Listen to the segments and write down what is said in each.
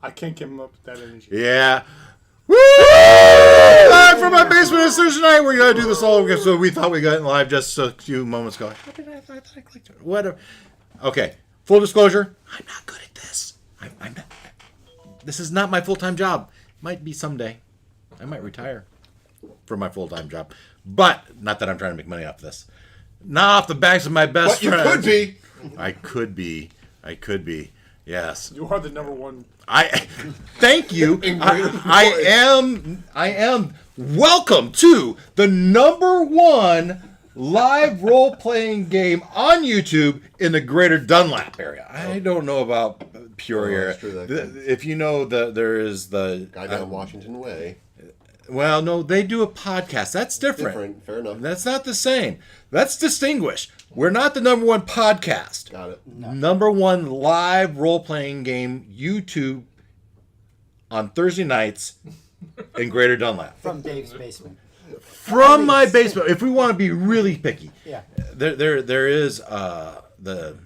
I can't give him up with that energy. Yeah. Woo! Live from my basement this Thursday night. We're going to do this all over again. So we thought we got in live just a few moments ago. How did I clicked it? Whatever. Okay. Full disclosure. I'm not good at this. I'm not. This is not my full-time job. Might be someday. I might retire from my full-time job. But not that I'm trying to make money off this. Not off the backs of my best friends. But you could be. I could be. Yes. You are the number one. Thank you. I am. Welcome to the number one live role-playing game on YouTube in the greater Dunlap area. I don't know about Peoria. If you know, there is the guy down Washington Way. Well, no, they do a podcast. That's different. Fair enough. That's not the same. That's distinguished. We're not the number one podcast. Got it. No. Number one live role-playing game YouTube on Thursday nights in Greater Dunlap. From Dave's basement. From my basement. If we want to be really picky. Yeah. There is the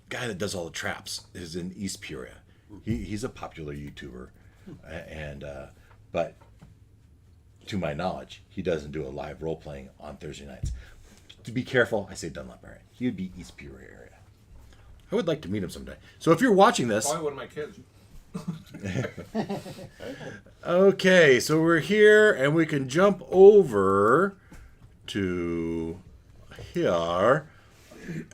guy that does all the traps is in East Peoria. He's a popular YouTuber. And but to my knowledge, he doesn't do a live role-playing on Thursday nights. To be careful, I say Dunlap area. He would be East Peoria area. I would like to meet him someday. So if you're watching this... Probably one of my kids. Okay, so we're here, and we can jump over to here.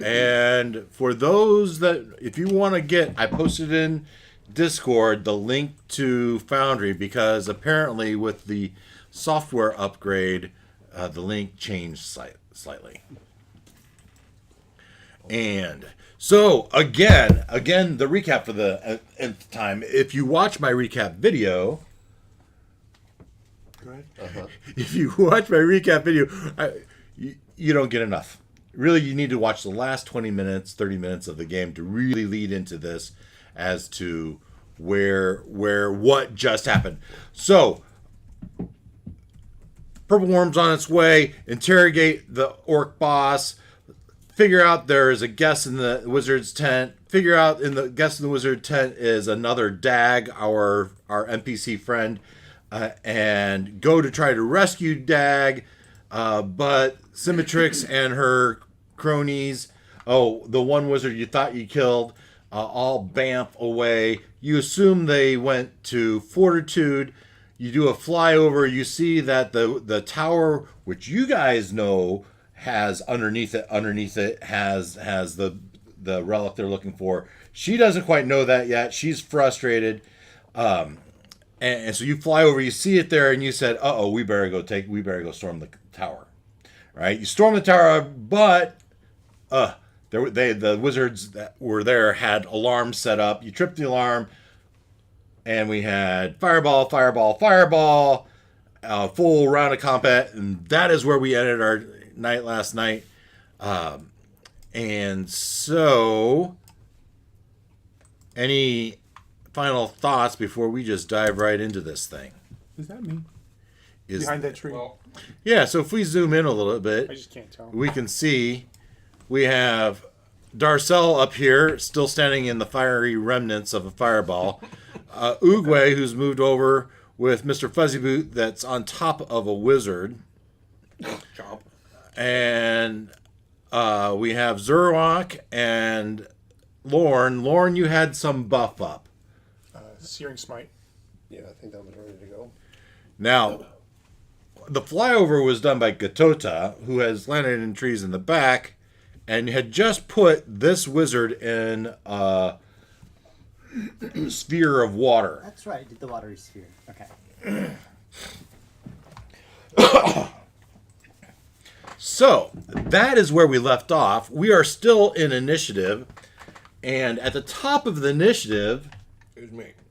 And for those that... If you want to get... I posted in Discord the link to Foundry, because apparently with the software upgrade, the link changed slightly. And so again, the recap for the nth time. If you watch my recap video, if you watch my recap video, you don't get enough. Really, you need to watch the last 20 minutes, 30 minutes of the game to really lead into this as to what just happened. So, Purple Worm's on its way. Interrogate the orc boss. Figure out there is a guest in the wizard's tent. Figure out in the guest in the wizard tent is another Dag, our NPC friend, and go to try to rescue Dag. But Symmetrix and her cronies, the one wizard you thought you killed, all bamf away. You assume they went to Fortitude. You do a flyover. You see that the tower, which you guys know has underneath it has the relic they're looking for. She doesn't quite know that yet. She's frustrated. And so you fly over, you see it there, and you said, we better go storm the tower. Right? You storm the tower, but the wizards that were there had alarms set up. You tripped the alarm, and we had fireball, full round of combat, and that is where we ended our night last night. And so, any final thoughts before we just dive right into this thing? Is that me? Behind that tree? Well, yeah, so if we zoom in a little bit, I just can't tell. we can see we have Darcel up here, still standing in the fiery remnants of a fireball. Oogway, who's moved over with Mr. Fuzzyboot, that's on top of a wizard. chomp. And we have Zurwak and Lorne. Lorne, you had some buff up. Searing Smite. Yeah, I think that was ready to go. Now, the flyover was done by Gatota, who has landed in trees in the back, and had just put this wizard in a sphere of water. That's right, did the watery sphere. Okay. So, that is where we left off. We are still in initiative, and at the top of the initiative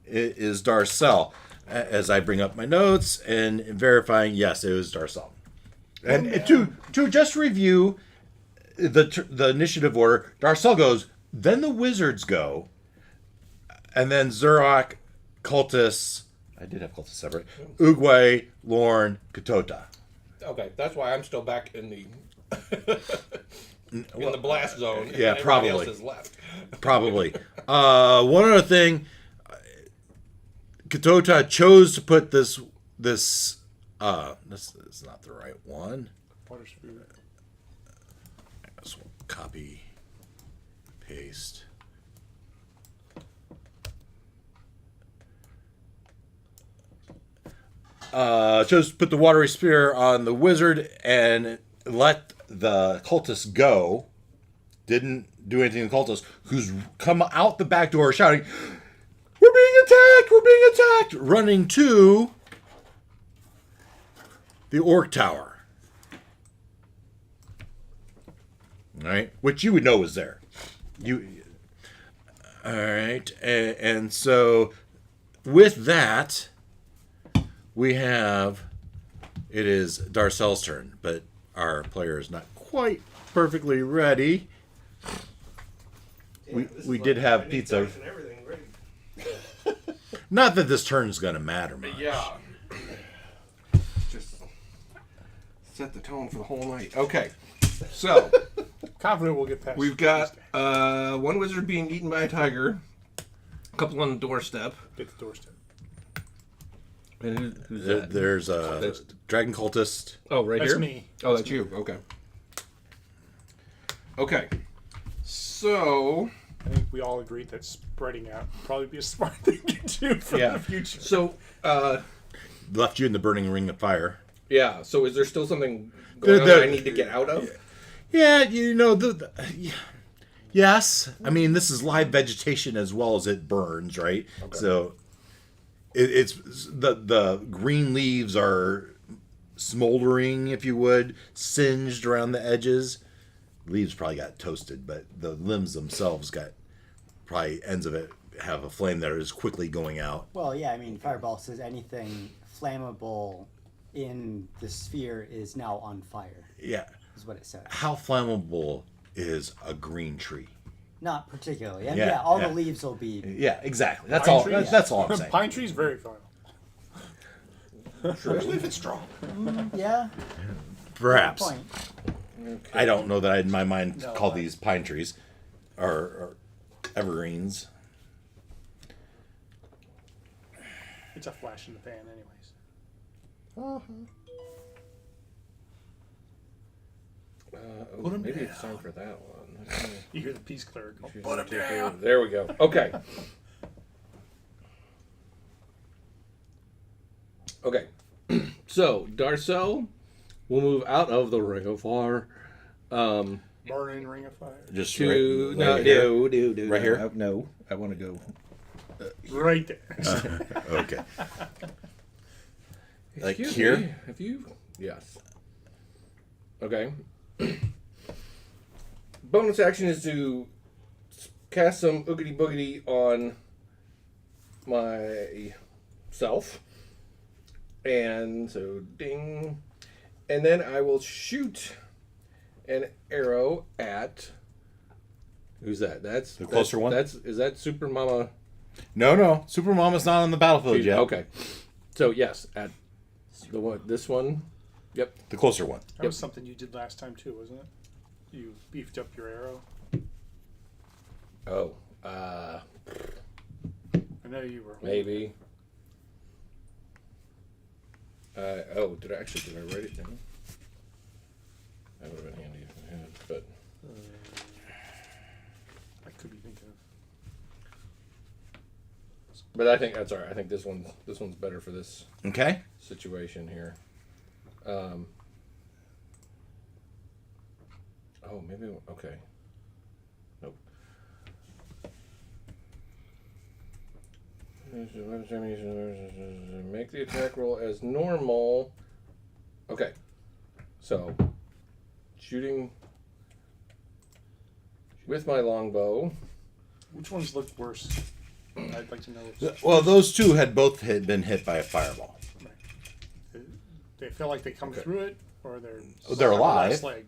is Darcel. As I bring up my notes and verifying, yes, it was Darcel. And to just review the initiative order, Darcel goes, then the wizards go, and then Zurwak, Cultists, I did have Cultists separate, Oogway, Lorne, Gatota. Okay, that's why I'm still back in the in the blast zone. Yeah, and probably. Everybody else is left. Probably. One other thing, Katota chose to put this is not the right one. Water sphere. This one, copy, paste. Chose to put the watery spear on the wizard and let the cultist go. Didn't do anything to the cultist, who's come out the back door shouting, "We're being attacked! We're being attacked!" Running to the orc tower. All right, which you would know was there. All right, and so with that, we have it is Darcel's turn, but our player is not quite perfectly ready. We did have pizza. Not that this turn is going to matter much. Yeah. Just set the tone for the whole night. Okay. So, Confident we'll get past. we've got one wizard being eaten by a tiger, a couple on the doorstep. Get the doorstep. And who's that? There's a That's- dragon cultist. Oh, right That's here? me. Oh, that's you. Okay. Okay. So, I think we all agreed that spreading out would probably be a smart thing to do for Yeah. the future. so, Left you in the burning ring of fire. yeah. So, is there still something going on The- that I need to get out of? Yeah, you know yes. I mean, this is live vegetation as well as it burns, right? Okay. So it's the green leaves are smoldering, if you would, singed around the edges. Leaves probably got toasted, but the limbs themselves got probably ends of it have a flame that is quickly going out. Well, yeah, I mean, Fireball says anything flammable in the sphere is now on fire, Yeah. is what it says. How flammable is a green tree? Not particularly. And Yeah, yeah, all yeah. the leaves will be. Yeah, exactly. That's Pine all. trees? That's all I'm saying. Pine tree's very flammable. Especially if it's strong. Yeah, Perhaps. point. I don't know that I, in my mind, No, call these pine trees or evergreens. It's a flash in the pan, anyways. Put 'em Maybe down. it's time for that one. You hear the peace cleric go, put him Take down. over. There we go. Okay. Okay. So, Darcel will move out of the Ring of Fire. Burning ring of fire. Just To right, no, right here. no, Right here? No, I want to go. Right there. Okay. Like Excuse here? me, have you? Yes. Okay. Bonus action is to cast some oogity boogity on myself. And so ding. And then I will shoot an arrow at who's that? That's The closer one? Is that Super Mama? No. Super Mama's not on the battlefield yet. Okay. So yes, at the one this one. Yep. The closer one. That was something you did last time too, wasn't it? You beefed up your arrow. Oh, I know you were. maybe. Did I write it down? That would have been handy if I had, but I could be thinking of. I think that's all right. I think this one's better for this Okay. situation here. Maybe okay. Nope. Make the attack roll as normal. Okay. So, shooting with my longbow. Which ones look worse? I'd like to know. Well, those two had both been hit by a fireball. They feel like they come Okay. through it, or they're They're on the alive. last leg,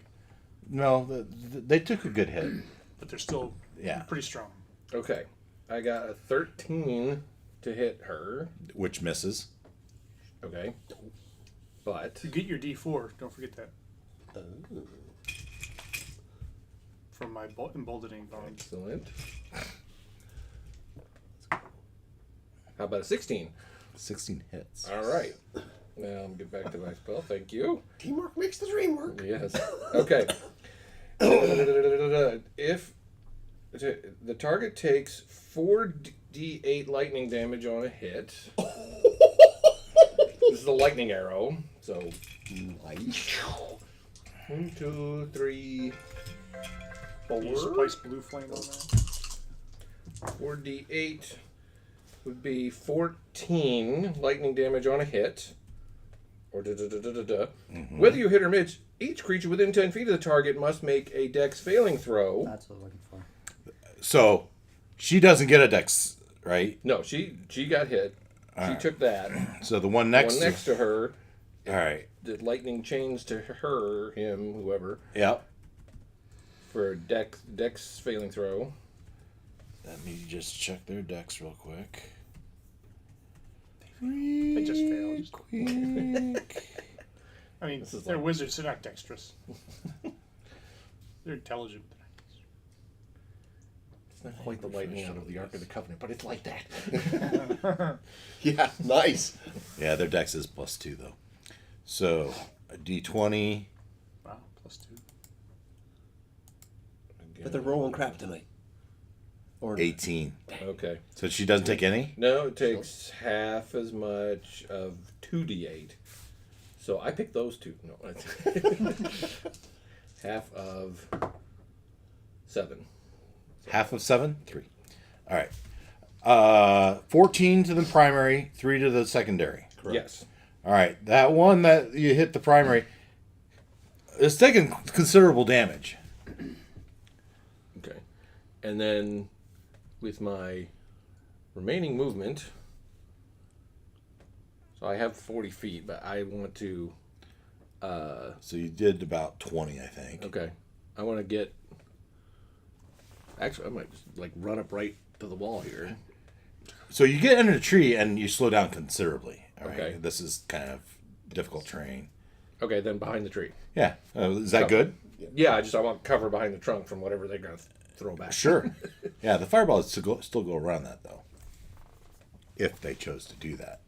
No, they took a good hit. but they're still Yeah. pretty strong. Okay. I got a 13 to hit her. Which misses. Okay. But You get your D4. Don't forget that. From my emboldening bond. excellent. How about a 16? 16 hits. All right. Now I'm get back to my spell. Thank you. Teamwork makes the dream work. Yes. Okay. If the target takes 4d8 lightning damage on a hit, this is a lightning arrow. So Nice. 1, 2, 3, 4. Can you spice blue flame on that? 4d8 would be 14 lightning damage on a hit. Or Whether you hit or miss, each creature within 10 feet of the target must make a dex failing throw. That's what I'm looking for. So, she doesn't get a dex, right? No, she got hit. She took that. So the one next, One next to her, all right. the lightning chains to her, him, whoever, Yep. for a dex failing throw. Let me just check their dex real quick. They just failed. Quick. I mean, This is they're like- wizards. They're not dexterous. They're intelligent. It's not quite the lightning out of the Ark of the Covenant, but it's like that. Yeah, nice. Yeah, their dex is +2 though. So a d20. Wow, +2. But they're rolling crap tonight. Or 18. Okay. So she doesn't take any? No, it takes half as much of 2d8. So I picked those two. No. Half of 7. Half of 7? 3. All right. 14 to the primary, 3 to the secondary. Yes. All right. That one that you hit the primary is taking considerable damage. Okay. And then with my remaining movement, so I have 40 feet, but I want to, So you did about 20, I think. okay, I want to get, actually I might just like run up right to the wall here. So you get under the tree and you slow down considerably. All right. Okay. This is kind of difficult terrain. Okay, then behind the tree. Yeah. Is that Go. good? Yeah, I want cover behind the trunk from whatever they're going to throw back. Sure. Yeah, the fireballs still go around that, though. If they chose to do that.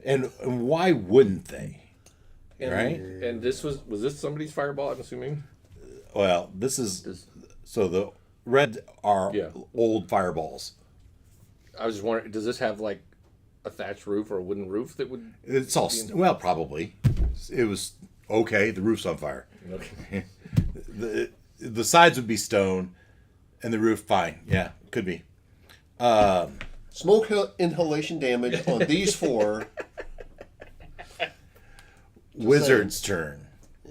And why wouldn't they? And, Right. And this was this somebody's fireball, I'm assuming? Well, this is... So the red are Yeah. old fireballs. I was just wondering, does this have like a thatched roof or a wooden roof that would... It's all... Well, probably. It was... Okay, the roof's on fire. Okay. The sides would be stone, and the roof, fine. Yeah, could be. smoke inhalation damage on these 4. Wizard's turn.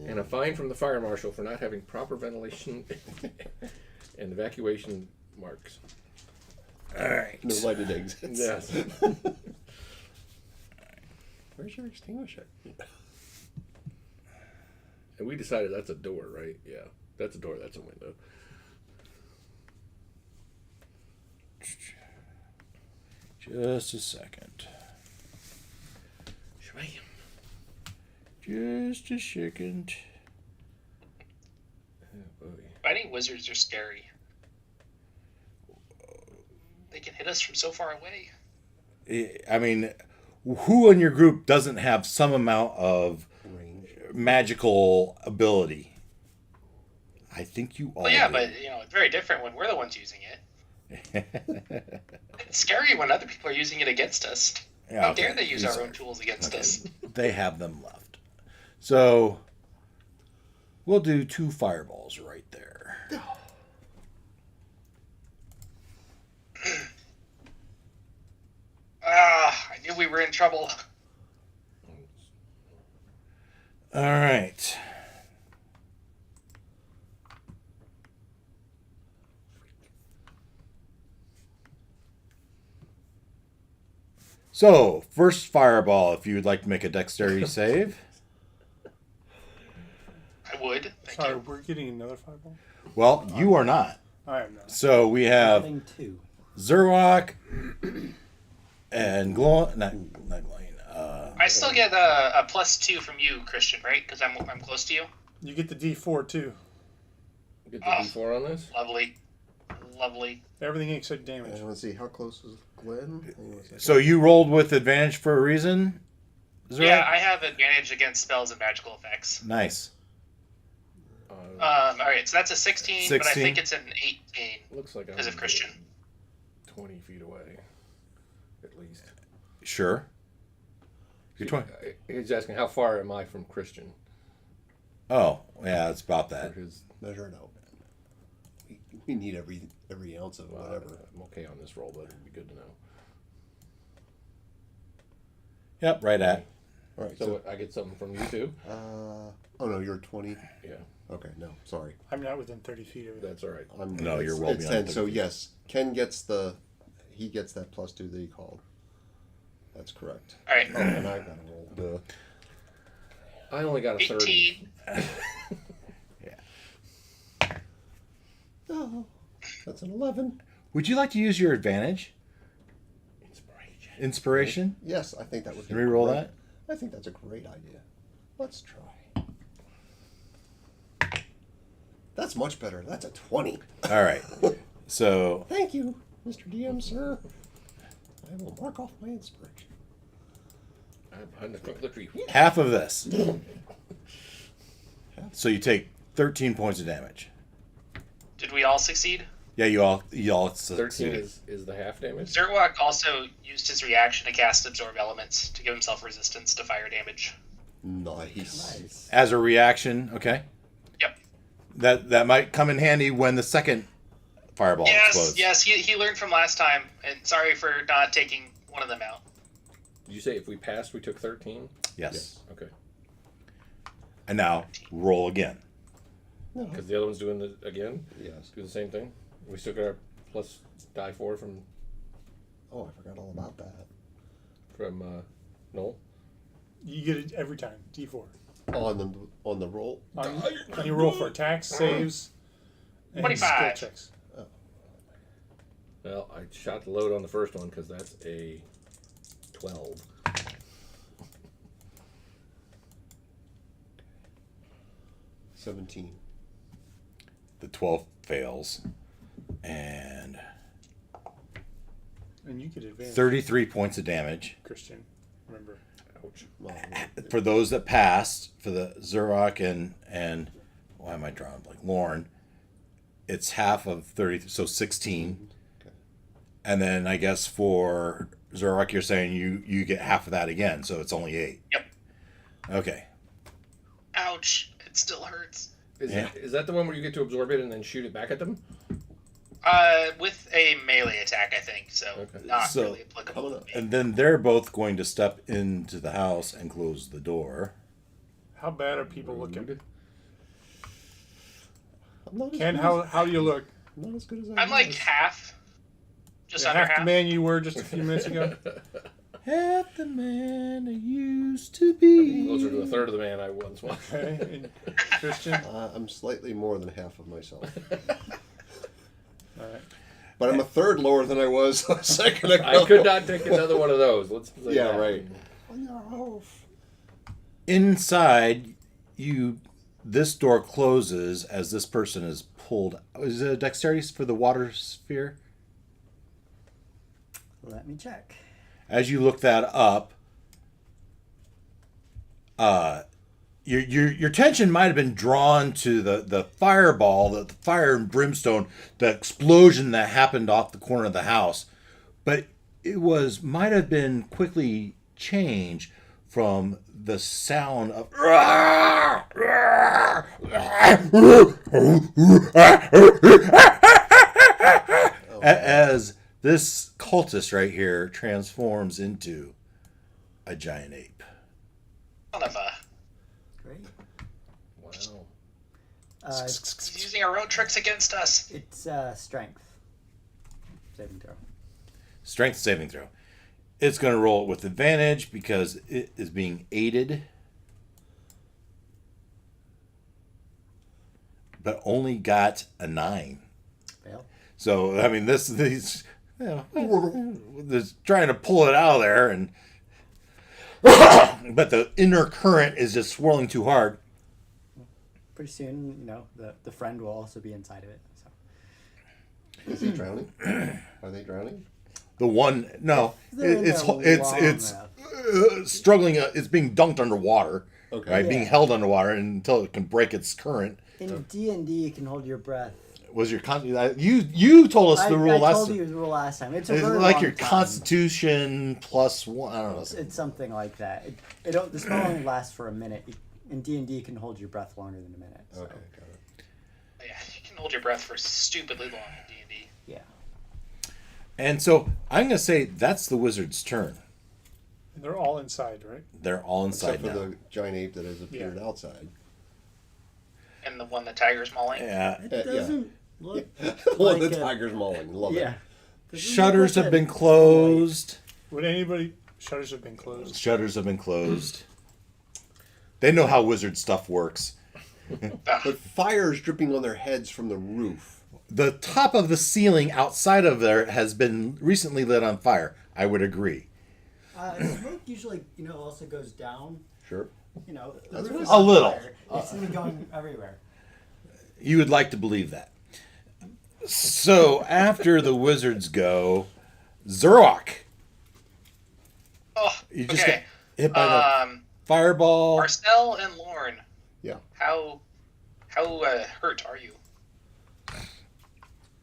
And a fine from the fire marshal for not having proper ventilation and evacuation marks. All right. No lighted exits. Yes. Where's your extinguisher? And we decided that's a door, right? Yeah. That's a door, that's a window. Just a second. Shway. Just a second. Oh, boy. Fighting wizards are scary. They can hit us from so far away. I mean, who in your group doesn't have some amount of Range. magical ability? I think you all Well, yeah, do. but it's very different when we're the ones using it. It's scary when other people are using it against us. Yeah, How okay. dare they use These our are- own tools against us? They have them left. So, we'll do 2 fireballs right there. I knew we were in trouble. All right. So, first fireball, if you would like to make a dexterity save. I would. Thank Sorry, you. we're getting another fireball? Well, you are not. I am not. So, we have Getting 2. Zerwak and not glowing. I still get a +2 from you, Christian, right? Because I'm close to you. You get the D4 too. Get the D4 on this? Lovely. lovely. Everything except damage. And let's see, how close is Glenn? Hang on a second. So you rolled with advantage for a reason? Is that Yeah, right? I have advantage against spells and magical effects. Nice. All right, so that's a 16, but I 16. think it's an 18 Looks like because of Christian. 20 feet away, at least. Sure. You're 20. He's asking how far am I from Christian? Oh, yeah, it's about Or that. his, Measure it out. We need every ounce of whatever. I'm okay on this roll, but it'd be good to know. Yep, right at. All right. So what, I get something from you too? Oh no, you're 20. Yeah, Okay, no, sorry. I'm not within 30 feet of it. that's all right. No, you're well it's beyond 10. So 30 feet. yes, Ken gets that +2 that he called. That's correct. All right, Oh, and I got to roll. I only got a 30. 18. Oh, that's an 11. Would you like to use your advantage? Inspiration. Inspiration? Yes, I think that would. Can we roll great. that? I think that's a great idea. Let's try. That's much better. That's a 20. All right. So Thank you, Mr. DM, sir. I will mark off my inspiration. I'm behind the trunk of the tree. half of this. So you take 13 points of damage. Did we all succeed? Yeah, you all 13 succeeded. is the half damage. Zerwak also used his reaction to cast Absorb Elements to give himself resistance to fire damage. Nice. Nice. As a reaction, okay. Yep. That might come in handy when the second fireball explodes. Yes, he learned from last time, and sorry for not taking one of them out. Did you say if we passed, we took 13? Yes. Okay. And now roll again. No. Because the other one's doing it again? Yes. Do the same thing? We still got our plus die 4 from Oh, I forgot all about that. Noel? You get it every time. D4. On the roll. On you roll for attacks, saves, and 25. skill checks. Well, I shot the load on the first one because that's a 12. 17. The 12 fails. And And you get advantage, 33 points of damage. Christian. Remember. Ouch. Well, For those that passed, for the Zurok and why am I drawing like Lauren, it's half of 30, so 16. Okay. And then I guess for Zurok, you're saying you get half of that again, so it's only 8. Yep. Okay. Ouch. It still hurts. Is that the one where you get to absorb it and then shoot it back at them? With a melee attack, I think, so Okay. not So- really applicable to me. And then they're both going to step into the house and close the door. How bad are people looking? I'm not as Ken, good how do you look? I'm not as good as I I'm like was. half. Just You're under half half. the man you were just a few minutes ago. Half the man I used to be. Closer to a third of the man I once was. Okay. And Christian. I'm slightly more than half of myself. All right. But I'm a third lower than I was a second ago. I could not take another one of those. Let's say Yeah, that. right. Inside, this door closes as this person is pulled. Is it a dexterity for the water sphere? Let me check. As you look that up, your attention might have been drawn to the fireball, the fire and brimstone, the explosion that happened off the corner of the house, but it might have been quickly changed from the sound of as this cultist right here transforms into a giant ape. Son of a. Great. Wow. He's using our own tricks against us. It's strength. Saving throw. Strength saving throw. It's going to roll it with advantage because it is being aided. But only got a 9. Fail. So, I mean, these trying to pull it out of there, and but the inner current is just swirling too hard. Pretty soon, the friend will also be inside of it. So. Is he drowning? Are they drowning? The one, no, They're in it's there it's long struggling. It's being dunked underwater, Okay. right? Being Yeah. held underwater until it can break its current. In D&D, you can hold your breath. Was your you told us the rule I last told time. you the rule last time. It's a It's very like long your time. Constitution plus one. I don't know. It's something like that. The spell only lasts for a minute. In D&D, you can hold your breath longer than a minute. So. Okay, got it. Yeah, you can hold your breath for stupidly long in D&D. Yeah. And so I'm gonna say that's the wizard's turn. And they're all inside, right? They're all inside Except for now. the giant ape that has appeared outside. And the one the tiger's mauling. Yeah. It yeah. doesn't look Well, like the a- tiger's mauling. Love Yeah. it. Doesn't look Shutters like have a- been closed. Would anybody? Shutters have been closed. Shutters have been closed. They know how wizard stuff works. But fire is dripping on their heads from the roof. The top of the ceiling outside of there has been recently lit on fire. I would agree. Smoke usually, also goes down. Sure. The That's roof is A on little. fire. It's gonna be going everywhere. You would like to believe that. So after the wizards go, Zurok. Oh, You just okay. get hit by the fireball. Marcel and Lorne, Yeah. how hurt are you?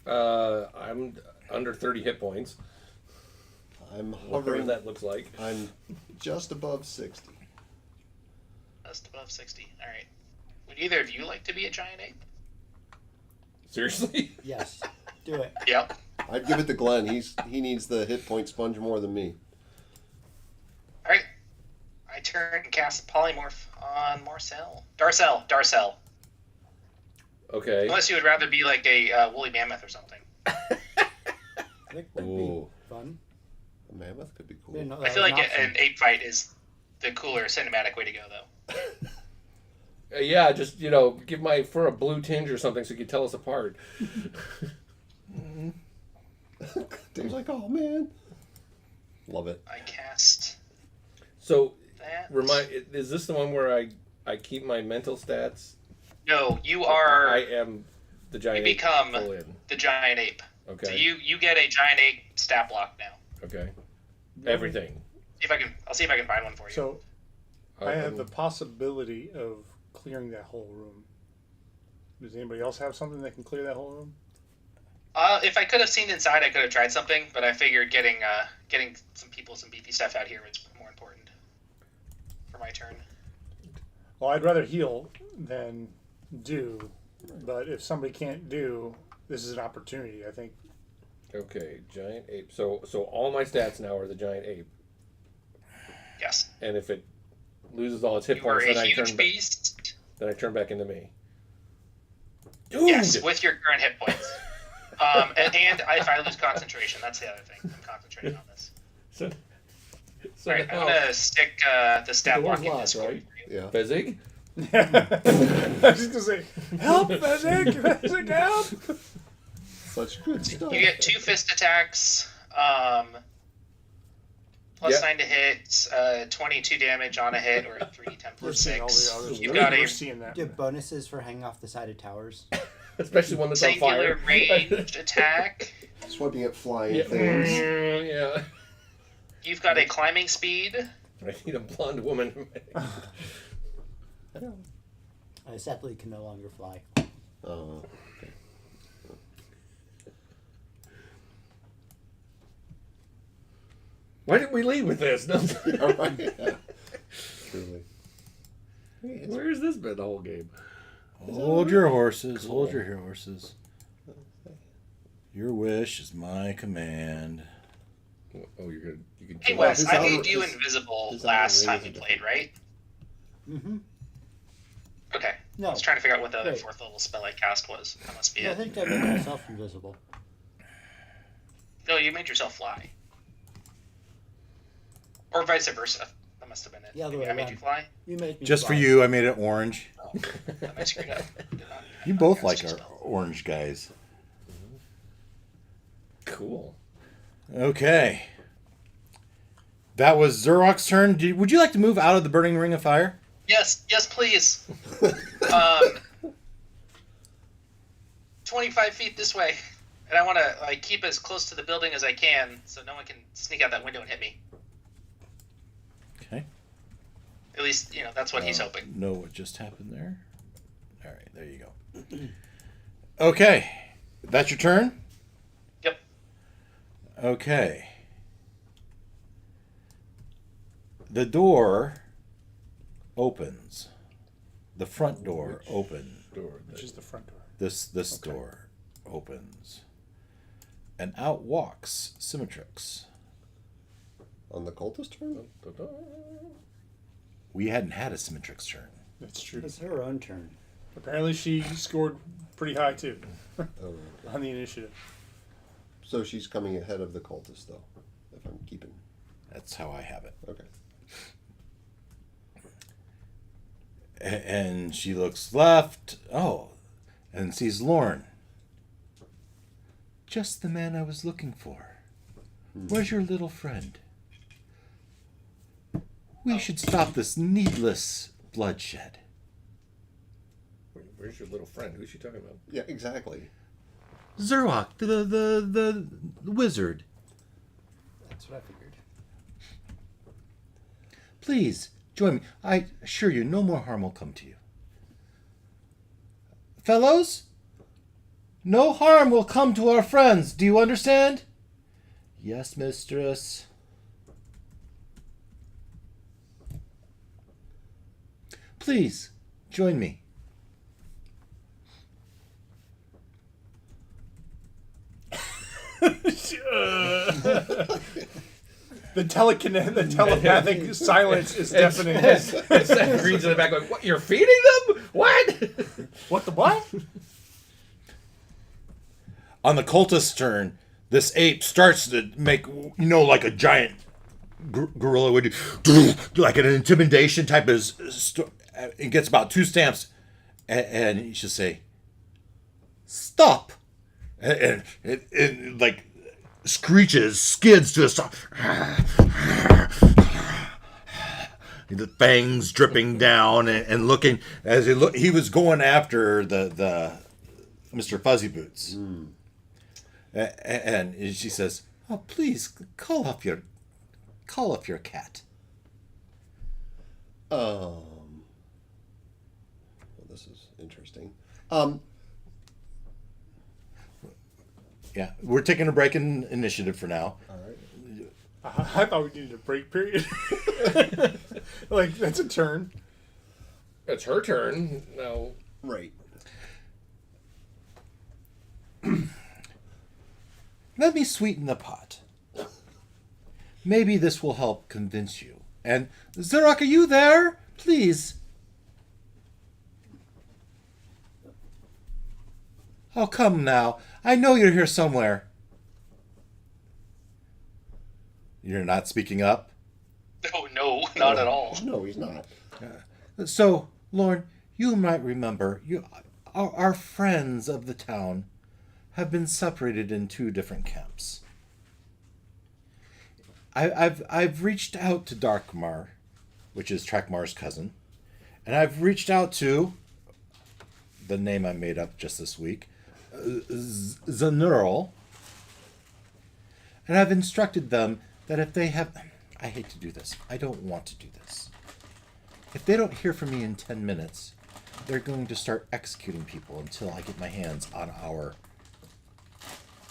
I'm under 30 hit points. I'm Whatever hovering. that looks like. I'm just above 60. Just above 60. All right. Would either of you like to be a giant ape? Seriously? Yes. Do it. Yep. I'd give it to Glenn. He needs the hit point sponge more than me. All right. I turn and cast polymorph on Marcel. Darcel. Okay. Unless you would rather be like a woolly mammoth or something. I think that'd be Ooh. fun. A mammoth could be cool. Didn't know I that feel was like an option. an ape fight is the cooler cinematic way to go, though. Yeah, just, give my fur a blue tinge or something so you can tell us apart. Dave's like, oh man. Love it. I cast So, that. is this the one where I keep my mental stats? No, you I are. am the giant You ape become full in. the giant ape. Okay. So you get a giant ape stat block now. Okay. Everything. I'll see if I can find one for you. So I have the Um, possibility of clearing that whole room. Does anybody else have something that can clear that whole room? If I could have seen inside, I could have tried something, but I figured getting some beefy stuff out here is more important for my turn. Well, I'd rather heal than do, but if somebody can't do, this is an opportunity. I think. Okay, giant ape. So all my stats now are the giant ape. Yes. And if it loses all its hit You are points, a then I huge turn beast. then I turn back into me. Dude! Yes, with your current hit points. And if I lose concentration, that's the other thing. I'm concentrating on this. So All right, I'm now, gonna stick the stat door's block in locked, Discord. right? Yeah. Fezig? I was just gonna say, help, Fezzik, help! Such good stuff. You get 2 fist attacks, plus Yeah. 9 to hit, 22 damage on a hit, or 3d10 We're plus seeing all 6. the others. You've got We're a seeing that. Do you have bonuses for hanging off the side of towers? Especially one that's on singular fire. ranged attack. Swiping at flying Yeah. things. Yeah. You've got a climbing speed. I need a blonde woman. Sadly, can no longer fly. Oh, Why did we lead with this? No. all right. Yeah. Truly. Where has this been the whole game? Hold your horses. Hold your horses. Your wish is my command. Oh, you can. Hey change Wes, his I outer- made you his- invisible his outer last ring time is we a played, right? Mm-hmm. Okay. No. I was trying to figure out what the other Wait. 4th level spell I cast was. That must be I it. think I made myself invisible. No, you made yourself fly. Or vice versa. That must have been it. The other Maybe way I made around. you fly. You made me Just for fly. you, I made it orange. That I screwed up. You both Cast like a our spell. orange guys. Cool. Okay. That was Zurok's turn. Would you like to move out of the burning ring of fire? Yes, please. 25 feet this way. And I want to like keep as close to the building as I can, so no one can sneak out that window and hit me. Okay. At least, that's what he's hoping. Know what just happened there? All right, there you go. Okay, that's your turn? Yep. Okay. The door opens. The front door opens. Which is the front door. This door opens. And out walks Symmetrix. On the cultist turn? We hadn't had a Symmetrix turn. That's true. It's her own turn. Apparently she scored pretty high too Oh, on the initiative. so she's coming ahead of the cultist, though, if I'm keeping. That's how I have it. Okay. And she looks left. Oh, and sees Lorne. Just the man I was looking for. Where's your little friend? We should stop this needless bloodshed. Where's your little friend? Who's she talking about? Yeah, exactly. Zerwak, the wizard. That's what I figured. Please, join me. I assure you, no more harm will come to you. Fellows, no harm will come to our friends. Do you understand? Yes, mistress. Please, join me. The telepathic silence is deafening. Seth Green's in the back going, what, you're feeding them? What? What the what? On the cultist's turn, this ape starts to make, like a giant gorilla would do, like an intimidation type of, it gets about 2 stamps, and you should say, stop. And it like screeches, skids to a stop. The fangs dripping down and looking as he was going after the Mr. Fuzzy Boots. And she says, "Oh, please call off your cat." Well, this is interesting. Yeah, we're taking a break in initiative for now. All right. I thought we needed a break period. Like, that's a turn. It's her turn. No. Right. Let me sweeten the pot. Maybe this will help convince you. And Zerok, are you there? Please. Oh, come now. I know you're here somewhere. You're not speaking up? No, not at all. No, he's not. So, Lorne, you might remember, our friends of the town have been separated in 2 different camps. I've reached out to Darkmar, which is Trakmar's cousin, and I've reached out to the name I made up just this week, Zanurl, and I've instructed them that if they have... I hate to do this. I don't want to do this. If they don't hear from me in 10 minutes, they're going to start executing people until I get my hands on our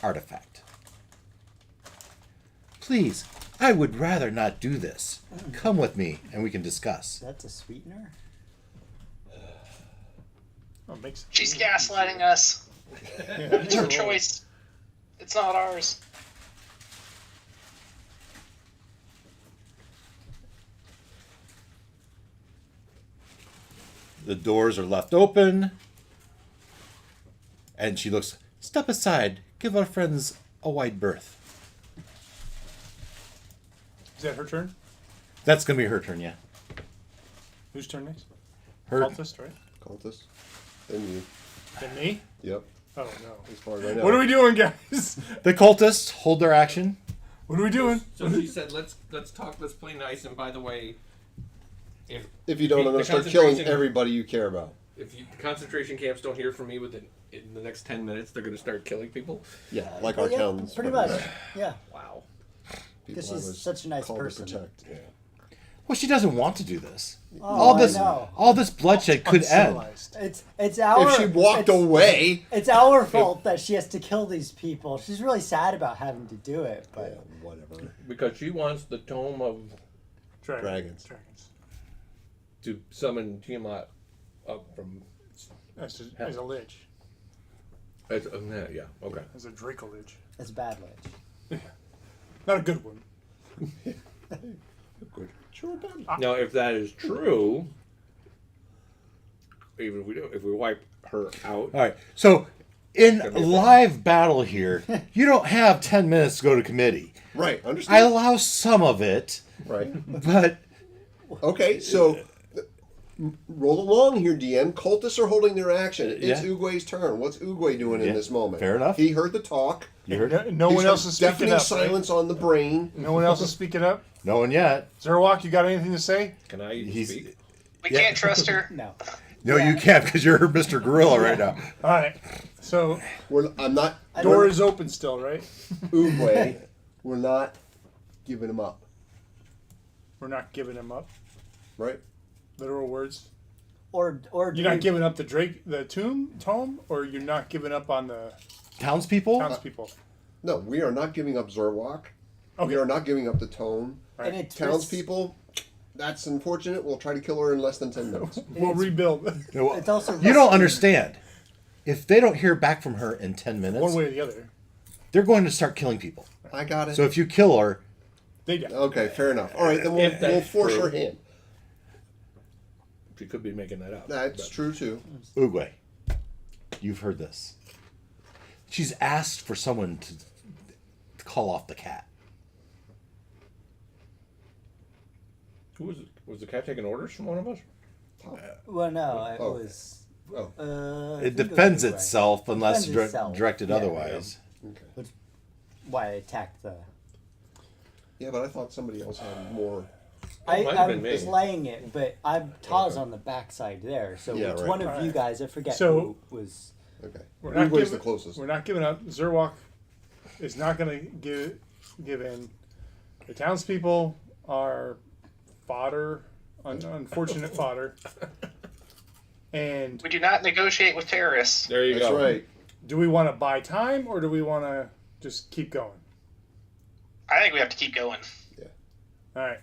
artifact. Please, I would rather not do this. Come with me and we can discuss. That's a sweetener? Oh, it makes She's gaslighting us. It's her choice. It's not ours. The doors are left open. And she looks, step aside. Give our friends a wide berth. Is that her turn? That's going to be her turn, yeah. Whose turn next? Her. Cultist, right? Cultist. Then you. Then me? Yep. Oh, no. As far as I know. What are we doing, guys? The cultists hold their action. What are we doing? So she said, let's talk, let's play nice, and by the way, If you don't, I'm going to start killing everybody you care about. If the concentration camps don't hear from me within in the next 10 minutes they're going to start killing people. Yeah, like our Yeah, towns. pretty much. Yeah, Wow. People because I she's was such a nice called to person. protect. Yeah. Well, she doesn't want to do this. Oh, All this bloodshed could end. Uncivilized. It's our. If she walked it's- away. It's our fault that she has to kill these people. She's really sad about having to do it, Yeah, but whatever. Because she wants the Tome of Dragons. to summon Tiamat up from. As a lich. Yeah, okay. As a Draco lich. it's a bad lich. Not a good one. Good. Sure, Ben. Now, if that is true, even if we wipe her out, All right. So, in live battle here, you don't have 10 minutes to go to committee. Right, I understand? allow some of it, Right. but Okay, so roll along here, DM. Cultists are holding their action. It's Yeah. Uguay's turn. What's Uguay doing Yeah, in this moment? fair enough. He heard the talk. you heard No He's one else is speaking deafening up. silence on the brain. Right? No one else is speaking up. no one yet. Zerwalk, you got anything to say? can I He's speak? We can't trust her. No. no, you can't because you're Mr. Gorilla right now. All right. So I'm not. door is open still, right? Uguay. We're not giving him up. We're not giving him up. Right? Literal words. Or You're not giving up the tome, or you're not giving up on the Townspeople? townspeople. No, we are not giving up Zerwalk. Okay. We are not giving up the tone. and it Townspeople, that's unfortunate. We'll try to kill her in less than 10 minutes. We'll rebuild. No, It's also you don't understand. If they don't hear back from her in 10 minutes, One way or the other. they're going to start killing people. I got it. So if you kill her, They die. Okay, fair enough. All right, then If that's we'll force true. her in. She could be making that up. That's but- true too. Uguay, you've heard this. She's asked for someone to call off the cat. Who was it? Was the cat taking orders from one of us? Well, no, it Oh. was. Oh, I It think was defends Uguay. itself unless Defends itself. directed Yeah. otherwise. okay. Why I attacked the. Yeah, but I thought somebody else had more. I might have been was me. laying it, but Taw's on the backside there, so Yeah, it's right. one of you guys. I forget So- who was. Okay. We're not Uguay's giving, the closest. We're not giving up. Zerwalk is not going to give in. The townspeople are fodder, unfortunate fodder. And We do not negotiate with terrorists. There you That's go. right. do we want to buy time or do we want to just keep going? I think we have to keep going. All right.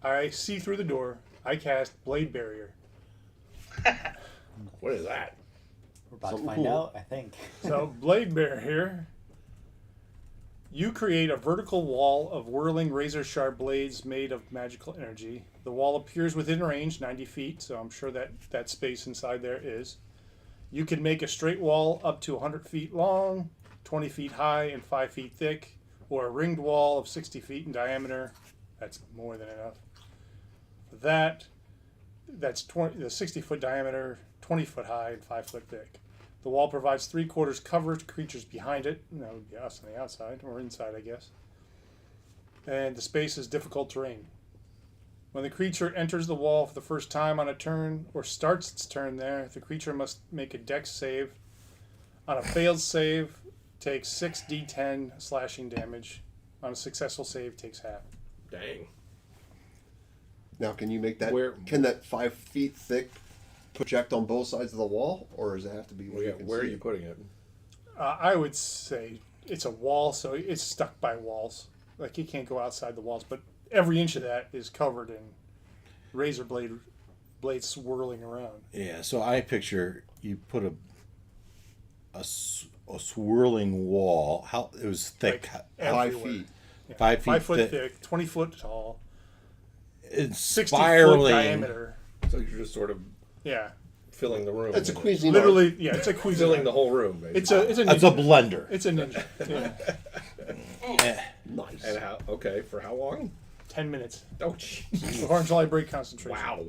I see through the door. I cast Blade Barrier. What is that? We're about Something to find cool. out, I think. So Blade Barrier. You create a vertical wall of whirling razor-sharp blades made of magical energy. The wall appears within range, 90 feet, so I'm sure that space inside there is. You can make a straight wall up to 100 feet long, 20 feet high, and 5 feet thick, or a ringed wall of 60 feet in diameter. That's more than enough. That's the 60-foot diameter, 20-foot high, and 5-foot thick. The wall provides 3/4 cover to creatures behind it. And that would be us on the outside, or inside, I guess. And the space is difficult terrain. When the creature enters the wall for the first time on a turn, or starts its turn there, the creature must make a dex save. On a failed save, takes 6d10 slashing damage. On a successful save, takes half. Dang. Now, can you make that? Where- Can that 5 feet thick project on both sides of the wall, or does it have to be? Where, you can where are see you it? putting it? I would say it's a wall, so it's stuck by walls. Like, you can't go outside the walls, but every inch of that is covered in razor blades swirling around. Yeah, so I picture you put a swirling wall. How it was thick, Like, 5 everywhere. feet. Yeah. 5 feet 5 foot thick. thick, 20 foot tall, It's 60 foot spiraling. diameter. So you're just sort of Yeah, filling the room. It's a with it. Cuisinart. literally. Yeah, it's a Cuisinart. Filling the whole room. Basically. It's a That's a ninja. blender. It's a ninja. Yeah. Nice. And how? Okay, for how long? 10 minutes. Oh, jeez. Or until I break concentration. Wow.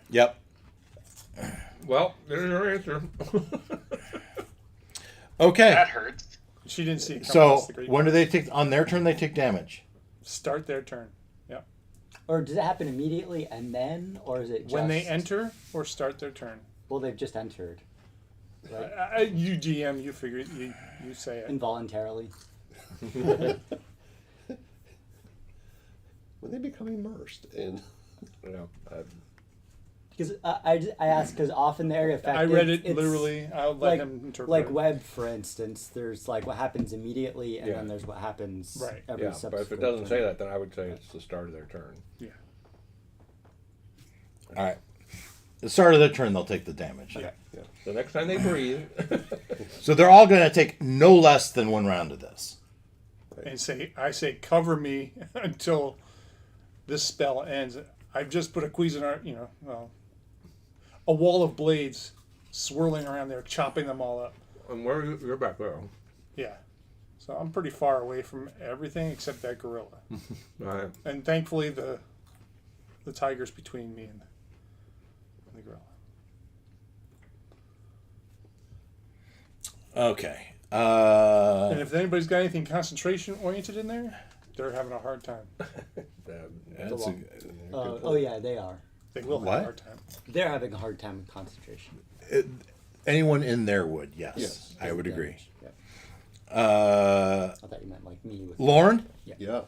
Yep. Well, there's your answer. Okay. That hurts. She didn't see it coming. So That's the great when do part. they take on their turn? They take damage. Start their turn. Yeah. Or does it happen immediately and then, or is it just... When they enter or start their turn. Well, they've just entered. Right? You GM, you figure you say it. Involuntarily. When they become immersed in. Yeah. Because I ask because often the area effect. I read it it's literally. I'll let him interpret. Like it. web, for instance, there's like what happens immediately, and Yeah. then there's what happens Right. every Yeah, but subsequent. if it doesn't say turn. that, then I would say it's the start of their turn. Yeah. All right. The start of their turn, they'll take the damage. Yeah. The next time they breathe. So they're all going to take no less than one round of this. And I say cover me until this spell ends. I've just put a Cuisinart, a wall of blades swirling around there, chopping them all up. And where you're back there. Yeah. So I'm pretty far away from everything except that gorilla. All right. And thankfully the tiger's between me and the gorilla. Okay. And if anybody's got anything concentration oriented in there, they're having a hard time. That's a, Oh yeah, they are. They will have What? a hard time. They're having a hard time with concentration. anyone in there would, yes. Yes. I would agree. Yeah. Uh, I thought you meant like me with. Lauren, Yeah.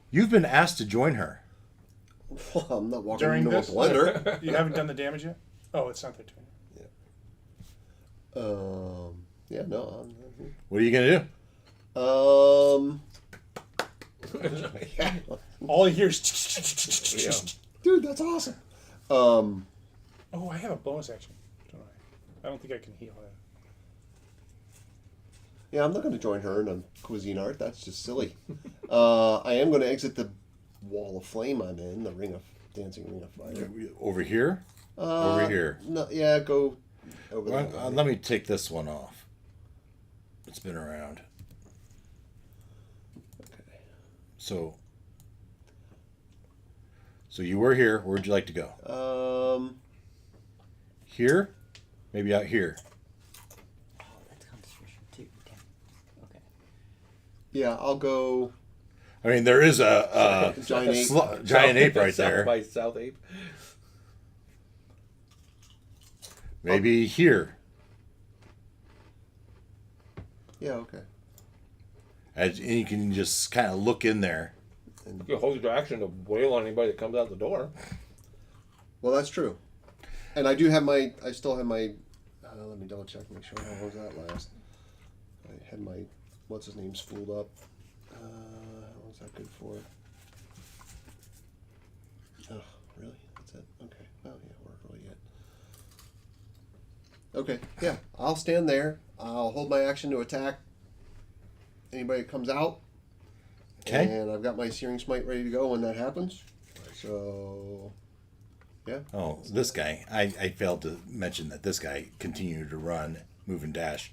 you've been asked to join her. Well, I'm not walking During into this? a blender. You haven't done the damage yet? Oh, it's not their turn. Yeah, no. What are you going to do? Yeah. All he hears is... Dude, that's awesome. Oh, I have a bonus action, don't I? I don't think I can heal that. Yeah, I'm not going to join her in a cuisine art. That's just silly. I am going to exit the wall of flame I'm in, the dancing ring of fire. Over here? Over here. No, yeah, go over Well, there. let me take this one off. It's been around. Okay. So you were here. Where'd you like to go? Here? Maybe out here. Oh, that's concentration too. Damn. Okay. Yeah, I'll go I mean, there is a giant ape. giant ape right South there. by South Ape. Maybe here. Yeah, okay. And you can just kind of look in there. You hold your action to wail on anybody that comes out the door. Well, that's true. And I still have my, let me double check, make sure how long was that last. I had my, what's his name's fooled up. What was that good for? Oh, really? That's it? Okay. Oh, yeah, we're really good. Okay, yeah, I'll stand there. I'll hold my action to attack anybody that comes out. Okay. And I've got my Searing Smite ready to go when that happens. So, yeah. Oh, this guy. I failed to mention that this guy continued to run, move and dash.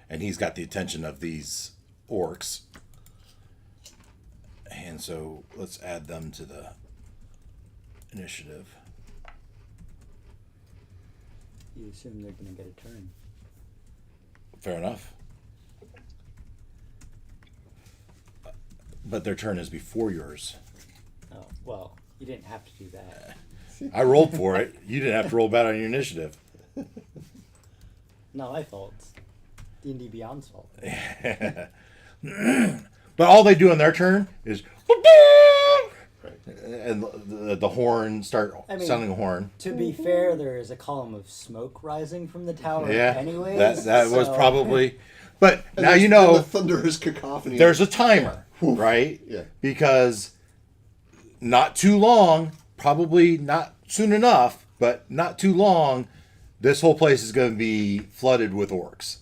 And he's got the attention of these orcs. And so let's add them to the initiative. You assume they're gonna get a turn. Fair enough. But their turn is before yours. Oh well, you didn't have to do that. I rolled for it. You didn't have to roll bad on your initiative. Not my fault. D&D Beyond's fault. But all they do on their turn is and the horn start sounding a horn. To be fair, there is a column of smoke rising from the tower. Yeah, Anyways, that was so- probably. But And now there's- you and know the thunderous cacophony. there's a timer, right? Yeah. Because not too long, probably not soon enough, but not too long, this whole place is going to be flooded with orcs.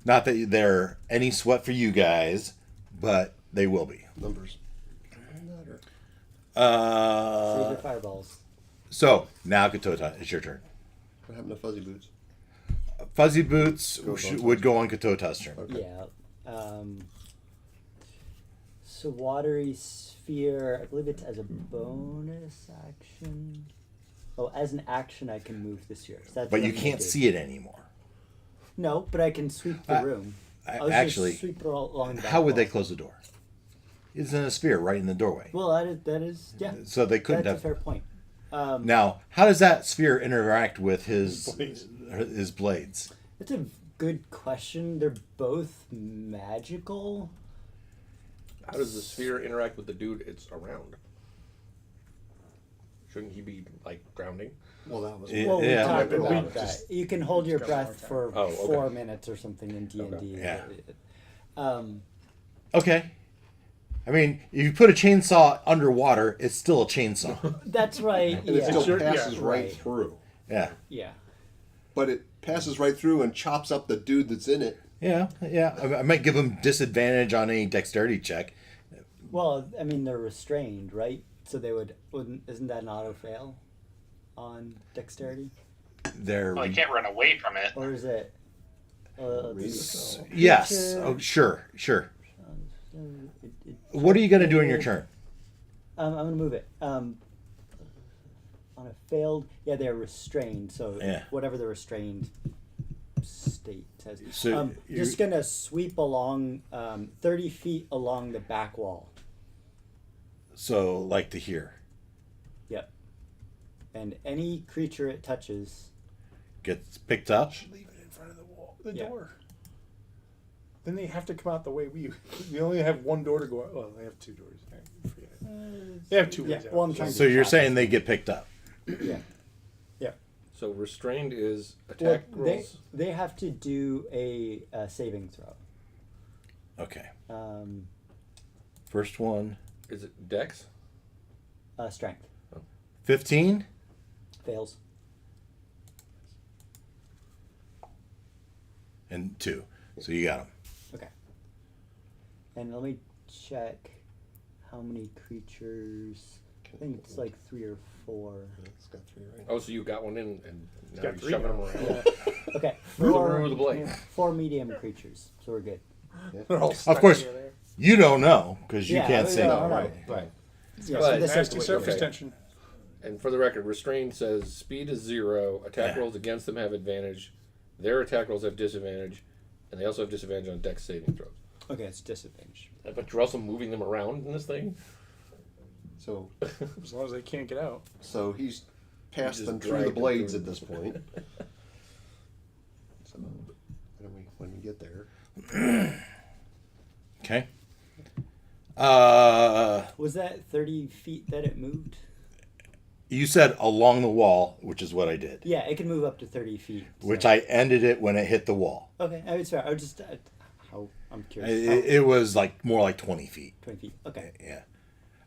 Not that they're any sweat for you guys, but they will be. Numbers. Save your fireballs. So now, Katota, it's your turn. What happened to Fuzzy Boots? Fuzzy Boots Goes on would go on Katota's turn. Okay. Yeah. So watery sphere, I believe it's as a bonus action. Oh, as an action, I can move the sphere. So that's But what you I'm gonna can't do. see it anymore. No, but I can sweep the room. I'll Actually, just sweep it along the how would they back wall. close the door? It's in a sphere right in the doorway. Well, that is yeah. So they couldn't That's a have. fair point. Now, how does that sphere interact with his Blades. his blades? That's a good question. They're both magical. How does the sphere interact with the dude it's around? Shouldn't he be like grounding? Well, that was. Yeah. Well, we Yeah. talked Yeah, but about we that. just- You can hold your got one more breath time. for Oh, okay. 4 minutes or something in D&D. Okay. Yeah. Okay. I mean, if you put a chainsaw underwater, it's still a chainsaw. That's right. And it Yeah. still Sure, passes yeah. right Right. through. Yeah. Yeah. But it passes right through and chops up the dude that's in it. Yeah. Yeah. I might give him disadvantage on any dexterity check. Well, I mean, they're restrained, right? So they isn't that an auto fail on dexterity? There. Well, you can't run away from it. Or is it? Let's see. Yes. Creature- Oh, sure. Sure. It- What are you gonna do in your turn? I'm gonna move it. On a failed, yeah, they're restrained. So Yeah. whatever the restrained state says. So Just gonna sweep along 30 feet along the back wall. So like to here Yep. And any creature it touches. gets picked up. Leave it in front of the wall, the Yeah. door. Then they have to come out the way we only have one door to go out. Well, they have 2 doors. I forget it. They have 2 Yeah. ways out. Well, I'm trying to. So you're catch- saying they get picked up. Yeah. So restrained is Well, attack rolls. they have to do a saving throw. Okay. Um, First one. Is it dex? strength 15. fails. And 2. So you got him. Okay. And let me check how many creatures. I think it's like 3 or 4. It's got 3 right. Oh, so you got one in and now got you're 3 shoving them now. around. Okay. Through the root of the blade. 4 medium creatures, so we're good. They're all Of stuck course, together there. you don't know because you Yeah, can't we see. don't know. Right, right. Yeah, But- so this is Nasty surface okay. tension. And for the record, restrained says speed is 0, attack Yeah. rolls against them have advantage, their attack rolls have disadvantage, and they also have disadvantage on dex saving throws. okay. It's disadvantage. But you're also moving them around in this thing? So, As long as they can't get out. so he's passed just them through dragged the them blades through. at this point. So, when we get there, Okay. Was that 30 feet that it moved? You said along the wall, which is what I did. Yeah, it can move up to 30 feet. Which so- I ended it when it hit the wall. Okay, it's fair. I was just how I'm It, curious. it was like more like 20 feet. 20 feet. Okay. Yeah.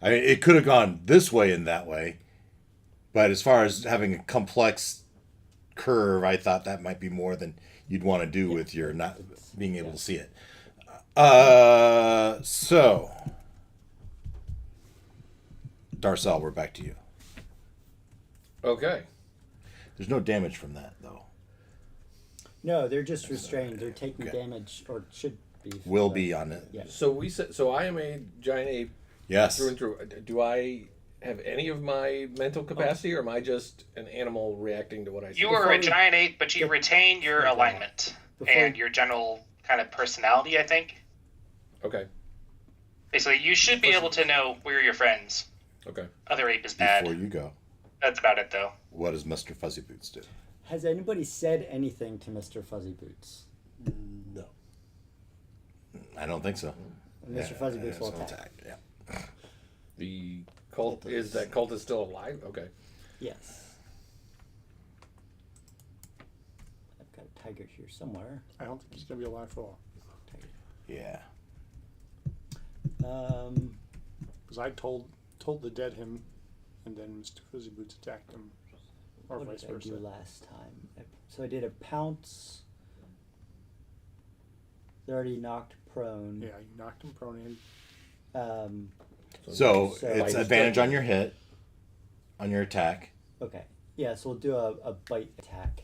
I mean, it could have gone this way and that way, but as far as having a complex curve, I thought that might be more than you'd want to do with your not being able to see it. So, Darcel, we're back to you. Okay. There's no damage from that, though. No, they're just restrained. They're taking Okay. damage, or should be. Will be on it. Yeah. So we said, so I am a giant ape Yes. through and through. Do I have any of my mental capacity, or am I just an animal reacting to what I see? You are Before a we- giant ape, but you retain your alignment Before- and your general kind of personality, I think. Okay. Basically, you should be able to know we're your friends. Okay. Other ape is bad. Before you go, That's about it, though. what does Mr. Fuzzy Boots do? Has anybody said anything to Mr. Fuzzy Boots? no. I don't think so. Mr. Fuzzy Boots will so attack. Yeah. The cult is that cult is still alive? Okay. Yes. I've got a tiger here somewhere. I don't think he's going to be alive for long. Tiger. Yeah. Because I told the dead him, and then Mr. Fuzzy Boots attacked him. Or What vice did I versa. do last time? So I did a pounce. They're already knocked prone. Yeah, you knocked him prone in. So So- it's advantage on your hit, on your attack. Okay. Yeah, so we'll do a bite attack.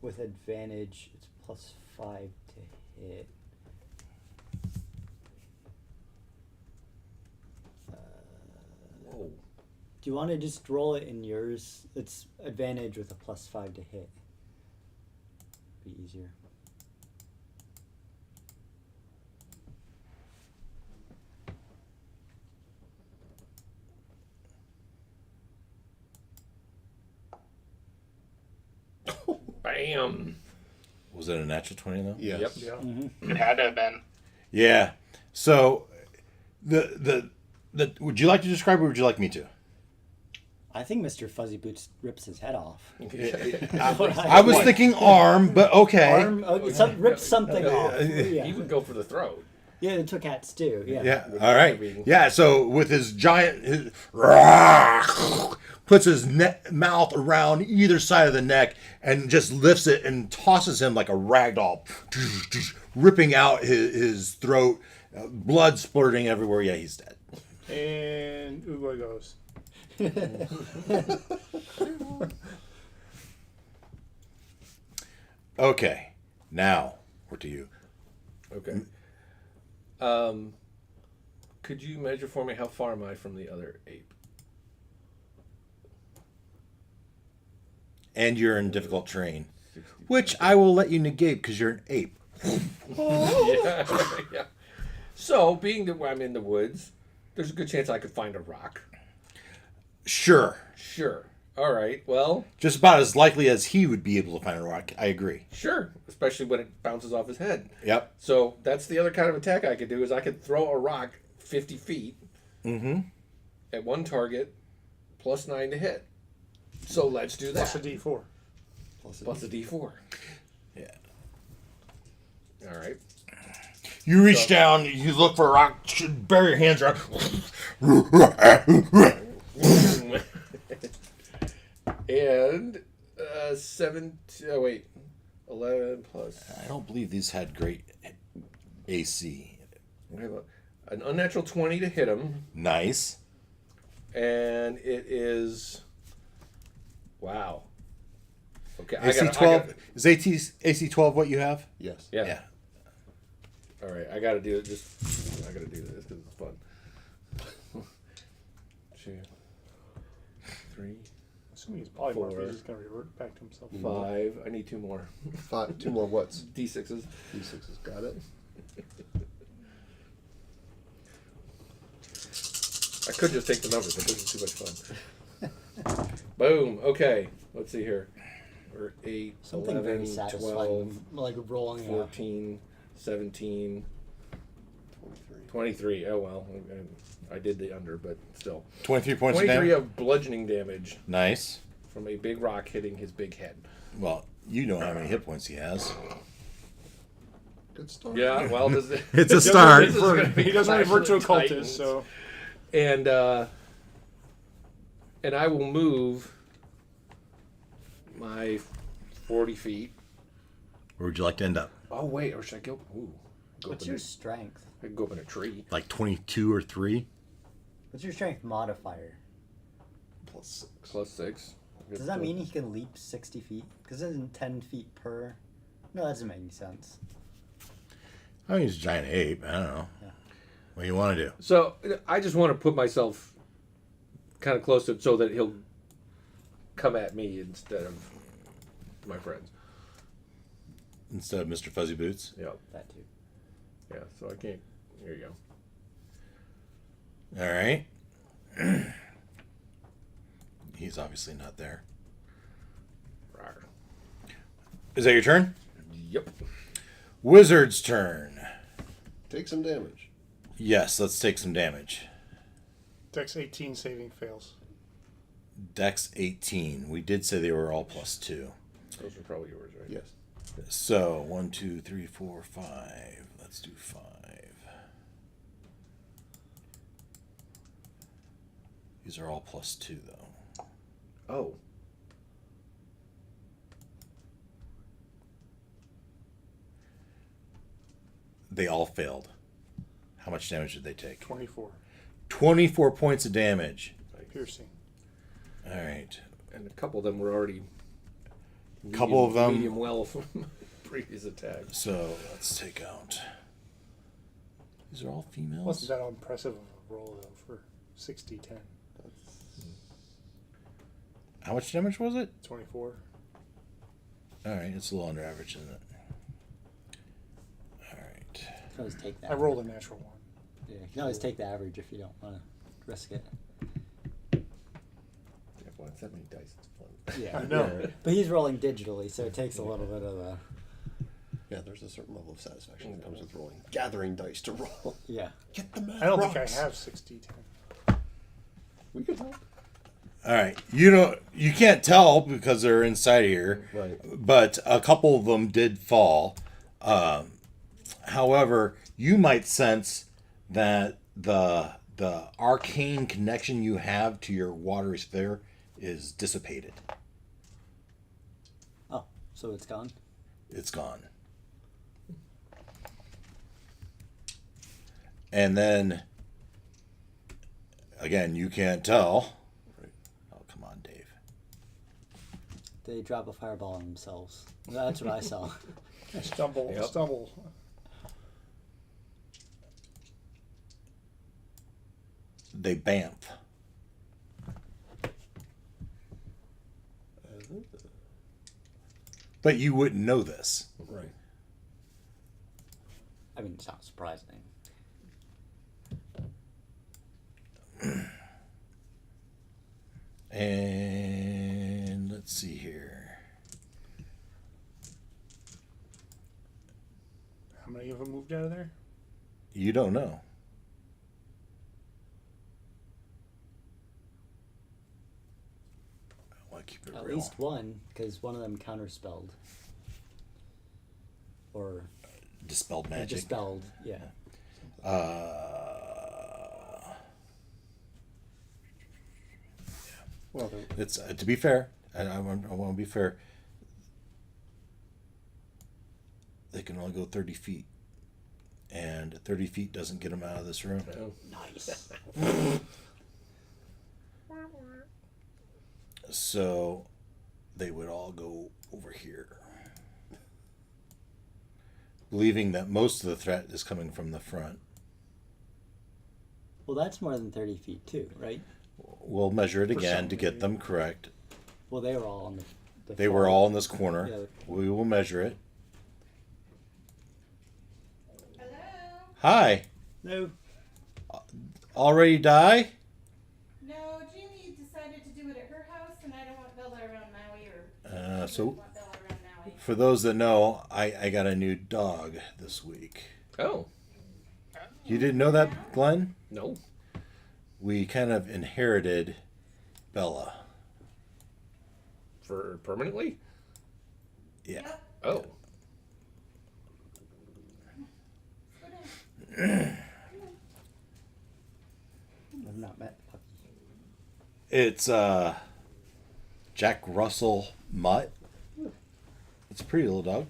With advantage, it's +5 to hit. Whoa. Do you want to just roll it in yours? It's advantage with a +5 to hit. Be easier. Bam. Was it a natural 20 though? Yes. Yeah. It had to have been. Yeah. So the would you like to describe it or would you like me to? I think Mr. Fuzzy Boots rips his head off. I was thinking arm, but okay. Arm, rips something off. He Yeah. would go for the throat. Yeah, they took cats too. Yeah. Yeah. All right. Yeah. So with his giant, puts his mouth around either side of the neck and just lifts it and tosses him like a rag doll, ripping out his throat, blood splurting everywhere. Yeah, he's dead. And Ugo goes. Okay. Now we're to you. Okay. Could you measure for me how far am I from the other ape? And you're in difficult terrain, which I will let you negate because you're an ape. Yeah. Yeah. So, being that I'm in the woods, there's a good chance I could find a rock. Sure. Sure. All right. Well, Just about as likely as he would be able to find a rock. I agree. sure. Especially when it bounces off his head. Yep. So that's the other kind of attack I could do is I could throw a rock 50 feet at one target, +9 to hit. So let's do that. Plus a D4. Plus a D4. Yeah. All right. You reach down, you look for a rock, bury your hands around. And 11 plus. I don't believe these had great AC. We have an unnatural 20 to hit him, Nice. and it is. Wow. Okay, AC 12. Is AC 12 what you have? Yes. Yeah. All right, I gotta do it. I gotta do this because it's fun. 2, 3, Assuming he's polymorph, 4, he's just going to revert back to himself. 5. I need 2 more 2 more whats? D6s. D6s. Got it. I could just take the numbers, but this is too much fun. Boom. Okay. Let's see here. We're 8, Something 11, very satisfying, 12, like rolling 14, 17, 23. 23. Oh, well. I did the under, but still. 23 points of 23 damage. of bludgeoning damage Nice. from a big rock hitting his big head. Well, you know how many hit points he has. Good start. Yeah, well, this is, It's a start. this is gonna be He doesn't revert to a Clash of the cultist, Titans. so And I will move my 40 feet. Where would you like to end up? Oh, wait, or should I go? Ooh, go What's up your in strength? I can go up in a tree. Like 22 or 3? What's your strength modifier? +6. +6. Does that mean he can leap 60 feet? Because it isn't 10 feet per. No, that doesn't make any sense. I mean, he's a giant ape. I don't know. Yeah. What do you want to do? So I just want to put myself kind of close to so that he'll come at me instead of my friends. Instead of Mr. Fuzzy Boots? Yeah, That too. yeah. So I can't. Here you go. All right. He's obviously not there. Rawr. Is that your turn? Yep. Wizard's turn. Take some damage. Yes, let's take some damage. Dex 18 saving fails. Dex 18. We did say they were all +2. Those are probably yours, right? Yes. So 1, 2, 3, 4, 5. Let's do 5. These are all +2 though. Oh. They all failed. How much damage did they take? 24. 24 points of damage. Piercing. All right. And a couple of them were already. Couple of them- medium well from previous attacks. So let's take out. These are all females. Wasn't that impressive of a roll, though, for 60-10. How much damage was it? 24. All right, it's a little under average, isn't it? All right. You can always take that. I rolled a natural one. Yeah, you can always take the average if you don't want to risk it. Yeah, what? that many dice. It's fun. Yeah. I know. Yeah. But he's rolling digitally, so it takes a little bit of a. Yeah, there's a certain level of satisfaction that comes with rolling, gathering dice to roll. Yeah. Get the math I don't think I rocks. have 60. We could help. All right. You can't tell because they're inside here. Right. But a couple of them did fall. However, you might sense that the arcane connection you have to your watery sphere is dissipated. Oh, so it's gone? It's gone. And then, again, you can't tell. Oh, come on, Dave. They drop a fireball on themselves. That's what I saw. Stumble. They bamf. But you wouldn't know this. Right. I mean, it's not surprising. And let's see here. How many of them moved out of there? You don't know. I want to keep it At real. least one, because one of them counterspelled. Or Dispelled magic. dispelled, yeah. Well, It's to be fair. I want to be fair. They can only go 30 feet, and 30 feet doesn't get them out of this room. Nice. So they would all go over here, believing that most of the threat is coming from the front. Well, that's more than 30 feet, too, right? We'll measure it again some, to get maybe. them correct. Well, they were all on the They were far- all in this corner. Yeah. We will measure it. Hello? Hi. No. Already die? No, Jeannie decided to do it at her house, and I don't want Bella around Maui, or So want Bella around Maui. for those that know, I got a new dog this week. Oh, You didn't know that, Glenn? no. We kind of inherited Bella. For permanently? Yeah. Yep. Oh. Go down. I've not met the puppy. It's Jack Russell Mutt. It's a pretty little dog.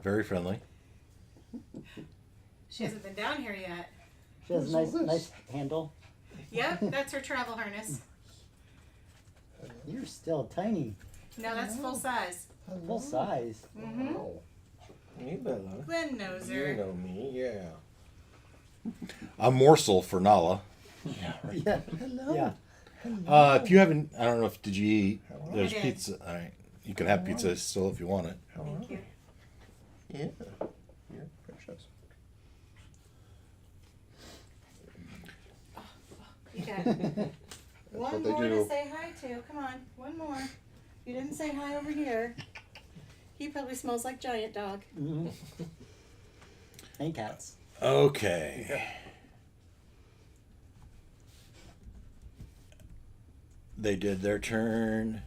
Very friendly. She hasn't been down here yet. She has a What's nice, all nice this? handle. Yep, that's her travel harness. You're still tiny. No, that's full size. Full size. Mm-hmm. Oh. Hey, Bella. Glenn knows You her. know me, yeah. A morsel for Nala. Yeah. hello. Yeah. If you haven't, I don't know if did you eat? There's I did. pizza. All right, you can have pizza still if you want it. Thank you. Yeah. You're precious. You got one what they more do. to say hi to. Come on, one more. You didn't say hi over here. He probably smells like giant dog. Mm-hmm. And cats. Okay. They did their turn.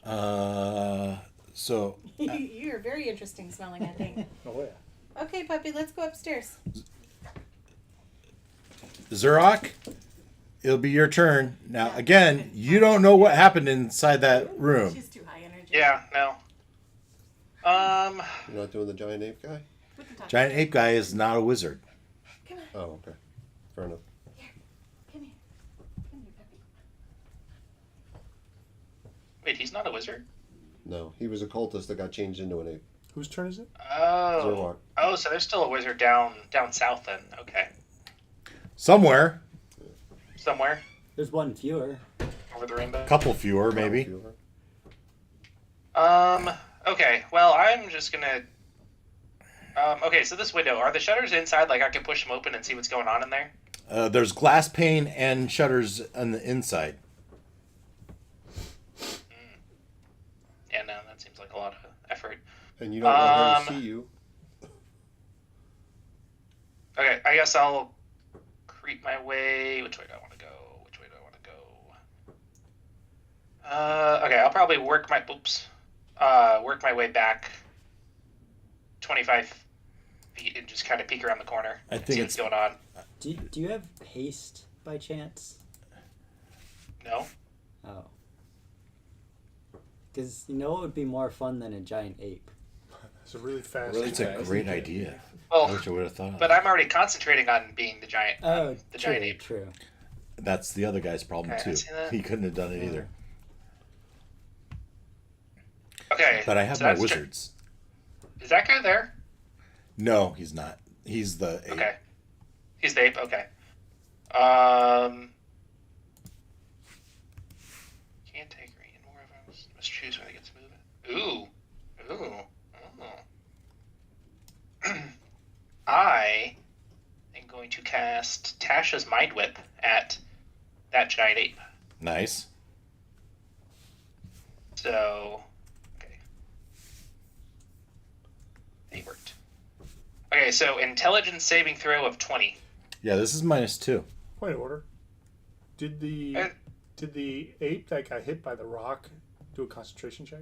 So You're very interesting smelling, I think. Oh, yeah. Okay, puppy, let's go upstairs. Zurok, it'll be your turn. Now, again, you don't know what happened inside that room. She's too high energy. Yeah, no. You're not doing the giant ape guy? We can talk. Giant ape guy is not a wizard. Come on. Oh, okay. Fair enough. Come here. Come here, puppy. Wait, he's not a wizard? No, he was a cultist that got changed into an ape. Whose turn is it? Oh. Zerwalk. Oh, so there's still a wizard down south then. Okay. Somewhere, Somewhere There's one fewer. over the rainbow. a couple fewer, maybe. Okay, well, I'm just gonna Okay, so this window, are the shutters inside? Like I can push them open and see what's going on in there? There's glass pane and shutters on the inside. Yeah, no, that seems like a lot of effort. And you don't want her to see you. Okay, I guess I'll creep my way. Which way do I want to go? Which way do I want to go? Okay, I'll probably work my way back 25 feet and just kind of peek around the corner. I and think see it's what's going on. Do you have haste by chance? No. Oh. Because you know it would be more fun than a giant ape. It's a really fast. Really It's a great idea. I Well, wish I would have thought of but that. I'm already concentrating on being the giant. Oh, the true, giant ape. true. That's the other guy's problem Okay, I too. see that. He couldn't have done it either. Okay. But I have so my that's wizards. Is that guy there? No, he's not. He's the ape. Okay. He's the ape. Okay. Can't take green. More of them. Must choose when it gets moving. Ooh. I am going to cast Tasha's Mind Whip at that giant ape. Nice. So, okay. It worked. Okay, so intelligence saving throw of 20. Yeah, this is -2. Point of order. Did the Uh, ape that got hit by the rock do a concentration check?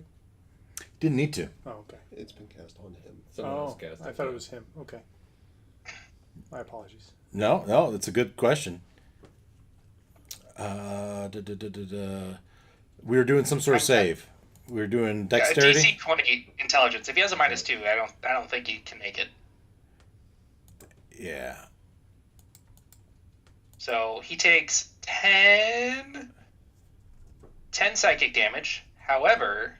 Didn't need to. Oh, okay. It's been cast on him. Someone else Oh, cast I thought it was him. Okay. My apologies. No, that's a good question. We were doing some sort of save. We were doing dexterity. DC 20 intelligence. If he has a -2, I don't think he can make it. Yeah. So he takes 10 psychic damage. However,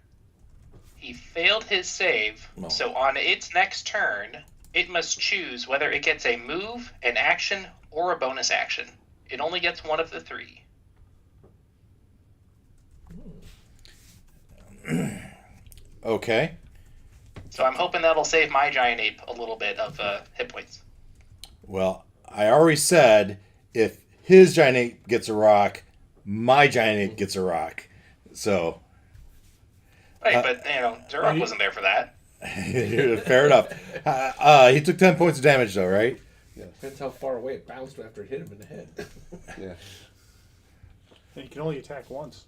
he failed his save. No. So on its next turn, it must choose whether it gets a move, an action, or a bonus action. It only gets one of the three. Okay. So I'm hoping that'll save my giant ape a little bit of hit points. Well, I already said if his giant ape gets a rock, my giant ape gets a rock. So, Right, but Zerok wasn't there for that. fair enough. He took 10 points of damage, though, right? Depends how far away it bounced after it hit him in the head. Yeah. And you can only attack once.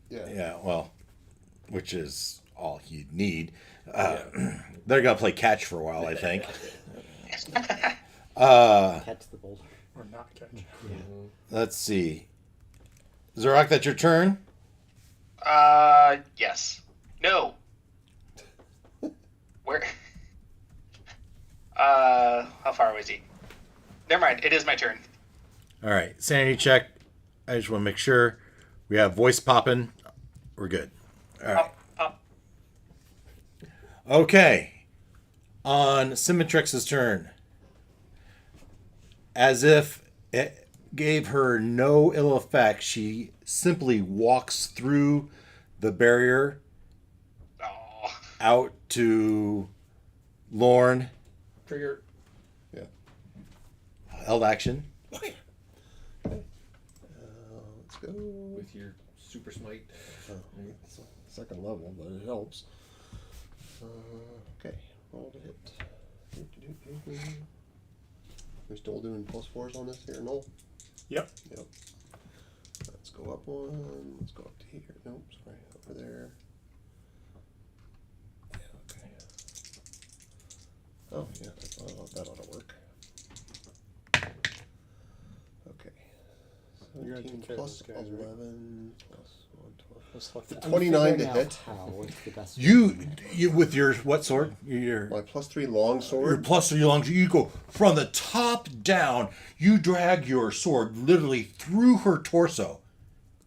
Yeah. Yeah, well, which is all you'd need. They're going to play catch for a while, I think. Catch the boulder. Or not catch. Let's see. Zorak, that's your turn? Yes. No. Where? How far away is he? Never mind. It is my turn. All right, sanity check. I just want to make sure we have voice popping. We're good. All right. Pop. Okay. On Symmetrix's turn. As if it gave her no ill effect, she simply walks through the barrier Oh. out to Lorne. Trigger. Yeah. Held action. Let's go. With your super smite. It's a second level, but it helps. Okay. Roll to hit. We're still doing +4s on this here, Noel? Yep. Yep. Let's go up one. Let's go up to here. Nope, sorry. Over there. Yeah, okay. Oh, yeah. That ought to work. Okay. You're gonna 17 take care of plus those guys, right? 11 plus 112. What's left? I'm 29 to figuring out hit. How? What's the best way You to do it. with your what sword? Your My +3 long your sword. +3 long. You go from the top down. You drag your sword literally through her torso,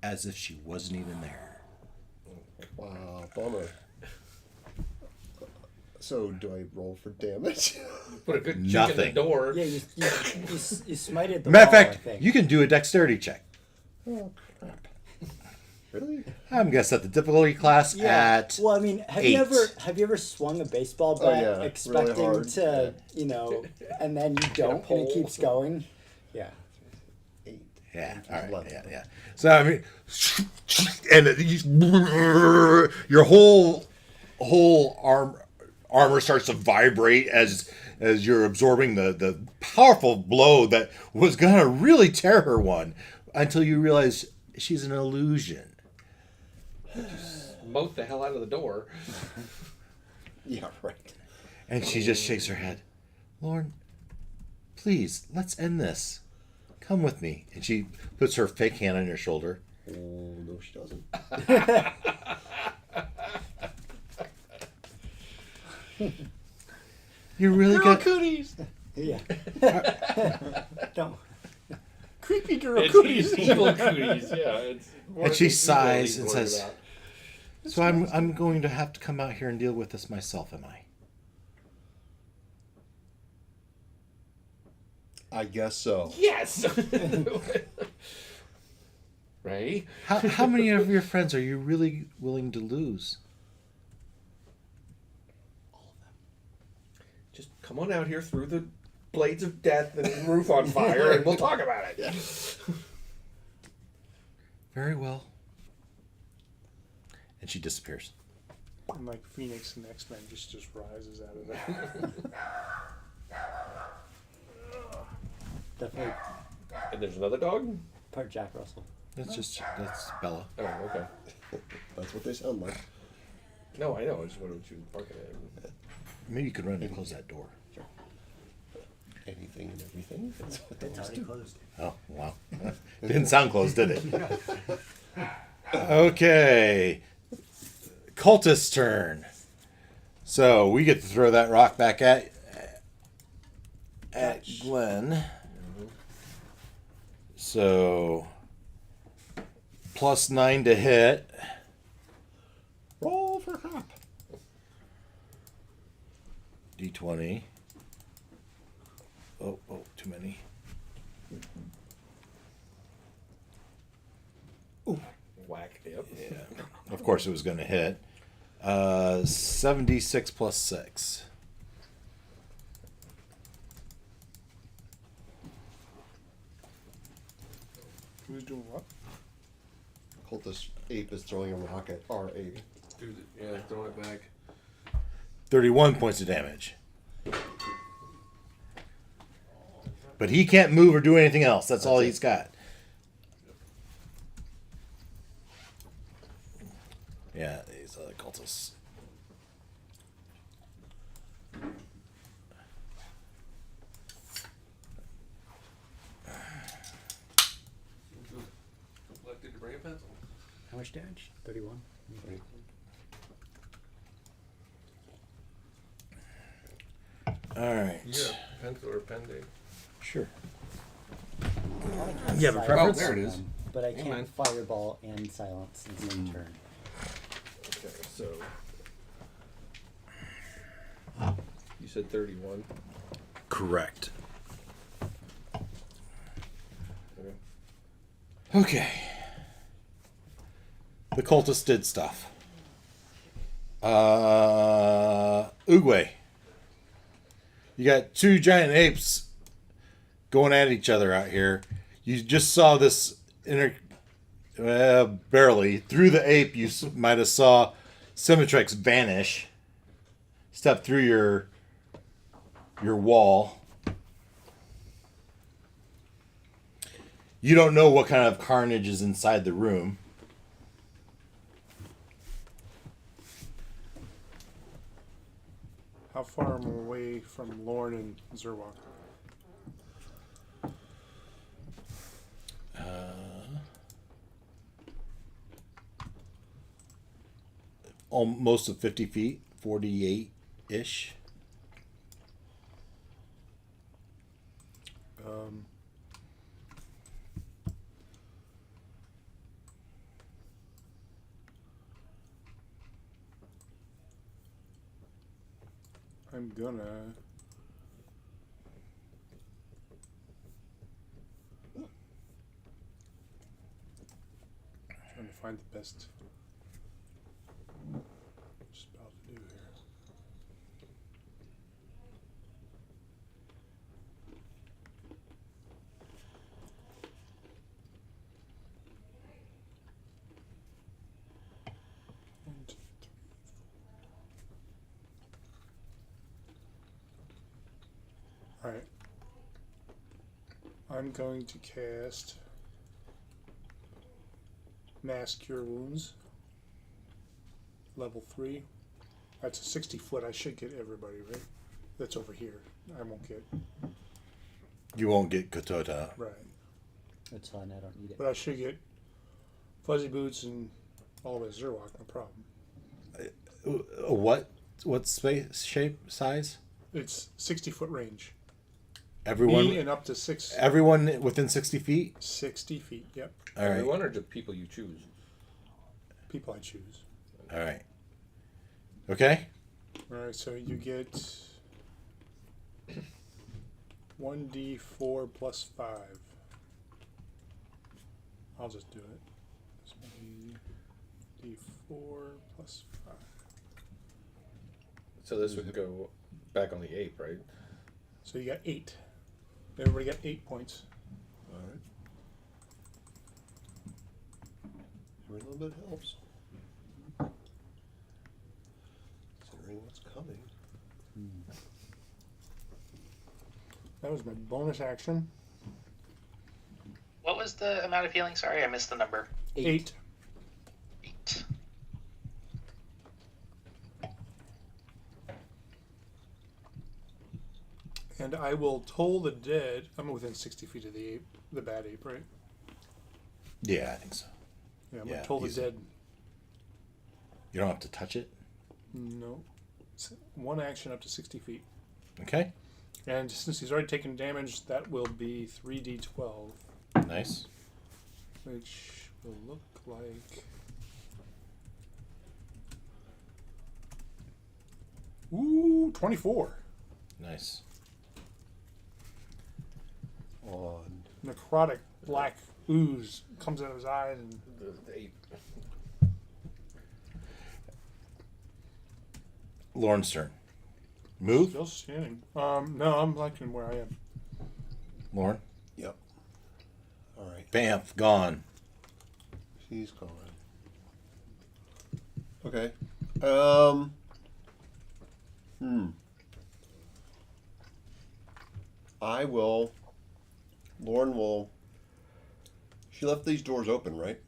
as if she wasn't even there. Wow, bummer. So, do I roll for damage? Put a good chink in Nothing. the door. Yeah, you smited the Matter of wall, I fact, think. you can do a dexterity check. Oh, crap. Really? I'm gonna set the difficulty class at. Well, I mean, have 8. you ever swung a baseball Oh, bat yeah, really expecting hard, to, and then you don't, and it keeps going? Yeah. 8. Yeah. All right. 11. Yeah. So I mean, and your whole armor starts to vibrate as you're absorbing the powerful blow that was gonna really tear her one, until you realize she's an illusion. Moat the hell out of the door. Yeah, right. And she just shakes her head. Lauren, please, let's end this. Come with me. And she puts her fake hand on your shoulder. Oh, no, she doesn't. You really got cooties. Yeah. Don't. Creepy girl It's cooties. evil cooties, yeah. It's more And she evil sighs he's and worried says, about. So I'm going to have to come out here and deal with this myself, am I? I guess so. Yes! Right? How many of your friends are you really willing to lose? Just come on out here through the blades of death and the roof on fire, and we'll talk about it. Very well. And she disappears. And like Phoenix and X-Men just rises out of there. Definitely And there's another dog? part Jack Russell. That's Bella. Oh, okay. That's what they sound like. No, I know. I just wanted to barking at him. Maybe you could run and close that door. Anything and everything. That's what they It's already closed. Oh, wow. Didn't sound close, did it? Okay. Cultist's turn. So we get to throw that rock back at Glenn. So +9 to hit. Roll for hop. D20. Oh, too many. Whack. Yep. Yeah. Of course it was going to hit. 76 plus 6. Who's doing what? Cultist ape is throwing a rock at our ape. Dude, yeah, throw it back. 31 points of damage. But he can't move or do anything else. That's all he's got. Yeah, these other cultists. Did you bring a pencil? How much damage? 31. All right. Yeah, pencil or pen, Dave. Sure. You have a preference? Oh, there it is. But I Hang can't on. fireball and silence in the same turn. Okay, so. You said 31. Correct. Okay. Okay. The cultist did stuff. Oogway. You got two giant apes going at each other out here. You just saw this barely. Through the ape, you might have saw Symmetrix vanish. Step through your wall. You don't know what kind of carnage is inside the room. How far am I away from Lorne and Zerwak? Almost of 50 feet, 48-ish. I'm gonna. Trying to find the best spell to do here. One, two, three, four. All right. I'm going to cast Mass Cure Wounds. Level 3. That's a 60 foot. I should get everybody, right? That's over here. I won't get. You won't get Katota. Right. That's fine. I don't need it. But I should get Fuzzy Boots and all the way to Zerwalk, no problem. What space shape size? It's 60 foot range. Everyone Me and up to 6. Everyone within 60 feet? 60 feet, yep. All right. Everyone or just people you choose? People I choose. All right. Okay. Alright, so you get 1d4 plus 5. I'll just do it. So d4 plus 5. So this would go back on the ape, right? So you got 8. Everybody got 8 points. All right. Every little bit helps. Considering what's coming. That was my bonus action. What was the amount of healing? Sorry, I missed the number. 8. 8. And I will toll the dead. I'm within 60 feet of the ape, the bad ape, right? Yeah, I think so. Yeah, I'm Yeah, gonna toll the easy. dead. You don't have to touch it. No. It's one action up to 60 feet. Okay. And since he's already taken damage, that will be 3d12, Nice. which will look like. Ooh, 24. Nice. On. Necrotic black ooze comes out of his eyes, and The ape. Lauren's turn. Move. still standing. No, I'm liking where I am. Lauren. Yep. All right. Bamf. Gone. He's gone. Okay. I will. Lauren will. She left these doors open, right?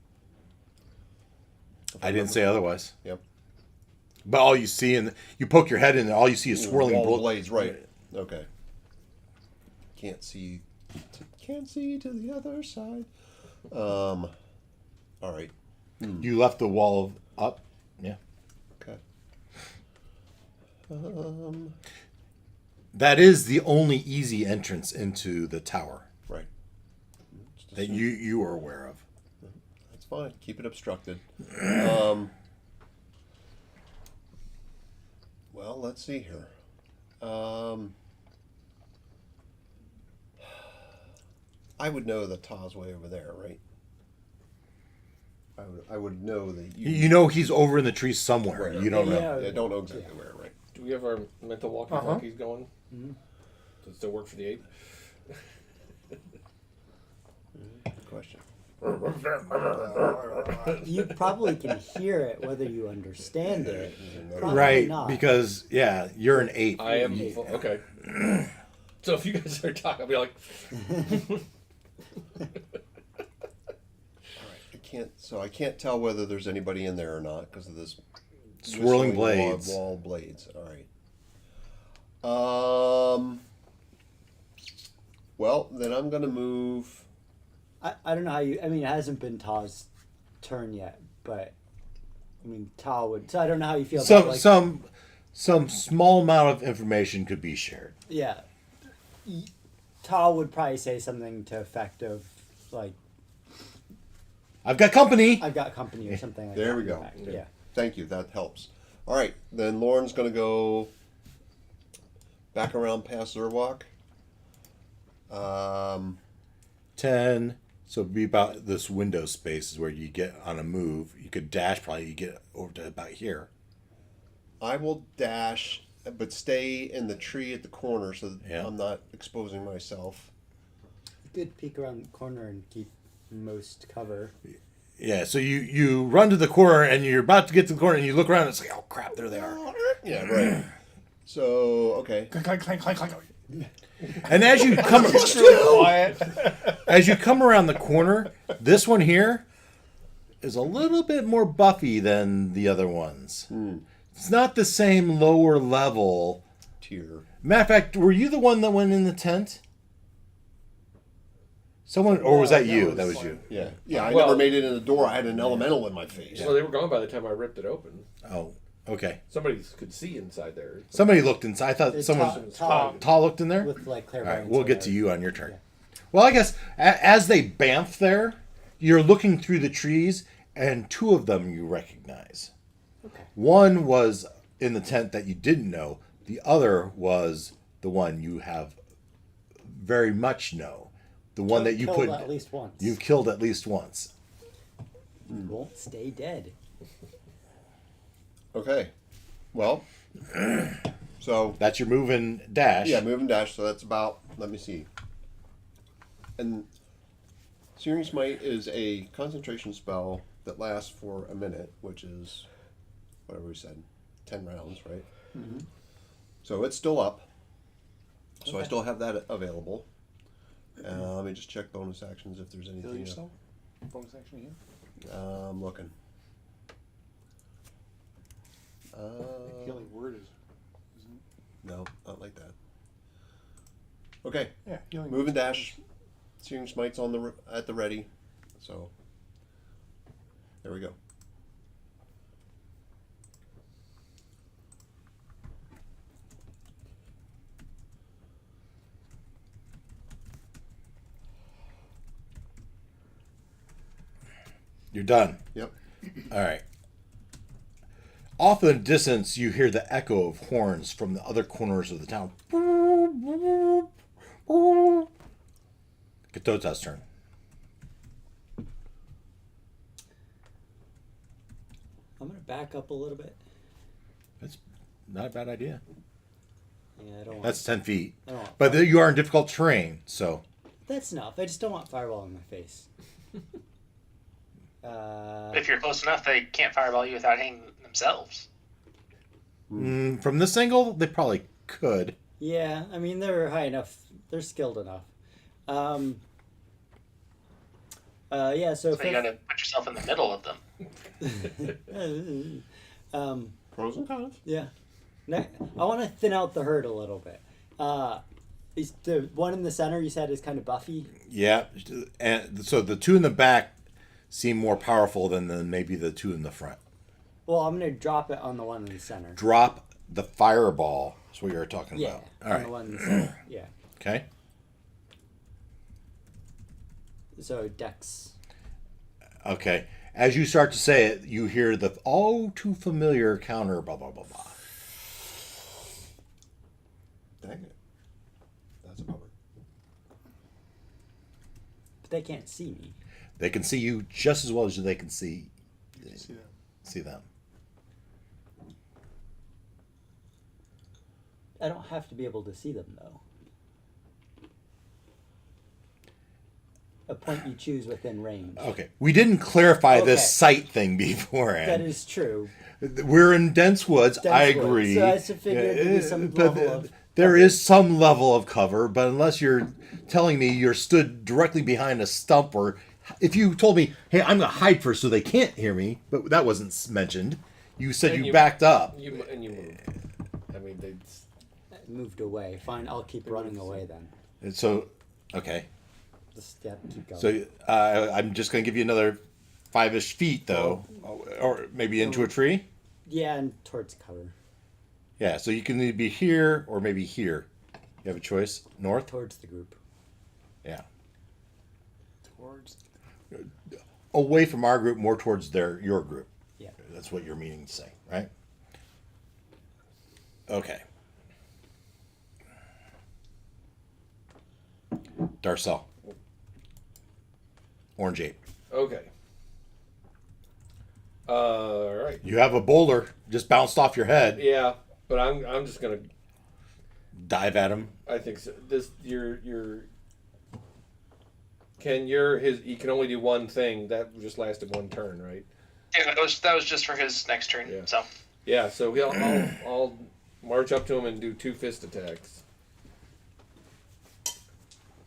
If I didn't say otherwise. Yep. But all you see, you poke your head in, and all you see is swirling Wall blades. blades, right? Okay. Can't see. Can't see to the other side. All right. You left the wall up. Yeah. Okay. That is the only easy entrance into the tower Right. that you are aware of. That's fine. Keep it obstructed. Well, let's see here. I would know the Ta's way over there, right? I would know that You know he's over in the trees somewhere. Right. You don't know. Yeah. I don't know exactly where, right? Do we have our mental walkie-talkies going? Mm-hmm. Does it still work for the ape? Good question. You probably can hear it, whether you understand it. Probably Right, not. because you're an ape. I am. Okay. So if you guys are talking, I'll be like, I can't tell whether there's anybody in there or not because of this Swirling whistling blades. Wall blades. All right. Well, then I'm gonna move. I don't know how you. I mean, it hasn't been Ta's turn yet, but I mean, Ta would. So I don't know how you feel. about, like, Some small amount of information could be shared. Yeah. Ta would probably say something to effect of like, I've got company. "I've got company" or something like that. There we in go. fact. Okay. Yeah. Thank you. That helps. All right. Then Lauren's gonna go back around past Zerwalk. 10, So it'd be about this window space is where you get on a move. You could dash probably. You get over to about here. I will dash, but stay in the tree at the corner so that Yeah. I'm not exposing myself. Good peek around the corner and keep most cover. Yeah. So you run to the corner and you're about to get to the corner and you look around and it's like, oh crap, there they are. Yeah, right. So, okay. Clank, clank, clank, clank, clank. And as you come Quiet. as you come around the corner, this one here is a little bit more buffy than the other ones. It's not the same lower level. Tier. Matter of fact, were you the one that went in the tent? Someone, or was that you? That was you. Yeah. Yeah, I Well- never made it in the door. I had an elemental in my face. Well, they were gone by the time I ripped it open. Oh, okay. Somebody could see inside there. Somebody looked inside. I thought It's someone Tom tall looked in there. with like All clairvoyance. right, we'll or get to whatever. you on your turn. Yeah. Well, I guess as they bamf there, you're looking through the trees, and two of them you recognize. Okay. One was in the tent that you didn't know. The other was the one you have very much know. The one that you Killed put at least once. you've killed at least once. Won't stay dead. Okay. Well, so, That's your move and dash. yeah, move and dash. So that's about, let me see. And Searing Smite is a concentration spell that lasts for a minute, which is, whatever we said, 10 rounds, right? Mm-hmm. So it's still up. So I Okay. still have that available. Let me just check bonus actions if there's Heal anything. yourself. Bonus action here. I'm looking. Healing word is. No, not like that. Okay, Yeah, healing move and dash. Searing Smite's on the at the ready. So there we go. You're done. Yep. All right. Off in the distance, you hear the echo of horns from the other corners of the town. Katota's turn. I'm gonna back up a little bit. That's not a bad idea. Yeah, I don't want. That's 10 feet. I don't want But you are in difficult terrain, so. That's enough. I just don't want fireball in my face. If you're close enough, they can't fireball you without hanging themselves. From this angle, they probably could. Yeah, I mean they're high enough. They're skilled enough. Yeah. So So you gotta put yourself in the middle of them. Pros and cons. Yeah. I want to thin out the herd a little bit. Is the one in the center you said is kind of buffy? Yeah. And so the two in the back seem more powerful than maybe the two in the front. Well, I'm gonna drop it on the one in the center. Drop the fireball. That's what you were talking Yeah, about. All on right. the one in the center. Yeah. Okay. So Dex. Okay. As you start to say it, you hear the all too familiar counter blah blah blah blah. Dang it. That's a bummer. But they can't see me. They can see you just as well as they can see See that? see them. I don't have to be able to see them though. A point you choose within range. Okay. We didn't clarify Okay. this sight thing beforehand. That is true. We're in dense woods. Dense I woods. agree. So I should figure there'd be some But level of there cover. is some level of cover, but unless you're telling me you're stood directly behind a stump, or if you told me, "Hey, I'm gonna hide first so they can't hear me," but that wasn't mentioned. You said And you you- backed up. You moved. I mean, they. Moved away. Fine, I'll keep running away then. And so, okay. Just keep going. So I'm just gonna give you another 5-ish feet though, or maybe into a tree. yeah, and towards cover. Yeah. So you can either be here or maybe here. You have a choice. North. Towards the group. Yeah. Towards. Away from our group, more towards your group. Yeah. That's what you're meaning to say, right? Okay. Darcel. orange ape. Okay. All right. You have a boulder just bounced off your head. Yeah, but I'm just gonna. Dive at him. I think so. This Ken, he can only do one thing. That just lasted one turn, right? Yeah, that was just for his next turn. Yeah. So Yeah. So I'll march up to him and do 2 fist attacks.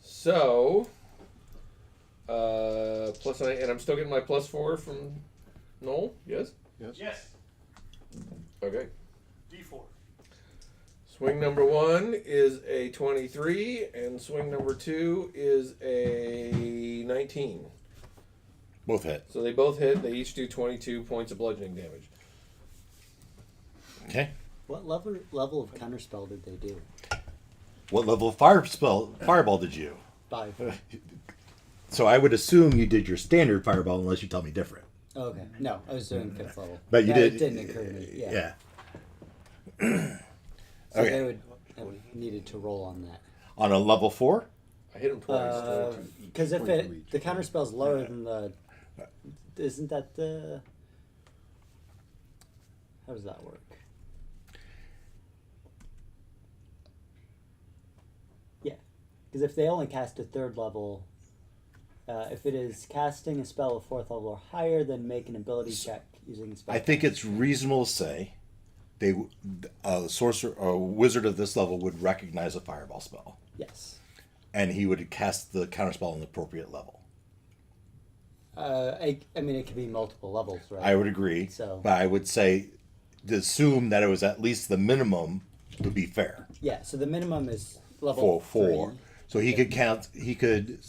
So, +9, and I'm still getting my +4 from Noel. Yes. Yes. Okay. D4. Swing number 1 is a 23, and swing number 2 is a 19. Both hit. So they both hit. They each do 22 points of bludgeoning damage. Okay. What level of counterspell did they do? What level of fireball did you? 5. So I would assume you did your standard fireball unless you tell me different. Okay. No, I was doing 5th level. But you It did. didn't occur to me. Yeah. So Okay. they would have needed to roll on that. On a level 4? I hit him twice. Because if the counterspell's lower than the, isn't that the? How does that work? Yeah, because if they only cast a 3rd level, if it is casting a spell of 4th level or higher, then make an ability check using a spell. I think it's reasonable to say a sorcerer or a wizard of this level would recognize a fireball spell, Yes. and he would cast the counterspell on the appropriate level. I mean, it could be multiple levels, right? I would agree, So- but I would say to assume that it was at least the minimum would be fair. Yeah. So the minimum is level 4. 3. So he could count. He could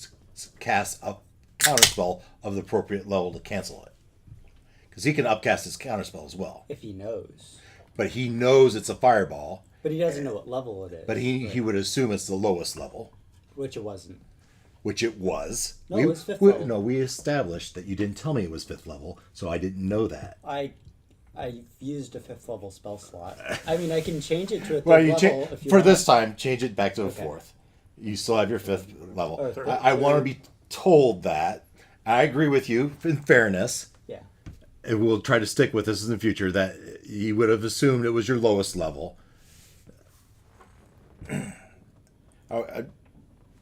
cast a counterspell of the appropriate level to cancel it, because he can upcast his counterspell as well. If he knows. But he knows it's a fireball. But he doesn't know what level it is. But he would assume it's the lowest level, Which it wasn't. which it was. No, it was 5th level. No, we established that you didn't tell me it was 5th level, so I didn't know that. I used a 5th level spell slot. I mean, I can change it to a 3rd Well, you level if you for want. this time, change it back to a Okay. 4th. You still have your 5th level. Or third. I want to be told that. I agree with you in fairness. Yeah. And we'll try to stick with this in the future, that you would have assumed it was your lowest level. I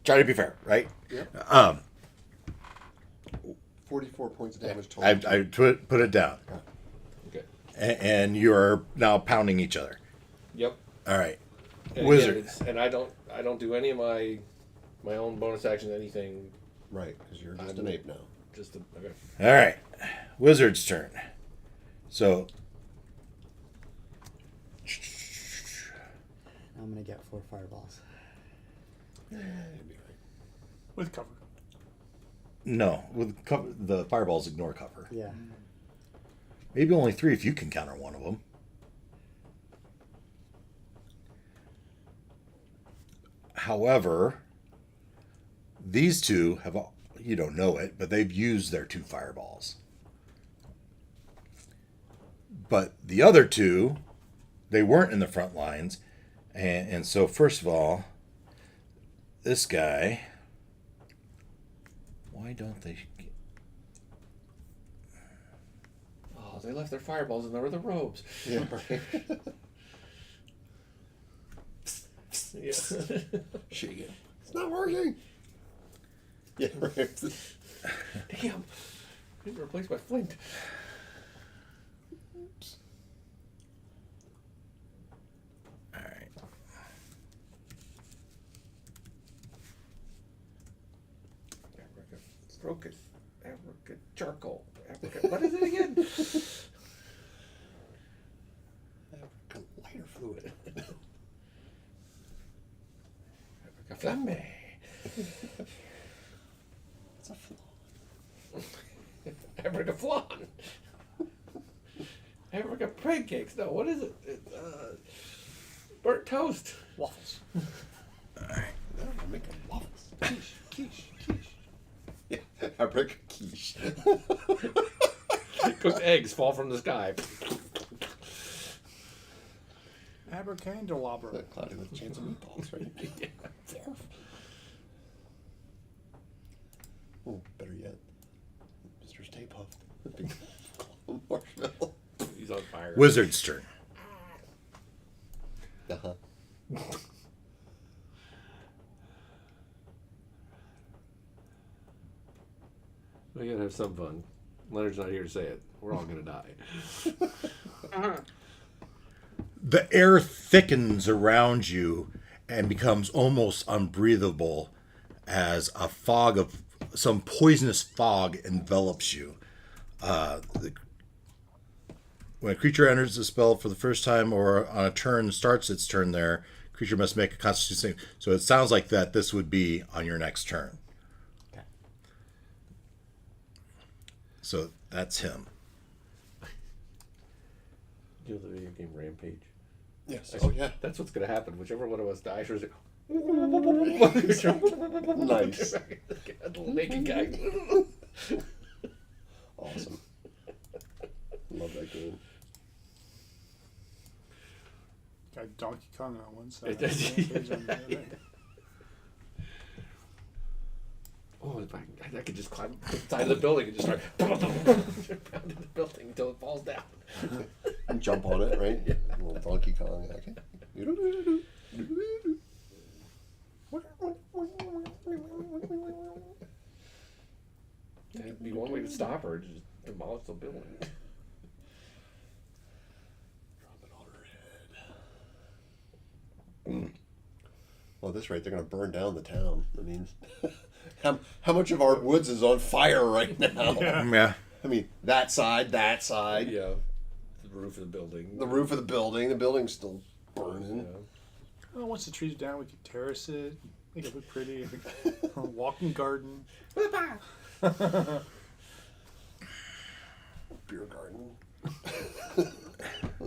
try to be fair, right? Yep. 44 points of damage total. I put it down. Okay. And you're now pounding each other. Yep. All right. And Wizard. again, and I don't do any of my own bonus actions, anything. Right, because you're just an ape now. Okay. All right. Wizard's turn. So I'm going to get 4 fireballs. With cover. no, with cover, the fireballs ignore cover. Yeah. Maybe only 3 if you can counter one of them. However, these two have, you don't know it, but they've used their 2 fireballs. But the other 2, they weren't in the front lines. And so, first of all, this guy, why don't they... Oh, they left their fireballs in there with the robes. Yeah, right. Yeah. Shake it. It's not working. Yeah, right. Damn. Didn't replace my flint. All right. Focus. Africa charcoal. Africa. What is it again? Lighter fluid. Africa flambe. It's a flaw. Africa flan. Africa pancakes. No, what is it? It's, burnt toast. Waffles. Alright. Now we're making waffles. Quiche, quiche, quiche. Yeah, I break a quiche. Cooked eggs fall from the sky. Abracadabra. Cloudy with a chance of meatballs, right? Yeah. Oh, better yet. fire. Wizard's turn. Uh-huh. We gotta have some fun. Leonard's not here to say it. We're all gonna die. The air thickens around you and becomes almost unbreathable as a fog of some poisonous fog envelops you. When a creature enters the spell for the first time or on a turn starts its turn there, creature must make a constitution save. So it sounds like that this would be on your next turn. Okay. So that's him. You know the video game Rampage? Yes. Oh, yeah. That's what's gonna happen. Whichever one of us dies, or Nice. Little naked guy. Awesome. Love that game. Got Donkey Kong on one side. It does, Rampage on the other. Oh, if I could just climb the side of the building and just start pounding the building until it falls down. And jump on it, right? Yeah. Little Donkey Kong action. That'd be one way to stop her, just demolish the building. Drop it on her head. Well, at this rate, they're going to burn down the town. I mean, how much of our woods is on fire right now? Yeah. I mean, that side. Yeah. The roof of the building. The roof of the building's still burning. Yeah. Well, once the trees are down, we could terrace it, make it look pretty. A walking garden. Beer garden.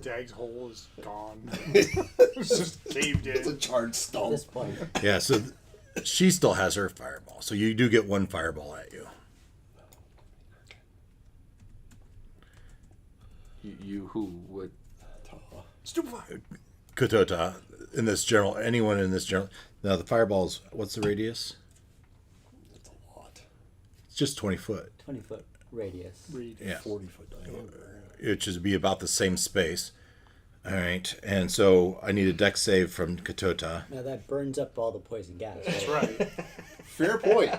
Dag's hole is gone. It's just caved It's a in. charred At stump. this point, Yeah, so she still has her fireball. So you do get one fireball at you. You who would? Stupefy. Katota, in this general, anyone in this general. Now the fireballs, what's the radius? It's a lot. It's just 20 foot. 20-foot radius. Read. Yeah. 40-foot diameter. Which is be about the same space. All right. And so I need a deck save from Katota. Now that burns up all the poison gas. That's Right? right. Fair point.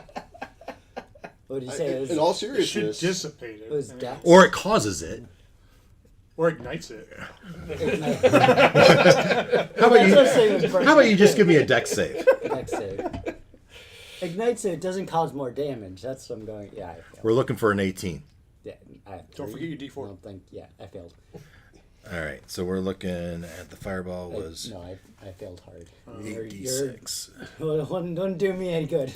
What did you say? It was, In all It should seriousness, dissipate it. it was I mean, dex? Or it causes it. or ignites it. How about you, That's what I'm saying, how about you just give me a deck save? Dex save. Ignites it doesn't cause more damage. That's what I'm going. Yeah, I failed. We're looking for an 18. Yeah, I Don't forget your D4. I don't think. Yeah, I failed. All right. So we're looking at the fireball was No, I failed hard. 8d6. Don't do me any good.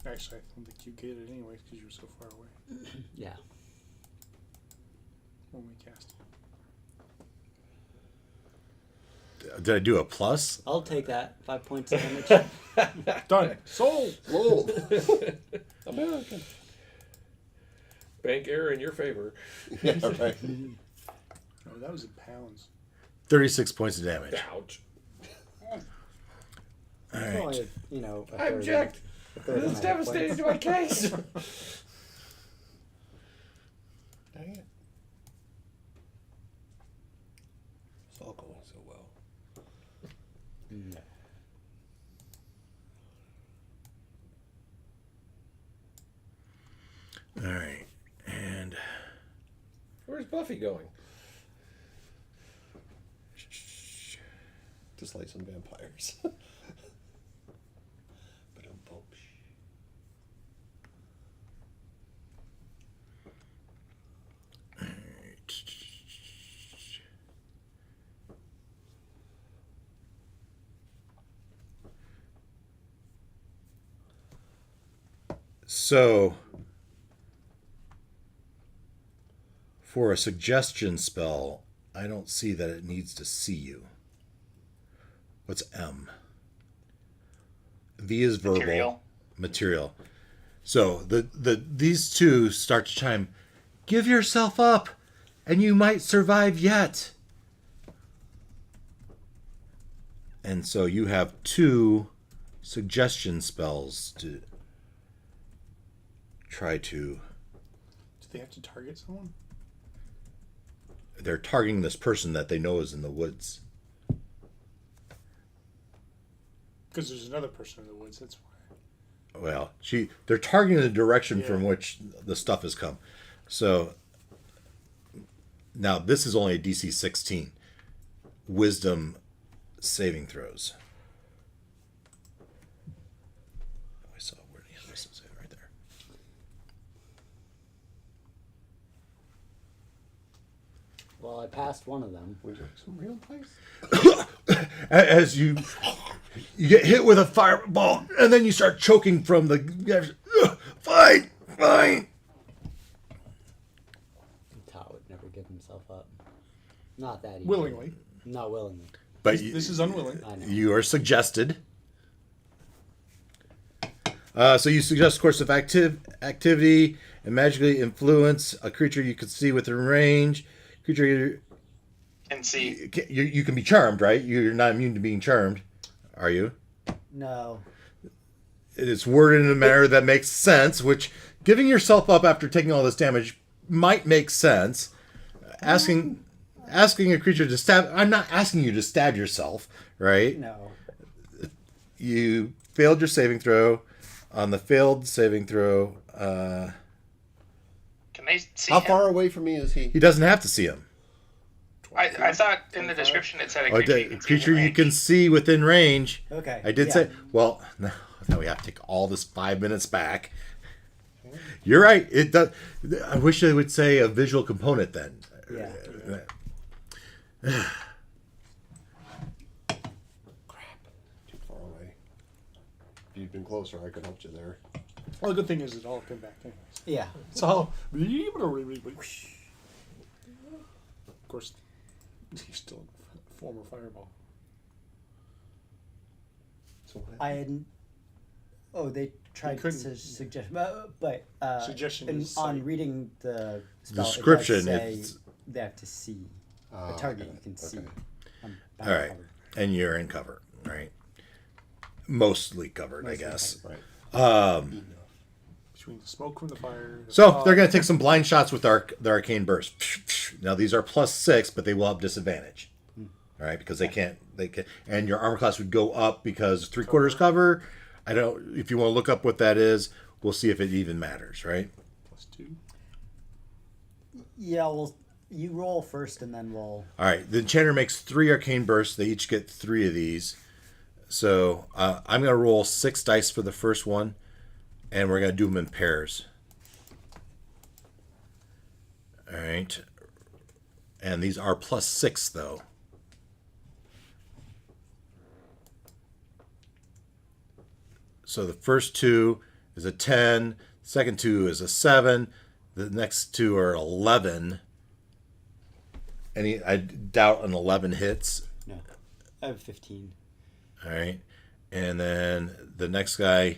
Actually, I don't think you get it anyways because you were so far away Yeah. when we cast it. Did I do a plus? I'll take that. 5 points of damage. Done. Sold. Whoa. American. Bank error in your favor. Yeah, right. No, that was in pounds. 36 points of damage. Ouch. All It's right. only, you know, a I third object. a third of This is my hit devastating points. to my case. Dang it. It's all going so well. No. All right. And Where's Buffy going? To slay some vampires. Ba-dum-bum. so for a suggestion spell, I don't see that it needs to see you. What's M? V is verbal. Material. Material. So these two start to chime. Give yourself up, and you might survive yet. And so you have two suggestion spells to try to. Do they have to target someone? they're targeting this person that they know is in the woods. Because there's another person in the woods. That's why. Well, they're targeting the direction Yeah. from which the stuff has come. So now this is only a DC 16 wisdom saving throws. I saw where the other is right there. Well, I passed one of them. Would you like some real dice? As you get hit with a fireball, and then you start choking from the fine. Tao would never give himself up. Not that easy. Willingly. Not willingly. But This is unwilling. I know. you are suggested. So you suggest course of activity and magically influence a creature you can see within range. Creature And see. you can be charmed, right? You're not immune to being charmed, are you? No. It's worded in a manner that makes sense, which giving yourself up after taking all this damage might make sense. Asking a creature to stab. I'm not asking you to stab yourself, right? No. You failed your saving throw. On the failed saving throw, Can they see How him? far away from me is he? he doesn't have to see him. I thought in the description it said a A creature, you can see creature in you range. can see within range. Okay. I did yeah. say. Well, now we have to take all this 5 minutes back. You're right. It does. I wish they would say a visual component then. Yeah. Too far away. If you'd been closer, I could help you there. Well, the good thing is it all came back anyways. Yeah. It's all. Of course, he's still a former fireball. So what I hadn't. Oh, they tried couldn't- to suggest, but Suggestion in, is on sight. reading the spell, Description, it does say it's- they have to see Ah, a target okay, you can see. okay. I'm All right, covered. and you're in cover, right? Mostly covered, Mostly I guess. Right. Between the smoke from the fire. the So fog. they're going to take some blind shots with their arcane burst. Now these are +6, but they will have disadvantage. All right, because they can, and your armor class would go up because 3/4 cover. I don't. If you want to look up what that is, we'll see if it even matters, right? +2. Yeah, well, you roll first, and then we'll. All right, the enchanter makes 3 arcane bursts. They each get 3 of these. So I'm going to roll 6 dice for the first one, and we're going to do them in pairs. All right, and these are +6 though. So the first 2 is a 10, second 2 is a 7, the next 2 are 11. I doubt an 11 hits. No, I have 15. All right. And then the next guy,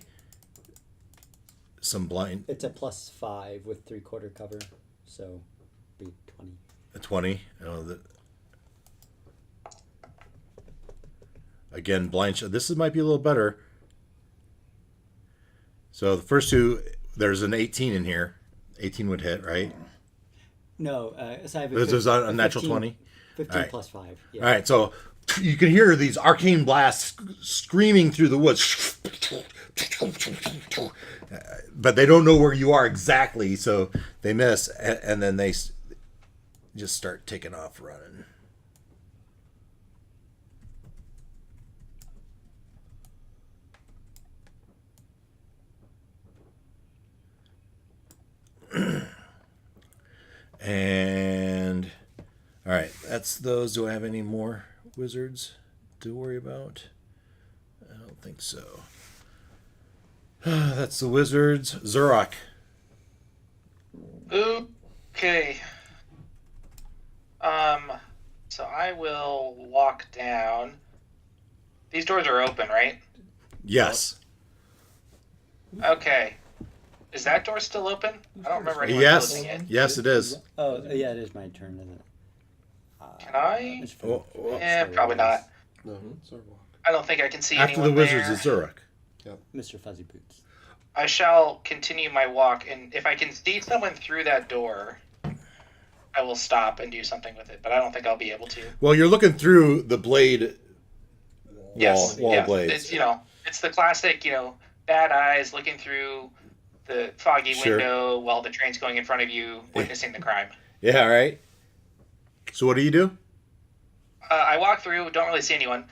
some blind, It's a +5 with 3/4 cover, so be 20. a 20. Again, blind shot. This might be a little better. So the first 2, there's an 18 in here. 18 would hit, right? No, so I have This is a natural 15 20. 15 All right. +5. Yeah. All right, so you can hear these arcane blasts screaming through the woods. But they don't know where you are exactly, so they miss, and then they just start taking off running. And all right, that's those. Do I have any more wizards to worry about? I don't think so. That's the wizards. Zurok. Okay. So I will walk down. These doors are open, right? Yes. Okay. Is that door still open? I don't remember anyone Yes. closing it. Yes, it is. Oh, yeah, it is my turn, isn't it? Can I? It's for- Probably not. No, sorry, walk. I don't think I can see After the anyone wizards there. is Zurok. Mr. Fuzzy Boots. I shall continue my walk, and if I can see someone through that door, I will stop and do something with it, but I don't think I'll be able to. Well, you're looking through the blade Yes, wall yeah. blades. It's it's the classic bad eyes looking through the foggy Sure. window while the train's going in front of you, witnessing the crime. Yeah, all right. So what do you do? I walk through, don't really see anyone.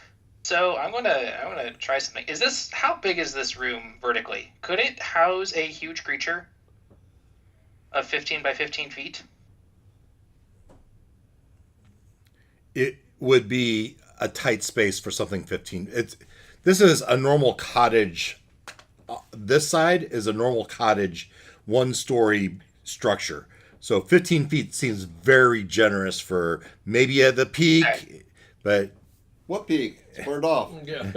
So I'm gonna try something. How big is this room vertically? Could it house a huge creature of 15 by 15 feet? It would be a tight space for something 15. This is a normal cottage. This side is a normal cottage, 1-story structure. So 15 feet seems very generous for maybe at the peak, Okay. but What peak? It's burned off. Yeah.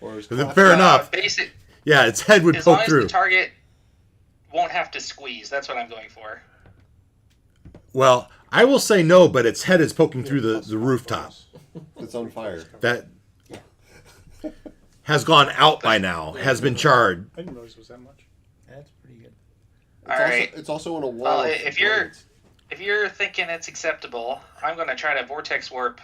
Or is fair enough. Basic. Yeah, its head would As long poke as through. the target won't have to squeeze. That's what I'm going for. Well, I will say no, but its head is poking through the rooftop. It's on fire. That has gone out by now, has been charred. I didn't realize it was that much. That's pretty good. All right. It's also on a wall. Well, of if you're thinking it's acceptable, I'm going to try to vortex warp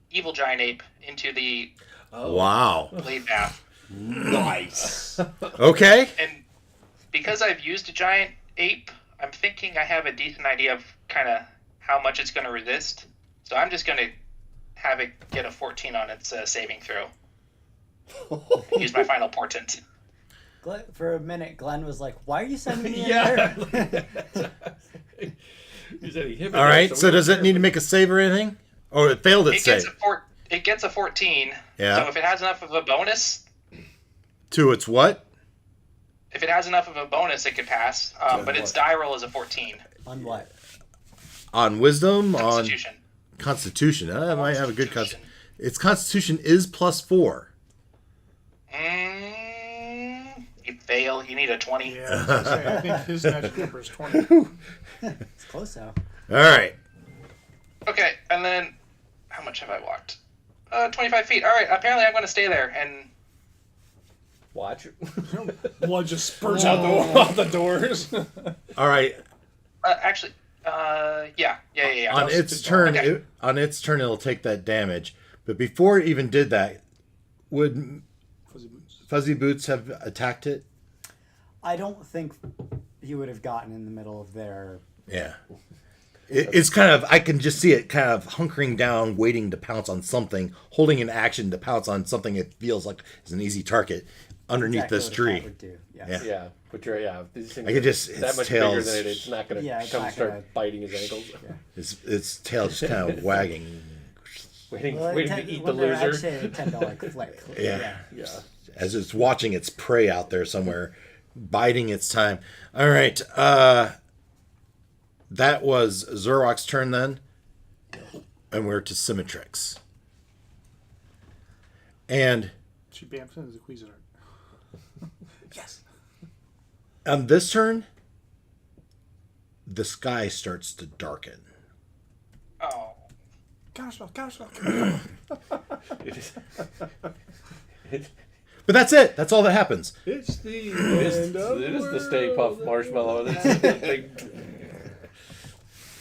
evil giant ape into the Wow. blade path. Nice. Okay. And because I've used a giant ape, I'm thinking I have a decent idea of kind of how much it's going to resist. So I'm just going to have it get a 14 on its saving throw. Use my final portent. For a minute, Glenn was like, "Why are you sending me in Yeah. there?" He said he hit me All there, right. So we does don't it need to care. make a save or anything? Or it failed its It gets save? it gets a 14. Yeah. So if it has enough of a bonus, To its what? it could pass. But its die roll is a 14. On what? On wisdom? Constitution. On constitution. I might have a good Constitution. Its constitution is +4. You fail. You need a 20. Yeah, I was gonna say, I think his magic number is 20. It's close now. All right. Okay, and then how much have I walked? 25 feet. All right. Apparently, I'm going to stay there and. Watch. Blood just spurts out the doors. All right. Actually, yeah. On its turn, Okay. it'll take that damage. But before it even did that, would Fuzzy boots. Fuzzy Boots have attacked it? I don't think he would have gotten in the middle of their. Yeah. It's kind of, I can just see it kind of hunkering down, waiting to pounce on something, holding an action to pounce on something it feels like is an easy target underneath Exactly this what a tree. cat would do. Yes. Yeah. Yeah, but these things I could just, are that its much bigger tails, than it. It's not going to Yeah, it's come not start gonna- biting his ankles. its tail just kind of wagging. Waiting Well, to eat the when they're loser. actually tend to like flick. Yeah. Yeah. As it's watching its prey out there somewhere, biding its time. All right. That was Zurok's turn then. And we're to Symmetrix. And She bamfs into the Cuisinart. Yes. on this turn, the sky starts to darken. Oh. Counterspell. But that's it. That's all that happens. It's the It is the Stay Puft Marshmallow. That's a big...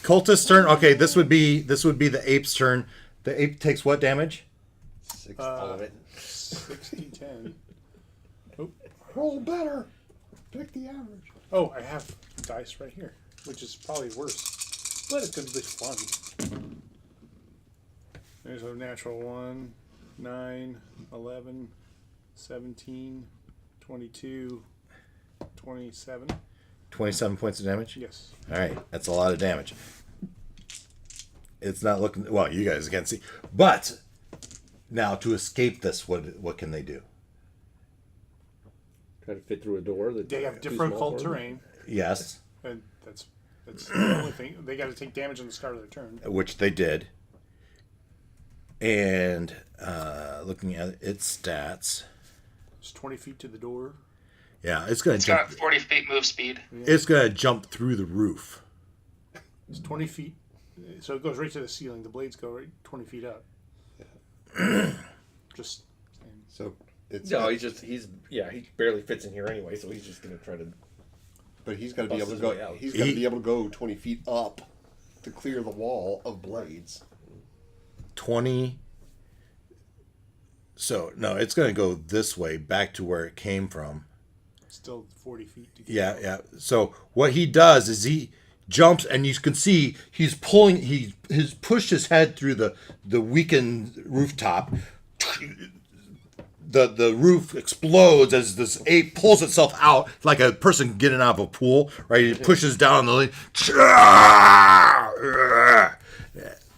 Cultist's turn. Okay, this would be the ape's turn. The ape takes what damage? 6 all of it. 60-10. Roll better. Pick the average. Oh, I have dice right here, which is probably worse. But it's going to be fun. There's a natural 1, 9, 11, 17, 22, 27. 27 points of damage? Yes. All right, that's a lot of damage. It's not looking well. You guys can't see, but now to escape this, what can they do? Try to fit through a door. They have too difficult small for them. terrain, Yes, and that's the only thing. They got to take damage on the start of their turn. which they did. And looking at its stats, It's 20 feet to the door. yeah, it's gonna It's jump. got 40 feet move speed. It's gonna jump through the roof. It's 20 feet. So it goes right to the ceiling. The blades go right 20 feet up. Just saying. So it's No, he barely fits in here anyway, so he's just gonna try to. but he's got to be Bust able to his go. way out. He's got to be able to go 20 feet up. to clear the wall of blades. 20. So, no, it's going to go this way, back to where it came from. Still 40 feet to get Yeah, out. yeah. So, what he does is he jumps, and you can see he's pulling, he's pushed his head through the weakened rooftop. The roof explodes as this ape pulls itself out like a person getting out of a pool, right? He pushes down on the lid. I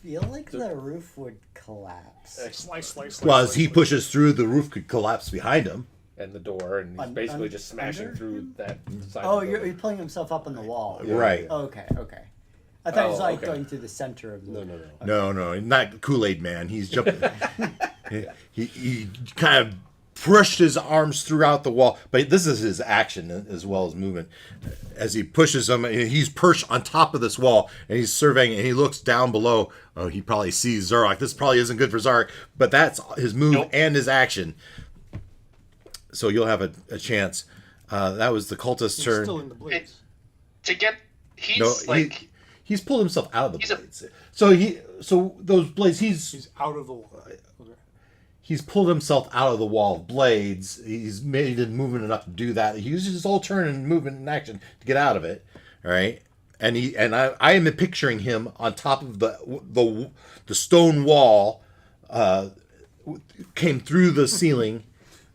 feel like the roof would collapse. Slice. Well, as he slice. pushes through, the roof could collapse behind him. And the door, and he's basically just smashing under through that side. Oh, of the you're building. pulling himself up on the wall. Right. Okay. I thought it was Oh, like okay. going through the center of the. No, not Kool-Aid Man. He's jumping. he kind of pushed his arms throughout the wall, but this is his action as well as movement. As he pushes him, he's perched on top of this wall, and he's surveying, and he looks down below. Oh, he probably sees Zarok. This probably isn't good for Zarok, but that's his move and his action. So you'll have a chance. That was the cultist's He's turn. still in the blades. To get, he's No, like, he's pulled himself out of the He's a- blades. So those blades, He's out of the wall. Okay. he's pulled himself out of the wall of blades. He's made a movement enough to do that. He uses his whole turn and movement and action to get out of it. All right, and I am picturing him on top of the stone wall, came through the ceiling.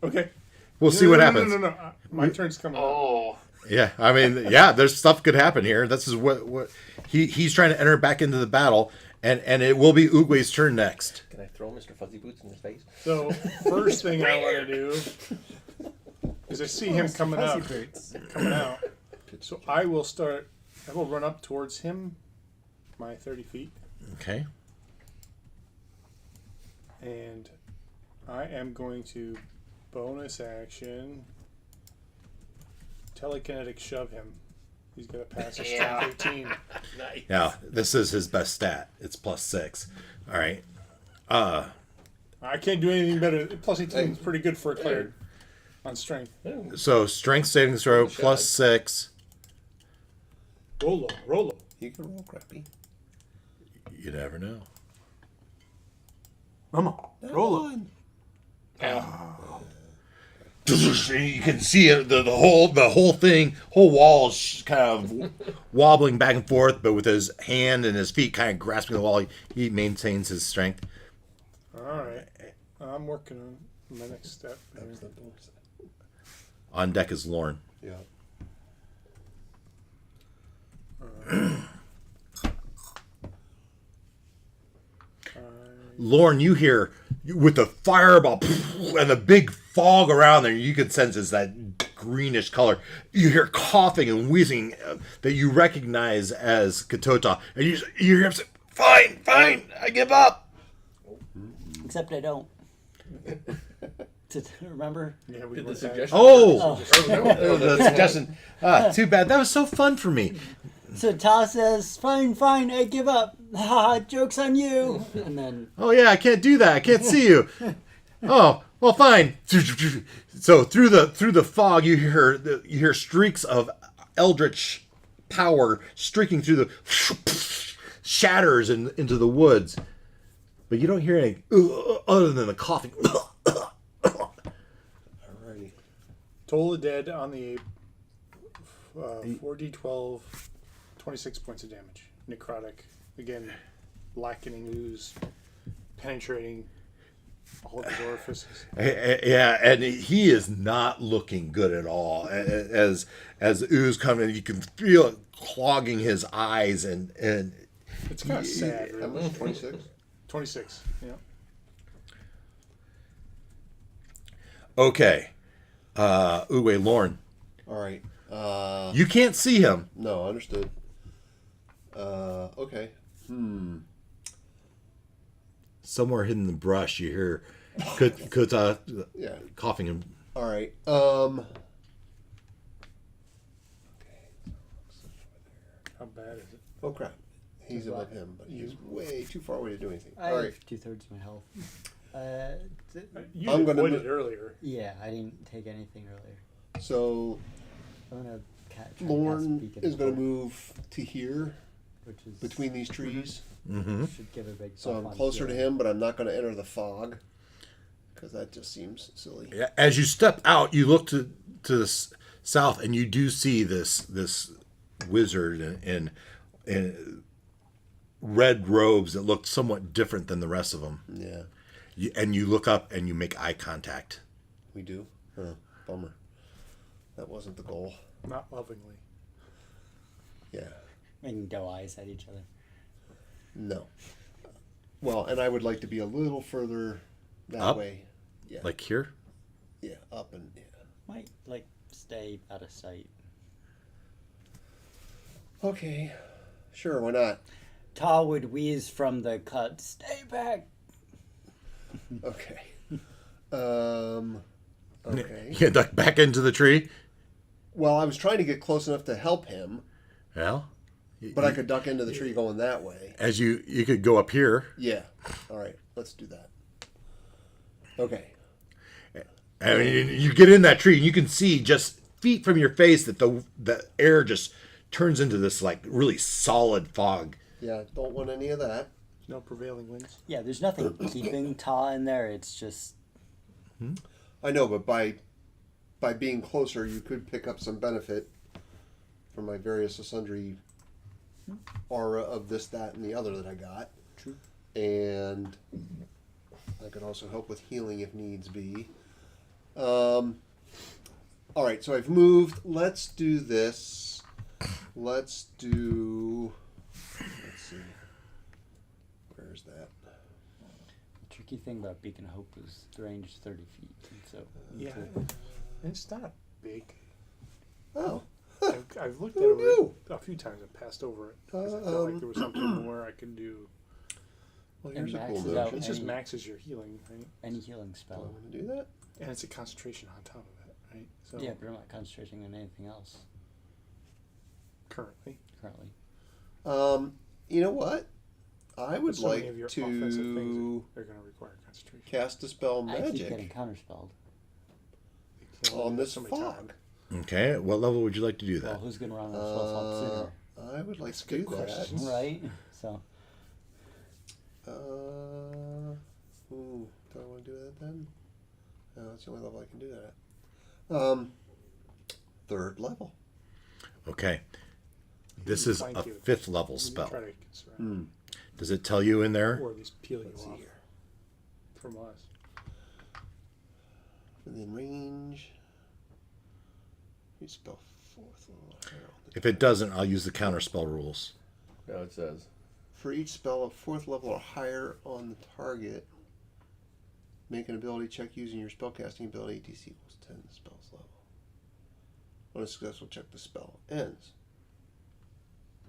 Okay. We'll see what happens. No. My turn's coming up. oh, Yeah, I mean, yeah, there's stuff could happen here. This is what he's trying to enter back into the battle, and it will be Oogway's turn next. Can I throw Mr. Fuzzy Boots in his face? So first thing I want to do is I see him coming out. So I will run up towards him, my 30 feet, Okay. and I am going to bonus action telekinetic shove him. He's gonna pass his Yeah. strength 18. Now this is his best stat. It's +6. All right. I can't do anything better. Plus 18 is pretty good for a cleric on strength. So strength saving throw +6. Roll low. You can roll crappy. You never know. Come on. Roll low. You can see it, the whole thing, whole wall is kind of wobbling back and forth, but with his hand and his feet kind of grasping the wall, he maintains his strength. Alright. I'm working on my next step. That was the bonus. On deck is Lorne. Yeah. Lorne, you hear with the fireball and the big fog around there, you can sense it's that greenish color. You hear coughing and wheezing that you recognize as Katota, and you hear him say, "Fine, I give up." Except I don't. Remember? Yeah, we Did the went back. suggestion? Oh, the suggestion. Too bad. That was so fun for me. So Ta says, "Fine, I give up. Ha, joke's on you." And then Oh yeah, I can't do that. I can't see you. Oh well, fine. So through the fog, you hear streaks of eldritch power streaking through the shatters into the woods, but you don't hear any other than the coughing. Alrighty. Toll the dead on the ape. 4d12, 26 points of damage. Necrotic. Again, blackening ooze, penetrating all of his orifices. Yeah, and he is not looking good at all. As ooze coming in, you can feel it clogging his eyes, and It's kind of sad, How really. much? 26? 26, yeah. okay, Uwe Lorne, Alright. you can't see him. No, understood. Okay. Somewhere hidden in the brush, you hear Kuta Yeah. coughing him. Alright. How bad is it? Oh crap. He's above him, but he's way too far away to do anything. I Alright. have 2/3 of my health. You I'm gonna avoided mo- earlier. Yeah, I didn't take anything earlier. So I'm gonna catch. Lorne is going to move to here which is between these trees. should give a big. So buff I'm on closer to healing. him, but I'm not going to enter the fog because that just seems silly. As you step out, you look to the south, and you do see this wizard in red robes that look somewhat different than the rest of them. Yeah, And you look up and you make eye contact. we do. Huh, bummer. That wasn't the goal. Not lovingly. Yeah. Making doe eyes at each other. No. Well, and I would like to be a little further that Up? way. Yeah. Like here? Yeah, up and yeah. Might like stay out of sight. Okay. Sure, why not? Ta would wheeze from the cut. Stay back. Okay. Okay. You duck back into the tree. Well, I was trying to get close enough to help him, Well, but I could duck into the tree going that way. as you could go up here. Yeah. All right, let's do that. Okay. I mean, you get in that tree and you can see just feet from your face that the air just turns into this like really solid fog. Yeah, don't want any of that. No prevailing winds. Yeah, there's nothing keeping Ta in there. It's just I know, but by being closer, you could pick up some benefit from my various sundry aura of this, that, and the other that I got. True. And I could also help with healing if needs be. All right, so I've moved. Let's do this. Let's see. Where's that? the tricky thing about Beacon of Hope is the range is 30 feet. And so Yeah, it's not big. Oh. I've looked Who at knew? it a few times and passed over it. 'Cause I felt like there was something more I can do. Well, And here's a cool maxes notion. out It just Any- maxes your healing, right? any healing Do I spell. want to do that? And it's a concentration on top of it, right? So Yeah, but I'm not concentrating on anything else currently, currently. You know what? I would so many of like your offensive to things they're going to require concentration. cast a spell I keep getting magic counterspelled. You can only on do it this so many fog. times. Okay, what level would you like to do Well, that? who's gonna run on the spell slot I would like That's to a do good question. that. sooner? Right. So Ooh, do I want to do that then? No, that's the only level I can do that at. Third level. Okay. This is Flank a you. 5th level When you spell. try to surround, Does it tell you in there? or at least peel you Let's see off here. from us. Within range. You spell fourth level. If it doesn't, I'll use the counterspell rules. No, it says. For each spell of fourth level or higher on the target, make an ability check using your spellcasting ability. DC equals 10 the spell's level. On a successful check, the spell ends.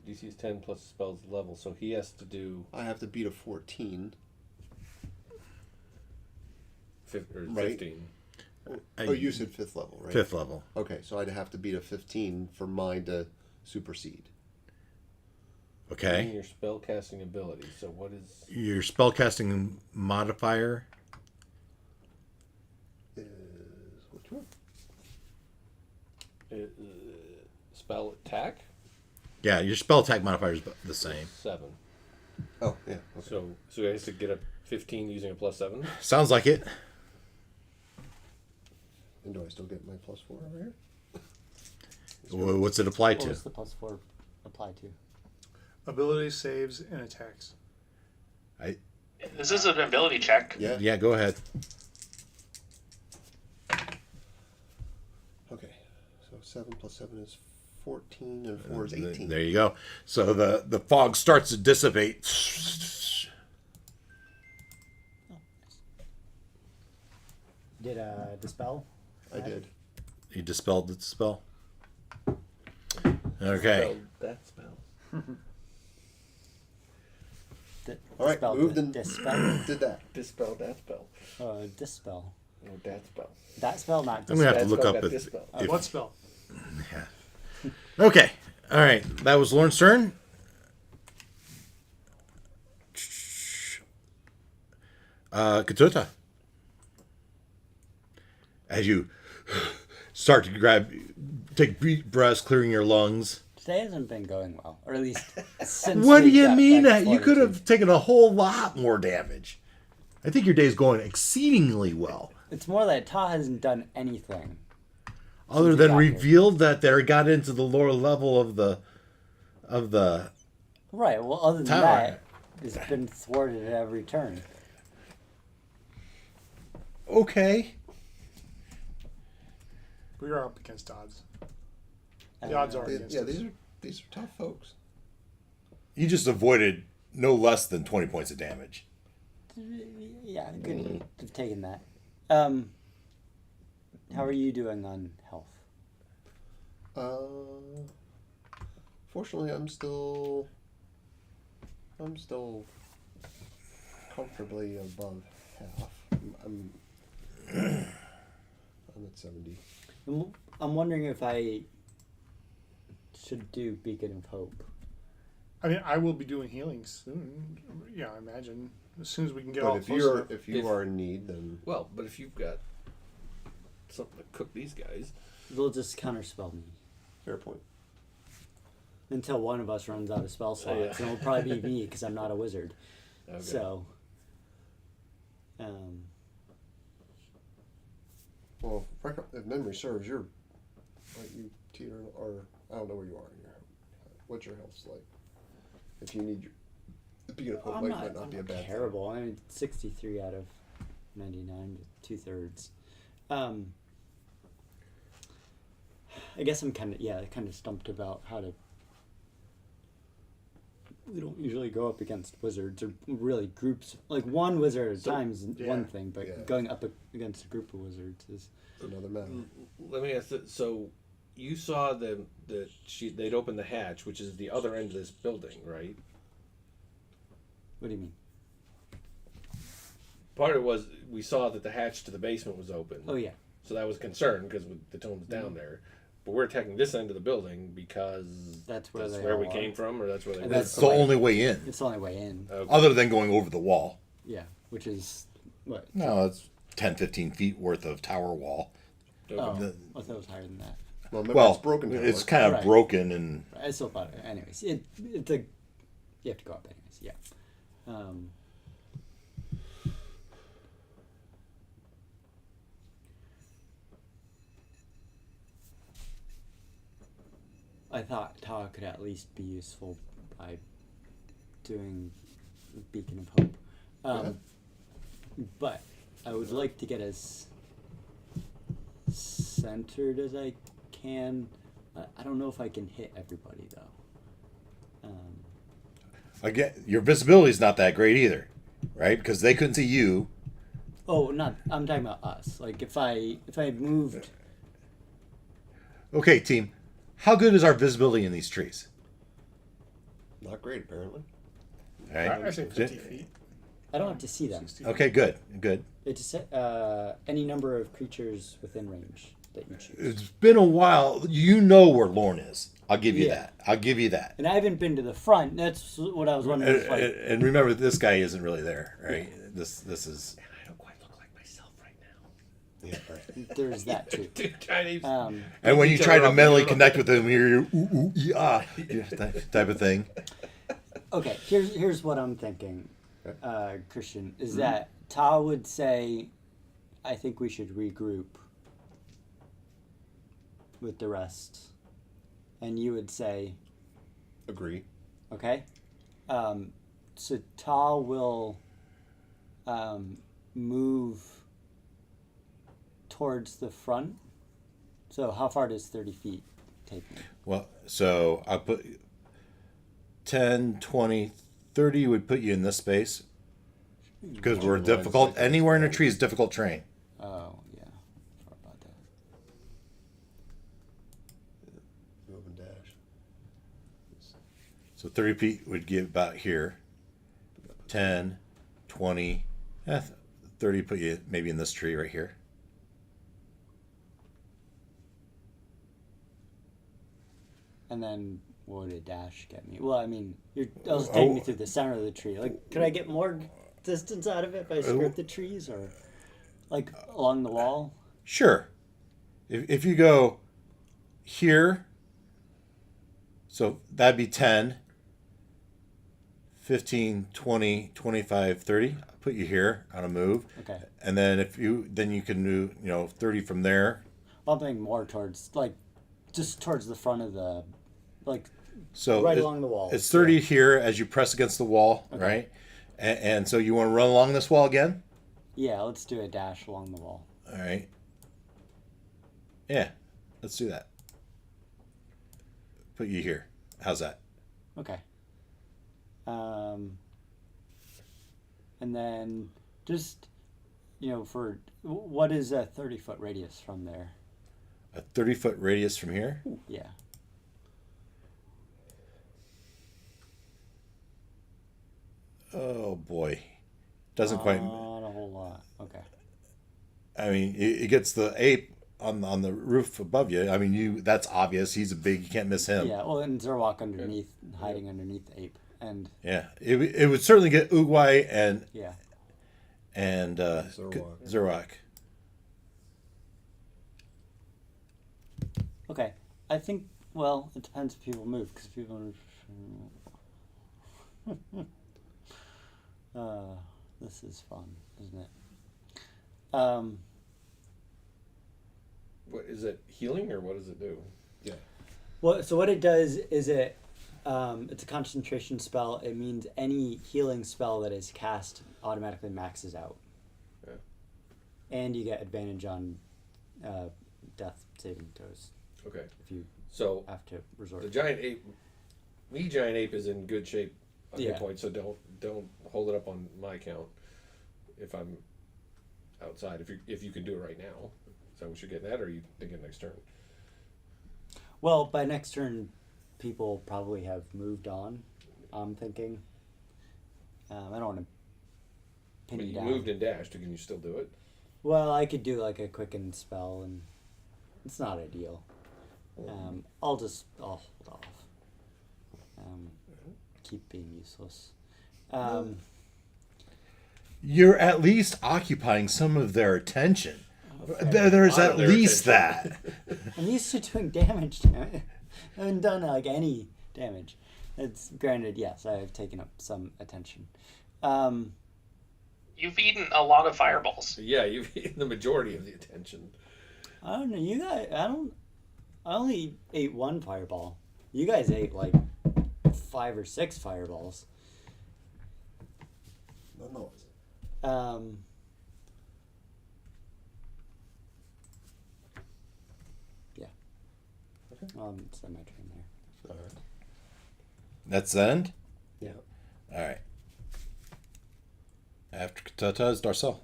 DC is 10 plus the spell's level, so he has to do I have to beat a 14. 15. Right. Oh, you said 5th level, right? 5th level. Okay, so I'd have to beat a 15 for mine to supersede. Okay. Your spell casting ability. So what is. Your spellcasting modifier. Is which one? Spell attack? Yeah, your spell attack modifier is the same. 7. Oh, yeah. Okay. So he has to get a 15 using a plus 7? Sounds like it. And do I still get my +4 over here? What's it apply what to? does the +4 apply to? Abilities, saves, and attacks. This is an ability check. Yeah. Yeah, go ahead. Okay. So 7 plus 7 is 14, and 4 is 18. There you go. So the fog starts to dissipate. Did dispel? I did. You dispelled the spell. Okay. That spell. All right, Dispel, moved and dispel. did that. Dispel that spell. Dispel. No, that spell. That spell, not I'm gonna have dispel. to look spell up got if, dispel. if What spell? Okay. All right. That was Lauren's turn. Katuta. As you start to take deep breaths, clearing your lungs. Today hasn't been going well, or at least since. What do we you got mean? back to You could have Fortitude. taken a whole lot more damage. I think your day's going exceedingly well. It's more that Ta hasn't done anything. Other we than got here. revealed that they got into the lower level of the Right. Well, other than Tower. that, it's been thwarted at every turn. Okay. We are up against odds. The odds are against Yeah, us. these are tough folks. You just avoided no less than 20 points of damage. Yeah, good. I've taken that. How are you doing on health? Fortunately, I'm still comfortably above half. I'm at 70. I'm wondering if I should do Beacon of Hope. I mean, I will be doing healing soon. Yeah, I imagine as soon as we can get But all close enough. if you are in need, then Well, but if you've got something to cook these guys, They'll just counterspell me fair point. until one of us runs out of spell slots, yeah. and it'll probably be me because I'm not a wizard. okay. So, Well, if memory serves, you're like you teeter, or I don't know where you are in your what's your health like. If you need your the beginning of hope I'm might not be a bad thing. terrible. I mean, 63 out of 99, 2/3. I guess I'm kind of stumped about how to. We don't usually go up against wizards or really groups. Like one wizard at a time is one thing, but Yeah. going up against a group of wizards is. Another matter. Let me ask that. So, you saw they'd opened the hatch, which is the other end of this building, right? What do you mean? Part of it was we saw that the hatch to the basement was open. Oh yeah. So that was a concern because the tone's down there. But we're attacking this end of the building because That's where they we all came are. from, or that's where they And were. That's the only way in, It's the only way in. Okay. other than going over the wall. Yeah, which is what? No, it's 10, 15 feet worth of tower wall. Oh, The- I thought it was higher than that. Well, remember Well, it's broken. it's Howard. kind of Right. broken, and I still thought. Anyways, it's a. You have to go up anyways. Yeah. I thought Tawa could at least be useful by doing Beacon of Hope. But I would like to get as centered as I can. I don't know if I can hit everybody though. again, your visibility is not that great either, right? Because they couldn't see you. Oh, not. I'm talking about us. Like if I moved. Okay, team, how good is our visibility in these trees? Not great, apparently. Right? I say 50 feet. I don't have to see them. 60 feet. Okay, good, good. It just any number of creatures within range that you choose. It's been a while. You know where Lorne is. I'll give you Yeah. that. I'll give you that. And I haven't been to the front. That's what I was wondering. If, like, And remember, this guy isn't really there, right? This is. I don't quite look like myself right now. Yeah, right. there's that too. Chinese. And when you Each try other to up mentally and down. connect with him, you're ooh, ooh, yeah, that type of thing. Okay, here's what I'm thinking, Christian, is that Ta would say, I think we should regroup with the rest. And you would say, Agree. okay? So Ta will move towards the front. So how far does 30 feet take me? Well, so I'll put 10, 20, 30 would put you in this space because we're difficult. Anywhere in a tree is difficult terrain. Oh, yeah. Forgot about that. Move and dash. So 30 feet would give about here. 10, 20, 30 put you maybe in this tree right here. And then what would a dash get me? Well, I mean, you're also taking me through the center of the tree. Like, could I get more distance out of it if I skirt the trees or, like, along the wall? Sure. If you go here, So that'd be 10, 15, 20, 25, 30. I'll put you here on a move. Okay. And then then you can do, 30 from there. I'm thinking more towards, like, just towards the front of the, like, So right along the wall. It's 30 here as you press against the wall, right? And so you want to run along this wall again? Yeah, let's do a dash along the wall. All right. Yeah, let's do that. Put you here. How's that? Okay. And then just, for what is a 30-foot radius from there? A 30-foot radius from here? Yeah. Oh boy, doesn't quite. Not a whole lot. Okay. I mean, it gets the ape on the roof above you. I mean, that's obvious. He's a big. You can't miss him. Yeah. Well, and Zerwalk underneath, hiding underneath the ape, and Yeah, it would certainly get Uguay and yeah. Zerwak. Okay. I think. Well, it depends if people move, because people move. This is fun, isn't it? What is it? Healing or what does it do? Yeah. Well, so what it does is it's a concentration spell. It means any healing spell that is cast automatically maxes out. Yeah. And you get advantage on death saving throws Okay. if you So have to resort. the giant ape, giant ape is in good shape on Yeah. hit points. So don't hold it up on my count. If I'm outside, if you can do it right now, so we should get that, or are you thinking next turn? Well, by next turn, people probably have moved on. I'm thinking. I don't want to pin But you you down. moved and dashed. Can you still do it? Well, I could do like a quicken spell, and it's not ideal. I'll hold off. Keep being useless. You're at least occupying some of their attention. There's A lot at of their least attention. that. I'm used to doing damage to it. I haven't done like any damage. It's granted, yes, I have taken up some attention. You've eaten a lot of fireballs. Yeah, you've eaten the majority of the attention. I don't know. You guys, I only ate one fireball. You guys ate like 5 or 6 fireballs. Nonetheless. Yeah. It's my turn there. All right. That's the end? Yeah. All right. After Katata is Darcel,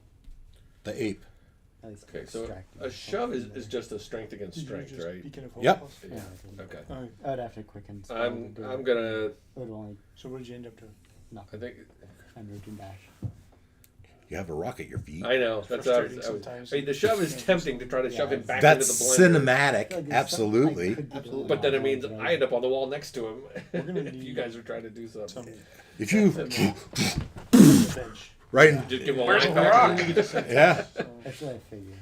the ape. At least Okay, so distracting a shove myself is just a strength against strength, right? Yep. Yeah. Okay. I would have to quicken. So I'm it would- gonna. It would only So what did you end up doing? I think under and dash. You have a rock at your feet. I know. That's what Frustrating I sometimes. mean, the shove is tempting to try to shove him it's- back That's into the blender. cinematic, absolutely. But then it means I end up on the wall next to him. We're gonna if you need guys are trying to do Some something. If you bench. right, Just give him a Where's line the back. rock? yeah. That's what I figured.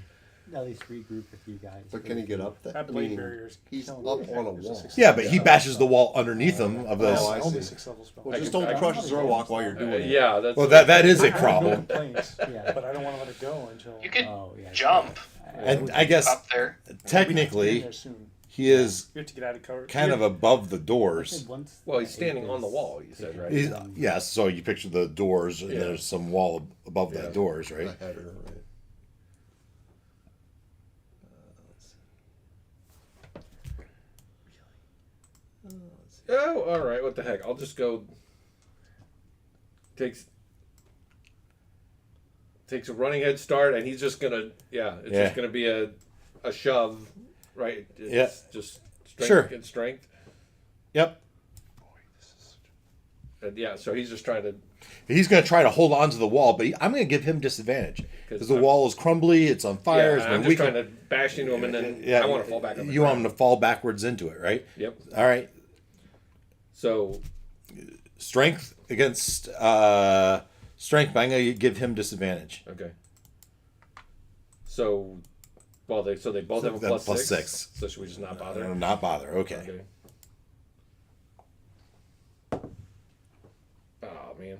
At least regroup with you guys. But can he get up there? That I blade mean, barrier's he's killing up me. on a There's a wall. 6 Yeah, but he bashes the wall underneath him of this. Oh, I Only see. 6 level spell. Well, just I don't can- crush Zerwalk while you're doing it. Yeah, that's. Well, that is I a have no problem. complaints, Yeah. but I don't want to let it go until You could Oh, yeah. jump And I guess up there. in technically there soon. he is You have to get out of cover. kind of above the doors. Well, he's standing on the wall. You said, right? He's, yes, so you picture the doors, and Yeah. there's some wall above Yeah. the doors, I right? had her, right? Oh, all right. What the heck? I'll just go. Takes a running head start, and he's just gonna. Yeah, it's Yeah. just gonna be a shove, right? It's Yeah. Just strength Sure. against strength, Yep. and yeah. So he's just trying to. He's going to try to hold on to the wall, but I'm going to give him disadvantage because the wall is crumbly, it's on fire. Yeah, I'm just trying to bash into him, and then I want to fall back on the You want him ground. to fall backwards into it, right? Yep. All right. So Strength against strength, but I'm going to give him disadvantage. okay. So, well, they both have a Plus plus six. So should we just not bother? Not bother. Okay. Okay. man.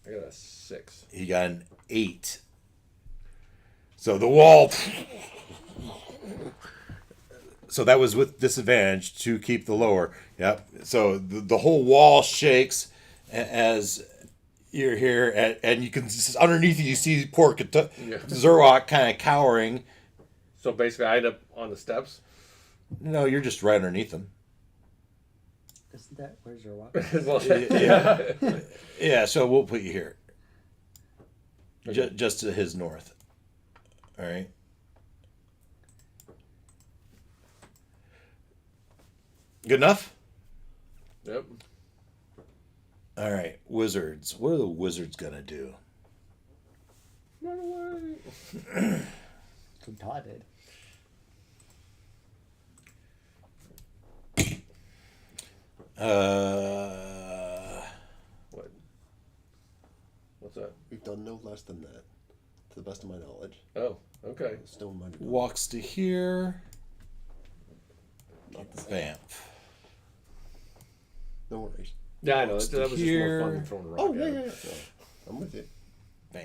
I got a 6. He got an 8. So the wall. So that was with disadvantage to keep the lower. Yep. So the whole wall shakes as you're here, and you can underneath you see poor Zerwak kind of cowering. So basically, I end up on the steps. No, you're just right underneath him. Isn't that where's your walk? Well, Yeah. Yeah. So we'll put you here, Okay. just to his north. All right. Good enough? Yep. All right, wizards. What are the wizards gonna do? Run away. Who Todd did. What? What's that? We've done no less than that, to the best of my knowledge. Oh, okay. Stone minded. Walks to here. Not the same. Bam. No worries. Yeah, I know. Walks That to was just more fun here. than throwing a rock Oh, at yeah, him. yeah, yeah. I'm with you. Bam.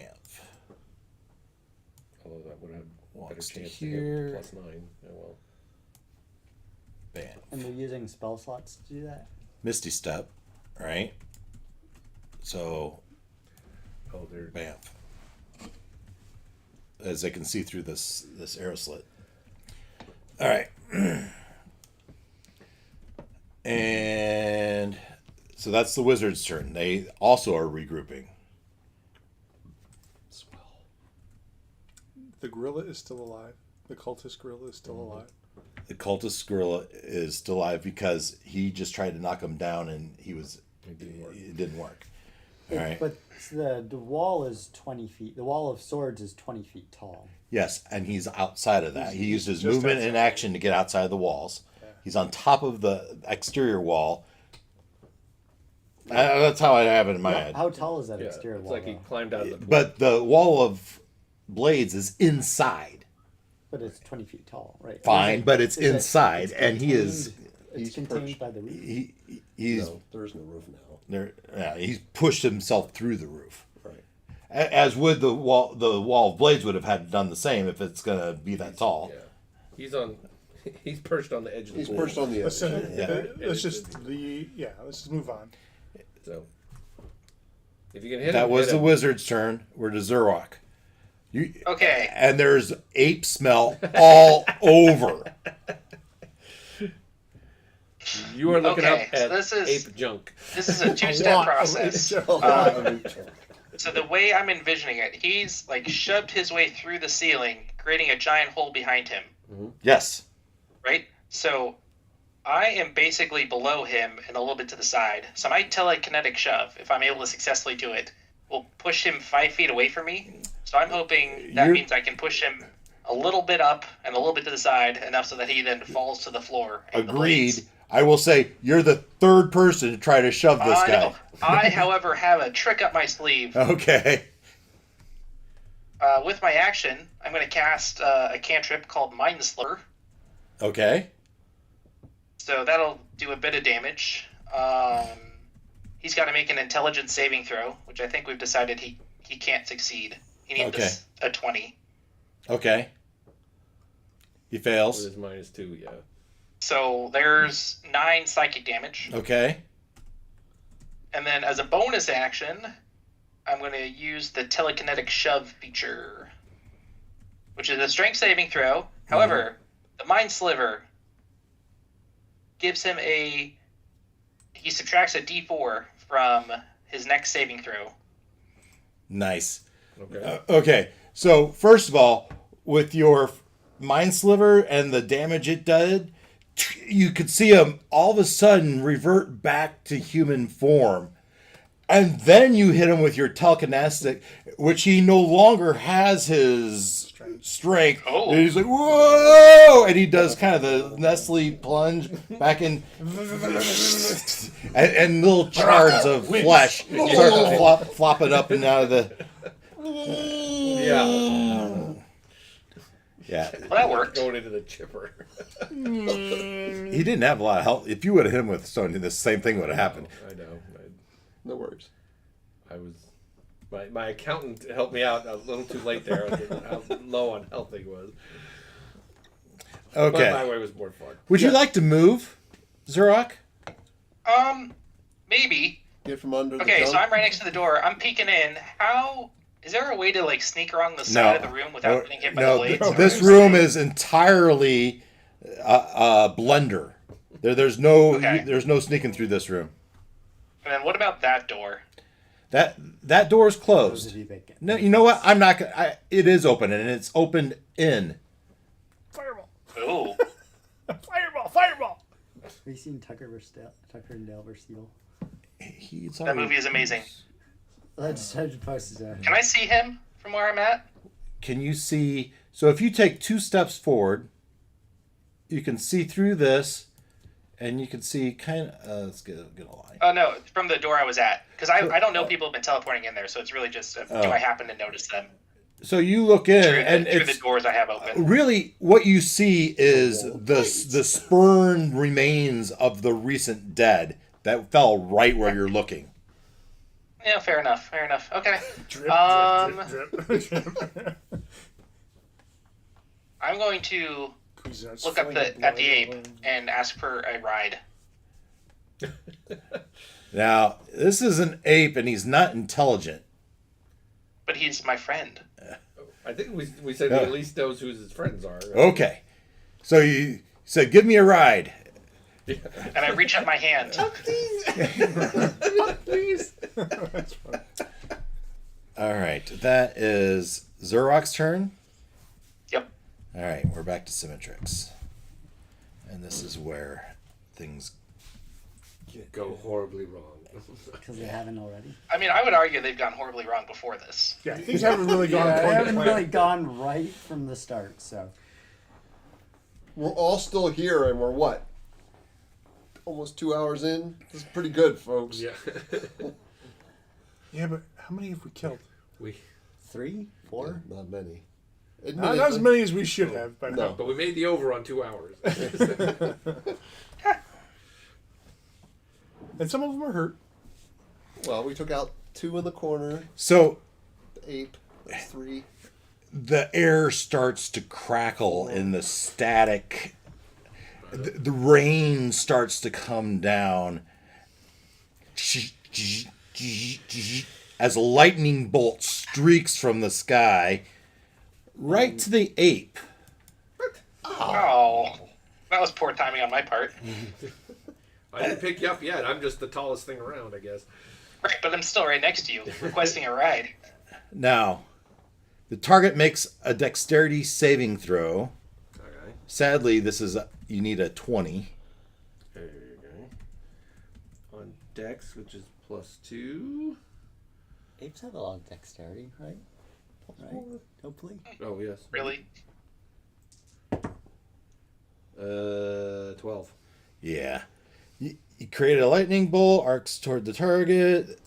Although that would have better Walks to chance to here. hit +9. Oh, well. Bam. And they're using spell slots to do that? Misty step. Right. So Oh, they're... bam. As they can see through this arrow slit. All right. And so that's the wizard's turn. They also are regrouping. Swell. The gorilla is still alive. The cultist gorilla is still alive. The cultist gorilla is still alive because he just tried to knock him down and It didn't work. it didn't work. All right. But the wall is 20 feet. The wall of swords is 20 feet tall. Yes, and he's outside of that. He used his just movement and outside. action to get outside the walls. He's on top of the exterior wall. That's how I have it in my head. How tall is that Yeah, exterior it's wall? like he though? climbed out of the pool. But the wall of blades is inside. But it's 20 feet tall, right? Fine, Is it- but it's is it- inside, it's and he is contained- He's It's contained perched. by the roof. he's No, there is no roof now. there. Yeah, he's pushed himself through the roof. Right. As would the wall. The wall of blades would have had done the same if it's gonna be that tall. Yeah. He's on... He's perched on the edge of the He's pool. perched on the edge. Listen, Yeah. let's just let's just move on. So... If you can hit That him, was hit the him. wizard's turn. We're to Zerwak. You Okay. and there's ape smell all over. You are looking Okay, up so at this is- ape junk. This is a two-step process. So the way I'm envisioning it, he's like shoved his way through the ceiling, creating a giant hole behind him, Yes. right? So I am basically below him and a little bit to the side. So my telekinetic shove, if I'm able to successfully do it, will push him 5 feet away from me. So I'm hoping that You're- means I can push him a little bit up and a little bit to the side, enough so that he then falls to the floor. and the Agreed. blades- I will say you're the third person to try to shove this I guy. know. I, however, have a trick up my sleeve. Okay. With my action, I'm going to cast a cantrip called Mind Slur. Okay. So that'll do a bit of damage. He's got to make an intelligence saving throw, which I think we've decided he can't succeed. He needs Okay. a 20. Okay. He With fails. his -2, yeah. So there's 9 psychic damage. Okay. And then as a bonus action, I'm going to use the telekinetic shove feature, which is a strength saving throw. However, the Mind Sliver gives him he subtracts a d4 from his next saving throw. Nice. Okay. Okay. So first of all, with your mind sliver and the damage it did, you could see him all of a sudden revert back to human form. And then you hit him with your telekinetic, which he no longer has his strength. Oh. And he's like, whoa! And he does kind of the Nestle plunge back in. and little shards of flesh start flopping up and out of the. Yeah. Yeah. Well, that worked. Going into the chipper. He didn't have a lot of health. If you would have hit him with stone, the same thing would have happened. I know. No worries. I was my accountant helped me out a little too late there. How low on health he was. Okay. But my way was more fun. Would you like to move, Zurok? Maybe. Get from under the Okay, junk. so I'm right next to the door. I'm peeking in. How is there a way to like sneak around the side of the room without getting hit by the blades? This room is entirely blender. There's no sneaking through this room. And then what about that door? That door is Those closed. of you that get- No, you know what? I'm not gonna. It is open, and it's opened in. Fireball. Ooh. Fireball. Fireball. Have you seen Tucker and Dale vs. Evil? That movie is amazing. I just posted that. Can I see him from where I'm at? Can you see? So if you take 2 steps forward, you can see through this, and you can see kind of. Let's get a line. Oh no, from the door I was at. Because I don't know people have been teleporting in there, so it's really just do I happen to notice them So you look in, and through it's the doors I have open? really what you see is the spurned remains of the recent dead that fell right where you're looking. Yeah, fair enough. Fair enough. Okay. Drip, drip, drip. I'm going to look up at the ape and ask for a ride. Now, this is an ape, and he's not intelligent. But he's my friend. I think we said he at least knows who his friends are. Right? Okay. So you said, give me a ride. And I reach up my hand. Please. That's fun. All right. That is Zurok's turn. Yep. All right. We're back to Symmetrix. And this is where things... Go horribly wrong. Because they haven't already. I mean, I would argue they've gone horribly wrong before this. Yeah, things haven't really gone They according to haven't plan. really gone right from the start, so. We're all still here, and we're what? Almost 2 hours in? This is pretty good, folks. Yeah. Yeah, but how many have we killed? 3, 4? Not many. Not as many as we should have. But No. But we made the over on 2 hours. And some of them are hurt. Well, we took out 2 in the corner. So The ape. That's 3. the air starts to crackle in the static. The rain starts to come down as a lightning bolt streaks from the sky right to the ape. Oh. That was poor timing on my part. I didn't pick you up yet. I'm just the tallest thing around, I guess. Right, but I'm still right next to you, requesting a ride. Now, the target makes a dexterity saving throw. Okay. Sadly, you need a 20. There you go. On Dex, which is +2. Apes have a lot of dexterity, right? Right? Hopefully. Oh, yes. Really? 12. Yeah. You create a lightning bolt, arcs toward the target,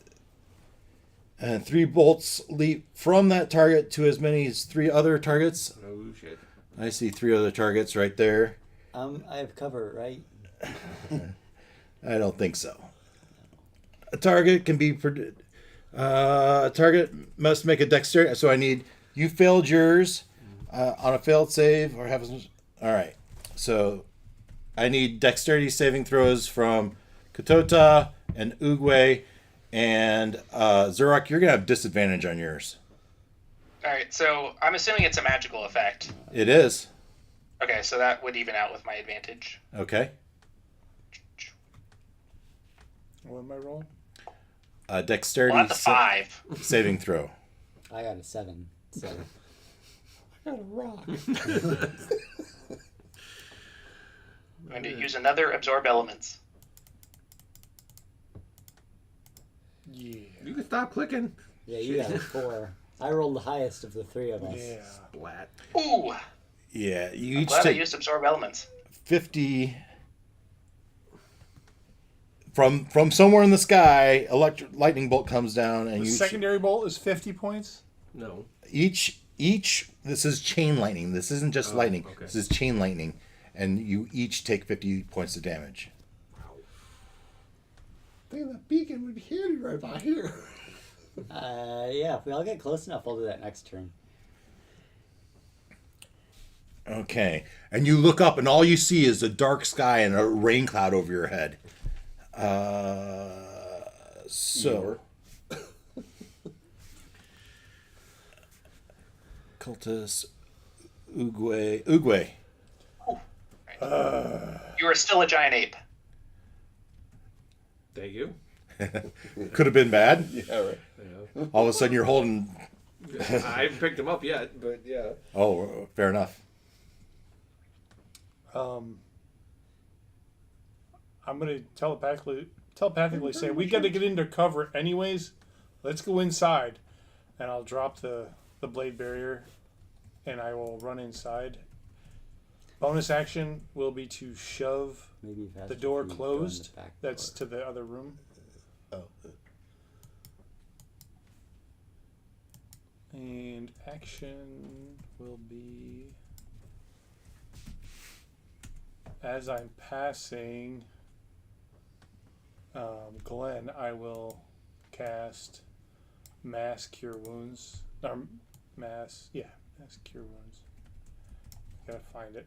and 3 bolts leap from that target to as many as 3 other targets. Oh, shit. I see 3 other targets right there. I have cover, right? I don't think so. A target can be... a target must make a dexterity... So I need... You failed yours on a failed save, or have... All right. So I need dexterity saving throws from Katota and Oogway, and Zurok, you're going to have disadvantage on yours. Alright, so I'm assuming it's a magical effect. It is. Okay, so that would even out with my advantage. Okay. What am I rolling? Dexterity Well, that's a 5. saving throw. I got a 7, so. I got a rock. I'm going to use another absorb elements. Yeah. You can stop clicking. Yeah, you got a 4. I rolled the highest of the 3 of us. Yeah. Splat. Ooh! Yeah, you I'm each glad I take used absorb elements. 50 from somewhere in the sky. Lightning bolt comes down, and The you secondary bolt is 50 points. No. each. This is chain lightning. This isn't just lightning. okay. This is chain lightning, and you each take 50 points of damage. I think that beacon would be handy right by here. Yeah, if we all get close enough, I'll do that next turn. Okay. And you look up, and all you see is a dark sky and a rain cloud over your head. So. Cultist. Oogway. You are still a giant ape. Thank you. Could have been bad. Yeah, right. All of a sudden, you're holding. I haven't picked him up yet, but yeah. Oh, fair enough. I'm gonna telepathically say we got to get into cover anyways. Let's go inside, and I'll drop the blade barrier, and I will run inside. Bonus action will be to shove Maybe you've had the to door go in the closed. back That's door. to the other room. Oh. And action will be as I'm passing Glenn, I will cast Mass Cure Wounds. Mass Cure Wounds. Gotta find it.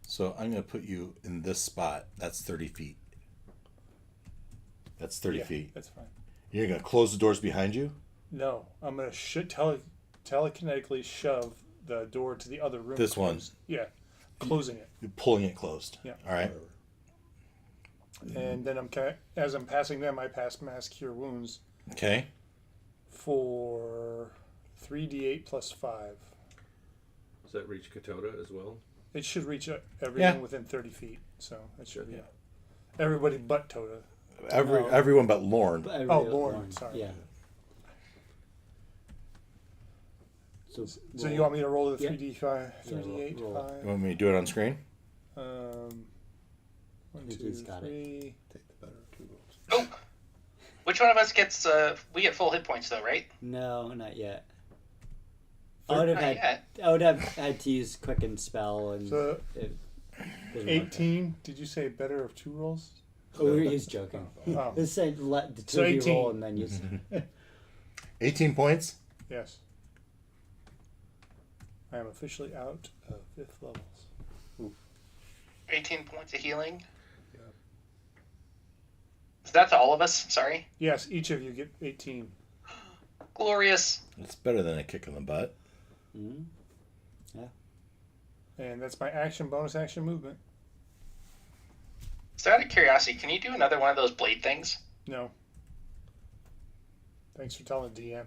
So I'm going to put you in this spot. That's 30 feet. That's 30 Yeah, feet. That's fine. You're going to close the doors behind you? No, I'm gonna telekinetically shove the door to the other room. This one? closed. Yeah, closing it. You're pulling it closed. Yeah. All right. And then as I'm passing them, I pass Mass Cure Wounds Okay. for 3d8 plus 5. Does that reach Katota as well? It should reach everyone Yeah. within 30 feet, so it should be Yeah. everybody but Tota. Everyone but Lorne. But Lauren, sorry. Yeah. So So you want me to roll the Yeah. 3d5, Yeah, 3d8, roll. You 5? want me to do it on screen? 1, think 2, he's got it. 3. Take the better of two rolls. Oh, which one of us gets? We get full hit points though, right? No, not yet. I would have Not had. yet. I would have had to use quicken spell and. So it doesn't work. 18. Did you say better of 2 rolls? Oh, he's joking. Oh, This said let the two So of you 18. roll and then use. 18 points. yes. I am officially out of 5th levels. 18 points of healing. Is that to all of us? Sorry. Yes, each of you get 18. Glorious. It's better than a kick in the butt. Mm-hmm. And that's my bonus action movement. So out of curiosity, can you do another one of those blade things? No. Thanks for telling DM.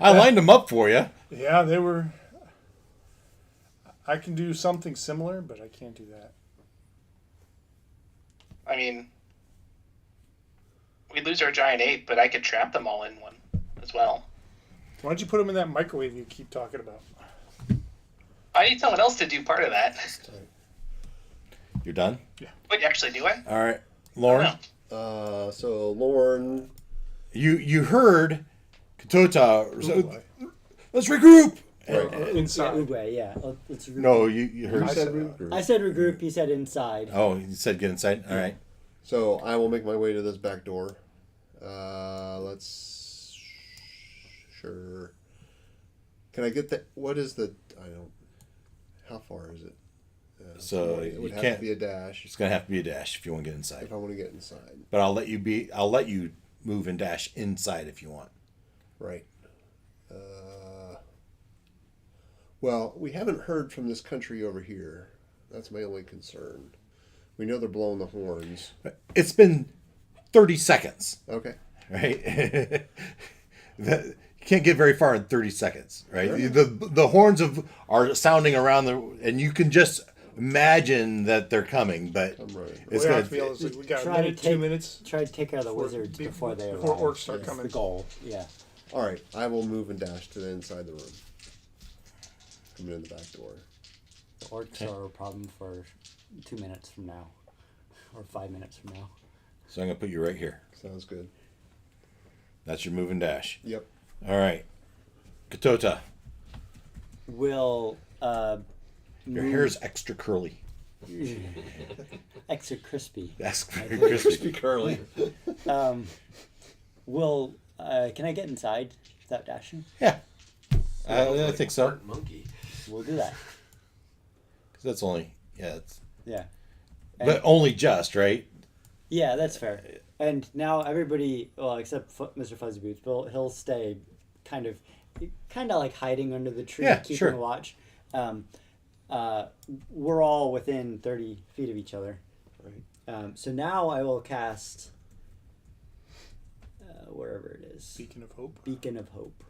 I lined them up for you. Yeah, they were. I can do something similar, but I can't do that. I mean, we lose our giant ape, but I could trap them all in one as well. Why don't you put them in that microwave you keep talking about? I need someone else to do part of that. You're done? Wait, actually, do I? All right. I Lauren, don't know. So Lorne. you heard Katota. Oogway. Let's regroup. Inside. Uruguay, yeah. Let's regroup. No, you heard. You said I said regroup. He said inside. Oh, you said get inside? All right. So I will make my way to this back door. Let's. Sure. Can I get the? What is the? I don't. How far is it? So it would you have can't. to be a dash It's gonna have to be a dash if you want to get inside. if I want to get inside. But I'll let you move and dash inside if you want. Right. Well, we haven't heard from this country over here. That's my only concern. We know they're blowing the horns. It's been 30 seconds, Okay. right? You can't get very far in 30 seconds, right? Sure. The horns are sounding around and you can just imagine that they're coming, but I'm right. it's we gonna. have to be able to. We got a Try to minute, take- 2 minutes. Try to take care of the Before- wizards before they arrive. before orcs start That's coming. the goal. Yeah. All right. I will move and dash to the inside the room. Come in the back door. The orcs are a problem for 2 minutes from now, or 5 minutes from now. So I'm gonna put you right here. Sounds good. That's your move and dash. Yep. All right, Katota, Will your hair is extra curly. Extra crispy. That's very Crispy. crispy. Curly. Can I get inside without dashing? Yeah, I think so. Smart monkey. We'll do that. 'Cause that's only it's Yeah. but only just right. Yeah, that's fair. And now everybody, well, except Mr. Fuzzy Boots, he'll stay kind of like hiding under the tree, Yeah, keeping sure. a watch. We're all within 30 feet of each other. Right. So now I will cast wherever it is. Beacon of Hope. Beacon of Hope.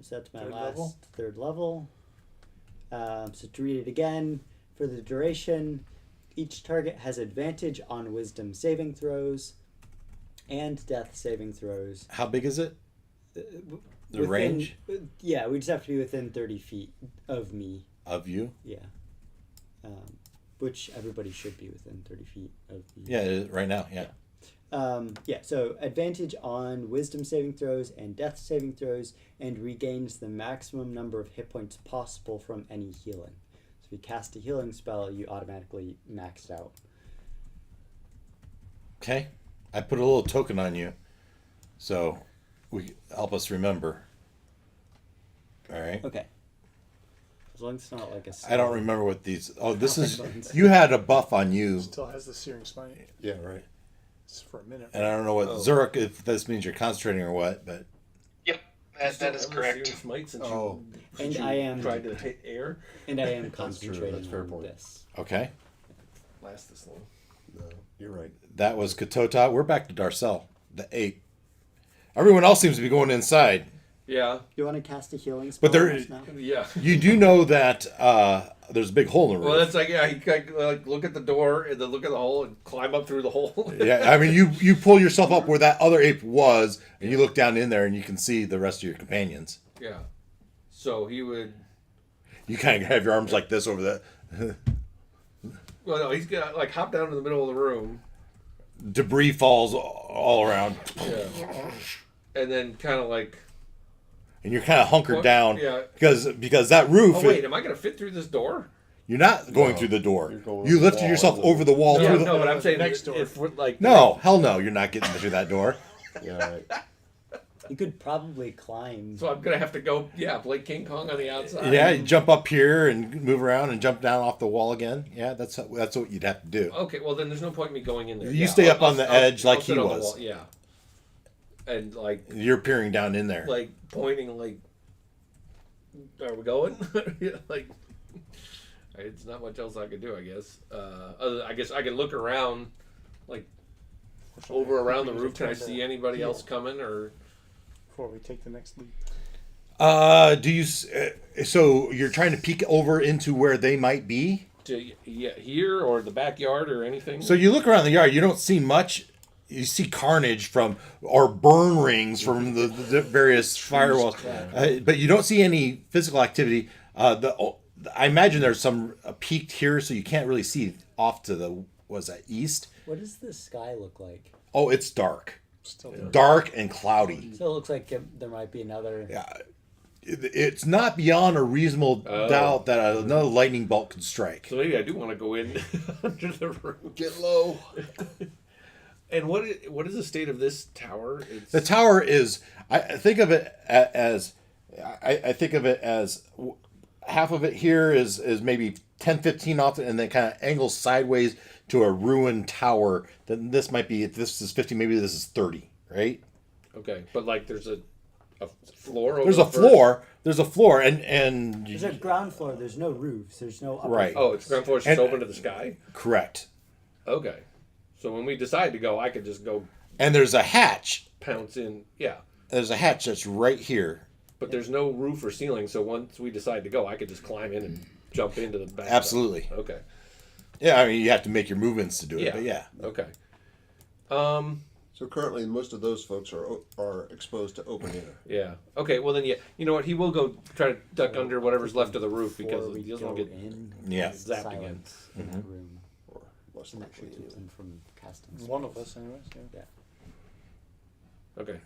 So that's my Third last level? third level. So to read it again, for the duration, each target has advantage on wisdom saving throws and death saving throws. How big is it? The Within- range Yeah, we just have to be within 30 feet of me. of you? Yeah. Which everybody should be within 30 feet of me. Yeah, right now. Yeah. So advantage on wisdom saving throws and death saving throws, and regains the maximum number of hit points possible from any healing. So if you cast a healing spell, you automatically max it out. Okay. I put a little token on you, so we help us remember. All right. Okay. As long as it's not like a. I don't remember what these. Oh, this is. Buttons. You had a buff on you, Still has the Searing Smite. Yeah, right. It's for a minute. and I don't know what Zurich, if this means you're concentrating or what, but Yep, that is correct. Smite since Oh, And you I am. tried to hit air. And I am true, concentrating that's fair on point. this. okay. Last this long. no, you're right. That was Katota. We're back to Darcel, the 8. Everyone else seems to be going inside. Yeah, You want to cast a healing spell? But there- on us now? yeah. You do know that there's a big hole in the roof. Well, that's like you can like look at the door and then look at the hole and climb up through the hole. Yeah, I mean, you pull yourself up where that other ape was, and you look down in there, and you can see the rest of your companions. Yeah. So he would. You kind of have your arms like this over the Well, no, he's gonna like hop down to the middle of the room. debris falls all around, Yeah. And then kind of like. and you're kind of hunkered Well, down yeah. because that roof. Oh wait, am I gonna fit through this door? You're not going No, through the door. you're going You over the lifted wall yourself and the- over the wall No, through the. no, but I'm saying next door. if we're like No, hell no, you're not getting through that door. Yeah, right. You could probably climb. So I'm gonna have to go, play King Kong on the outside. Yeah, you jump up here and move around and jump down off the wall again. Yeah, that's what you'd have to do. Okay, well then there's no point in me going in there. You stay up on the edge like sit he on the was. wall, yeah. And like You're peering down in there. pointing like, are we going? Yeah, like, it's not much else I could do, I guess. I guess I can look around, like over around the roof. Can I see anybody else coming or? Before we take the next leap. Do you? So you're trying to peek over into where they might be? Here or the backyard or anything? So you look around the yard. You don't see much. You see carnage from or burn rings from the various firewalls, but you don't see any physical activity. I imagine there's some peaked here, so you can't really see off to the east. What does the sky look like? Oh, it's dark. Still Dark and cloudy. So it looks like there might be another. Yeah, it's not beyond a reasonable doubt that another lightning bolt could strike. So maybe I do want to go in under the roof. Get low. And what is the state of this tower? The tower is. I think of it as. I think of it as half of it here is maybe 10, 15 off, and then kind of angles sideways to a ruined tower. Then this might be. If this is 50, maybe this is 30. Right. Okay, but like there's a floor. Over There's the a floor. There's a floor, and There's a ground floor. There's no roofs. There's no upper Right. Oh, it's ground floor. It's just And- open to the sky. correct. Okay, so when we decide to go, I could just go And there's a hatch. pounce in. Yeah, There's a hatch that's right here. but there's no roof or ceiling. So once we decide to go, I could just climb in and jump into the back. Absolutely. Okay. Yeah, I mean you have to make your movements to do it, Yeah. but yeah. Okay. So currently, most of those folks are exposed to open air. Yeah. Okay. Well then, yeah. You know what? He will go try to duck under whatever's left of the roof Before because we he doesn't go want to get. in. Yeah. Zapped again. Silence in that room. Or less And that likely. should keep them from casting. one of spells. us, anyways. Yeah. Okay.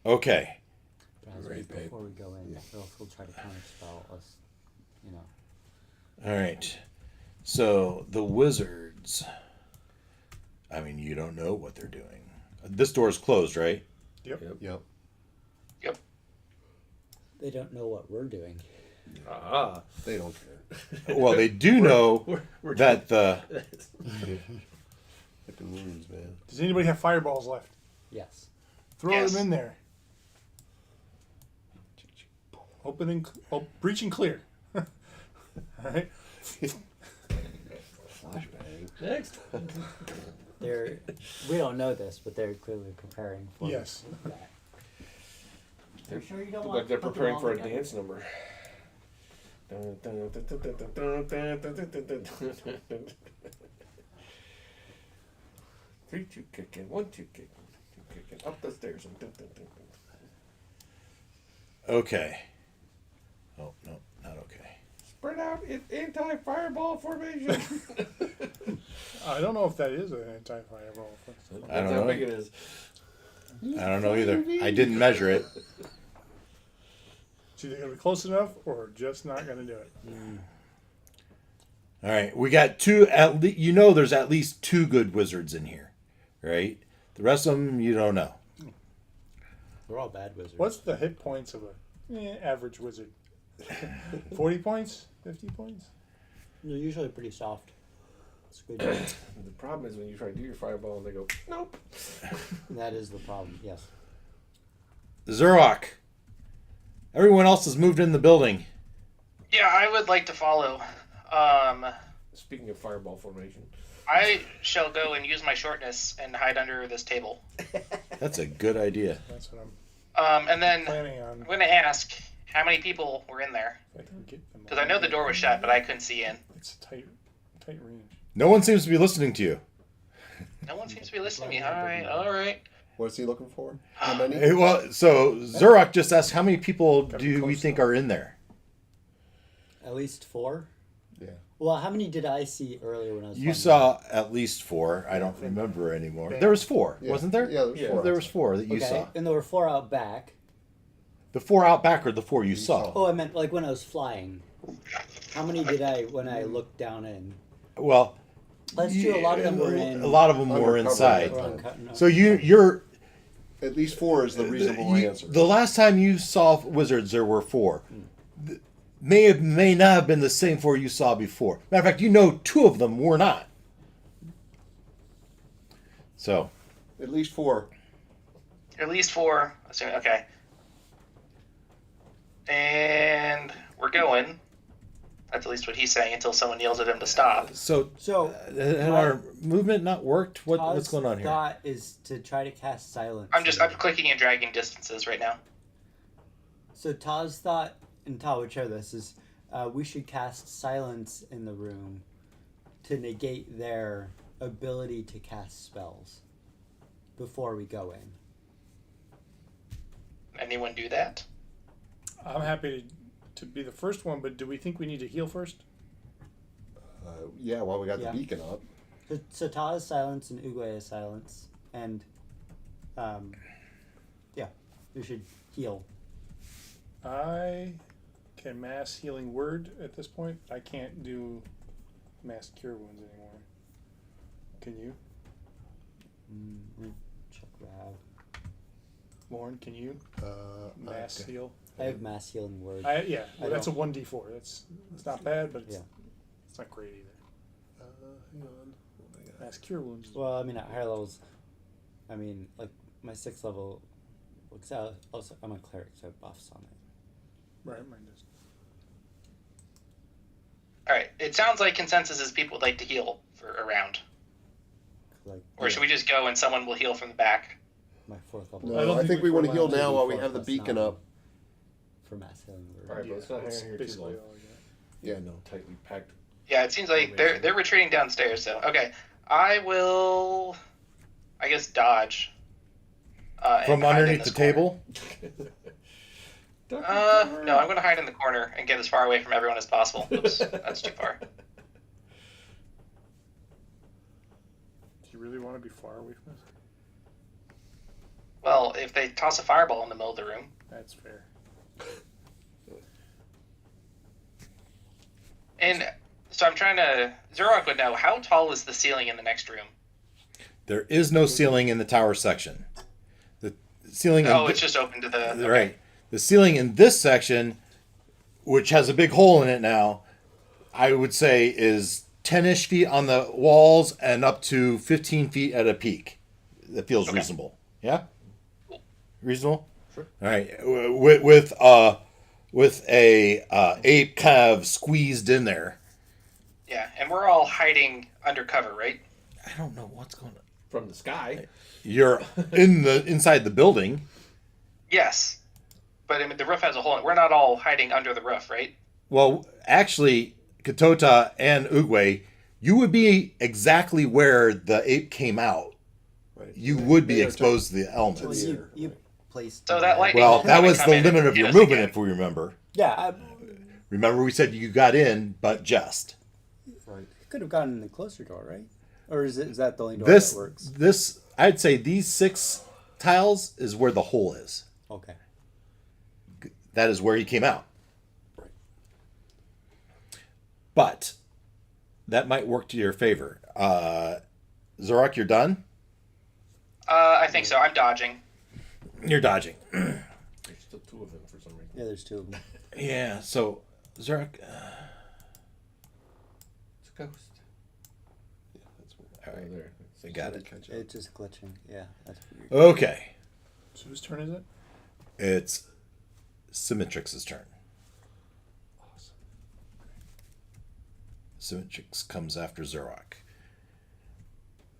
Okay. But as before we go in, we'll try to counterspell us. You know. All right. So the wizards. I mean, you don't know what they're doing. This door is closed, right? Yep. Yep. Yep. They don't know what we're doing. Ah. They don't care. Well, they do know we're that the. Flipping wounds, man. Does anybody have fireballs left? Yes. Throw Yes. them in there. Open and breach and clear. All right. Flashbang. Next. We don't know this, but they're clearly preparing for Yes. that. Are you sure you don't Look want like they're to put them preparing all for a together? dance number. 3, 2 kicking, 1, 2 kicking, 2 kicking, up the stairs and Okay. Oh no, not okay. spread out in anti-fireball formation. I don't know if that is an anti-fireball. I don't That's how know. big it is. I don't know either. I didn't measure it. It's either going to be close enough or just not going to do it. All right, we got two. At least you know there's at least 2 good wizards in here, right? The rest of them you don't know. We're all bad wizards. What's the hit points of a average wizard? 40 points? 50 points? They're usually pretty soft. It's good. The problem is when you try to do your fireball and they go, nope. That is the problem. Yes. Zurok. Everyone else has moved in the building. Yeah, I would like to follow. Speaking of fireball formation. I shall go and use my shortness and hide under this table. That's a good idea. That's what I'm And then planning on. I'm going to ask how many people were in there. Because I know the door was shut, but I couldn't see in. It's a tight range. No one seems to be listening to you. No one seems to be listening to me. All right. What's he looking for? How many? Hey, well, so Zurok just asked, how many people do we think are in there? At least 4. Yeah. Well, how many did I see earlier when I was? You flying? saw at least 4. I don't remember anymore. There was 4, Yeah. wasn't there? Yeah, there was 4. There was 4 that you Okay, saw. and there were 4 out back. The 4 out back or the 4 you saw? Oh, I meant like when I was flying. How many did I when I looked down in? Well, Let's do a lot of them were in. A lot of them were Undercover. inside. Or uncut- no. So you're At least 4 is the reasonable answer. the last time you saw wizards, there were 4. May not have been the same 4 you saw before. Matter of fact, you know 2 of them were not. So At least 4. At least 4. Okay. And we're going. That's at least what he's saying until someone yells at him to stop. So had my- our movement not worked? What's Todd's going on here? thought is to try to cast silence. I'm clicking and dragging distances right now. So Todd's thought, and Todd would share this, is we should cast silence in the room to negate their ability to cast spells before we go in. Anyone do that? I'm happy to be the first one, but do we think we need to heal first? Yeah, well, we got Yeah. the beacon up. So Ta is silence and Uguay is silence, and yeah, we should heal. I can mass healing word at this point. I can't do mass cure wounds anymore. Can you? Let me check what I have. Lauren, can you mass Okay. heal? I have mass healing word. Yeah, well, that's a don't. 1d4. It's not bad, but it's, Yeah. it's not great either. Hang on. What do I got? Mass cure wounds. Well, I mean, at higher levels, I mean, like my 6th level. Because also, I'm a cleric, so I have buffs on it. Right, mine does. All right. It sounds like consensus is people would like to heal for a round. Like Or should we just go and someone will heal from the back? my 4th level. I don't No, I think think we we want to heal can now while we 2d4 have the plus beacon 9 up. for mass healing word. All right, but let's not hang that's out here too basically long. all I got. Yeah, no. Tightly packed. Yeah, it seems like they're retreating downstairs. So okay, I will, I guess, dodge. And From hide in underneath the this corner. table? No, I'm going to hide in the corner and get as far away from everyone as possible. Oops, that's too far. Do you really want to be far away from us? Well, if they toss a fireball in the middle of the room, That's fair. and So I'm trying to. Zurok would know, how tall is the ceiling in the next room? There is no ceiling in the tower section. The ceiling. Oh, it's just open to the. Okay. Right. The ceiling in this section, which has a big hole in it now, I would say is 10-ish feet on the walls and up to 15 feet at a peak. That feels reasonable. Yeah? Reasonable? Sure. All right. With a ape kind of squeezed in there. Yeah, and we're all hiding undercover, right? I don't know what's going on. From the sky. You're inside the building. Yes, but I mean, the roof has a hole in it. We're not all hiding under the roof, right? Well, actually, Katota and Uguay, you would be exactly where the ape came out. Right. You would be They are exposed to the Well, elements. you placed. So that lightning. Well, will that probably was come the in limit and of hit your us movement, again. if we remember. Yeah, Remember, we said you got in, but just. Right. I could have gotten the closer door, right? Or is that the only door This, that works? this, I'd say these 6 tiles is where the hole is. Okay. That is where he came out. Right. But that might work to your favor. Zorak, you're done? I think so. I'm dodging. You're dodging. There's still 2 of them for some reason. Yeah, there's 2 of them. Yeah, so Zorak. It's a ghost. Yeah, that's what. All right, There. they got it. Catch up. It's just glitching. Yeah, that's weird. Okay, So whose turn is it? it's Symmetrix's turn. Awesome. Symmetrix comes after Zorak.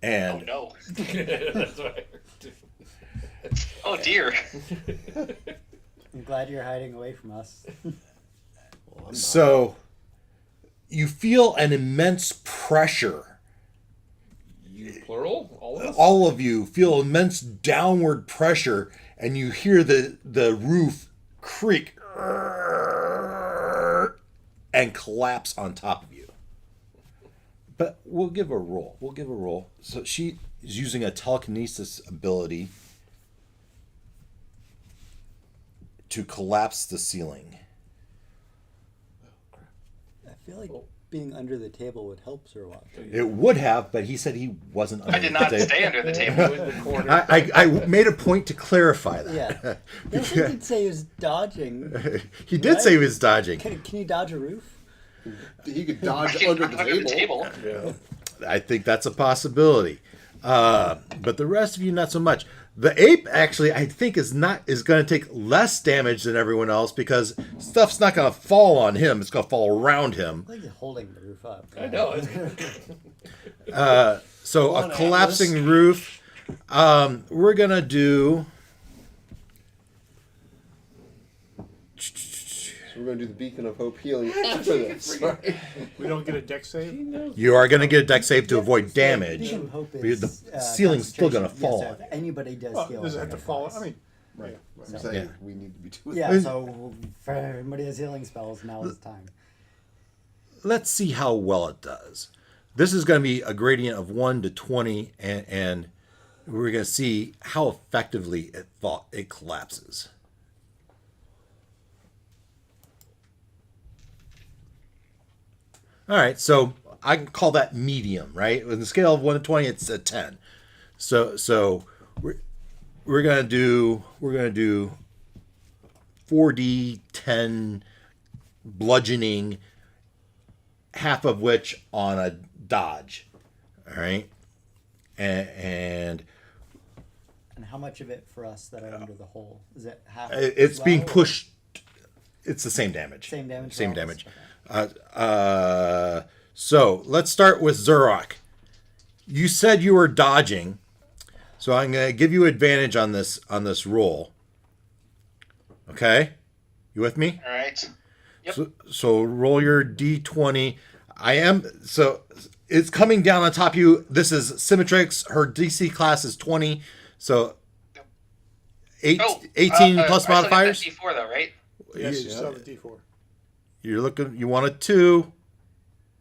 Oh And no. That's what I heard. Oh dear. I'm glad you're hiding away from us. Well, I'm not. so you feel an immense pressure. You plural? All of us? All of you feel immense downward pressure, and you hear the roof creak and collapse on top of you. But we'll give a roll. We'll give a roll. So she is using a telekinesis ability to collapse the ceiling. I feel like being under the table would help Sir Watch. It would have, but he said he wasn't under I did the not table. stay under the table. In the corner. I made a point to clarify that. Yeah. Yes, he did say he was dodging. He did say he was dodging. Can you dodge a roof? He could I dodge can under under the table. Yeah. I think that's a possibility. But the rest of you, not so much. The ape actually, I think, is going to take less damage than everyone else because stuff's not going to fall on him. It's going to fall around him. I think he's holding the roof up. I know. So Come on, a collapsing roof. We're going to do. So we're going to do the Beacon of Hope healing after this. Right? We don't get a deck save? You are going to get a deck save to avoid damage. Beacon of Hope But is, the ceiling's still going to concentration. fall Yeah, on so you. if anybody does Well, heal, does it they're have to gonna fall? pass. I mean, Right. I'm So- saying Yeah. we need to be doing Yeah, that. so for everybody has healing spells, now is the time. Let's see how well it does. This is going to be a gradient of 1 to 20, and we're going to see how effectively it collapses. All right, so I can call that medium, right? On the scale of 1 to 20, it's a 10. So we're gonna do 4d10 bludgeoning, half of which on a dodge. All right, and And how much of it for us that are under the hole? Is it half? it's as being well, or pushed. It's the same damage. Same damage. for Same all of us? damage. Okay. So let's start with Zurok. You said you were dodging, so I'm going to give you advantage on this roll. Okay, you with me? All right. Yep. So roll your d20. So it's coming down on top of you. This is Symmetrix. Her DC class is 20. So 18 plus I still get that modifiers. D4 though, right? Yes, you Yeah. still have a D4. You're looking. You want a 2.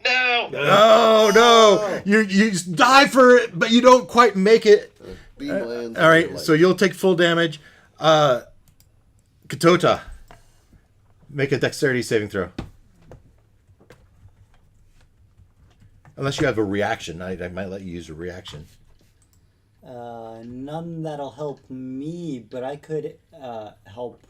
No. No. You die for it, but you don't quite make it. Beam lands All right, so you'll take full damage. Katota, make a dexterity saving throw. Unless you have a reaction. I might let you use a reaction. None that'll help me, but I could help.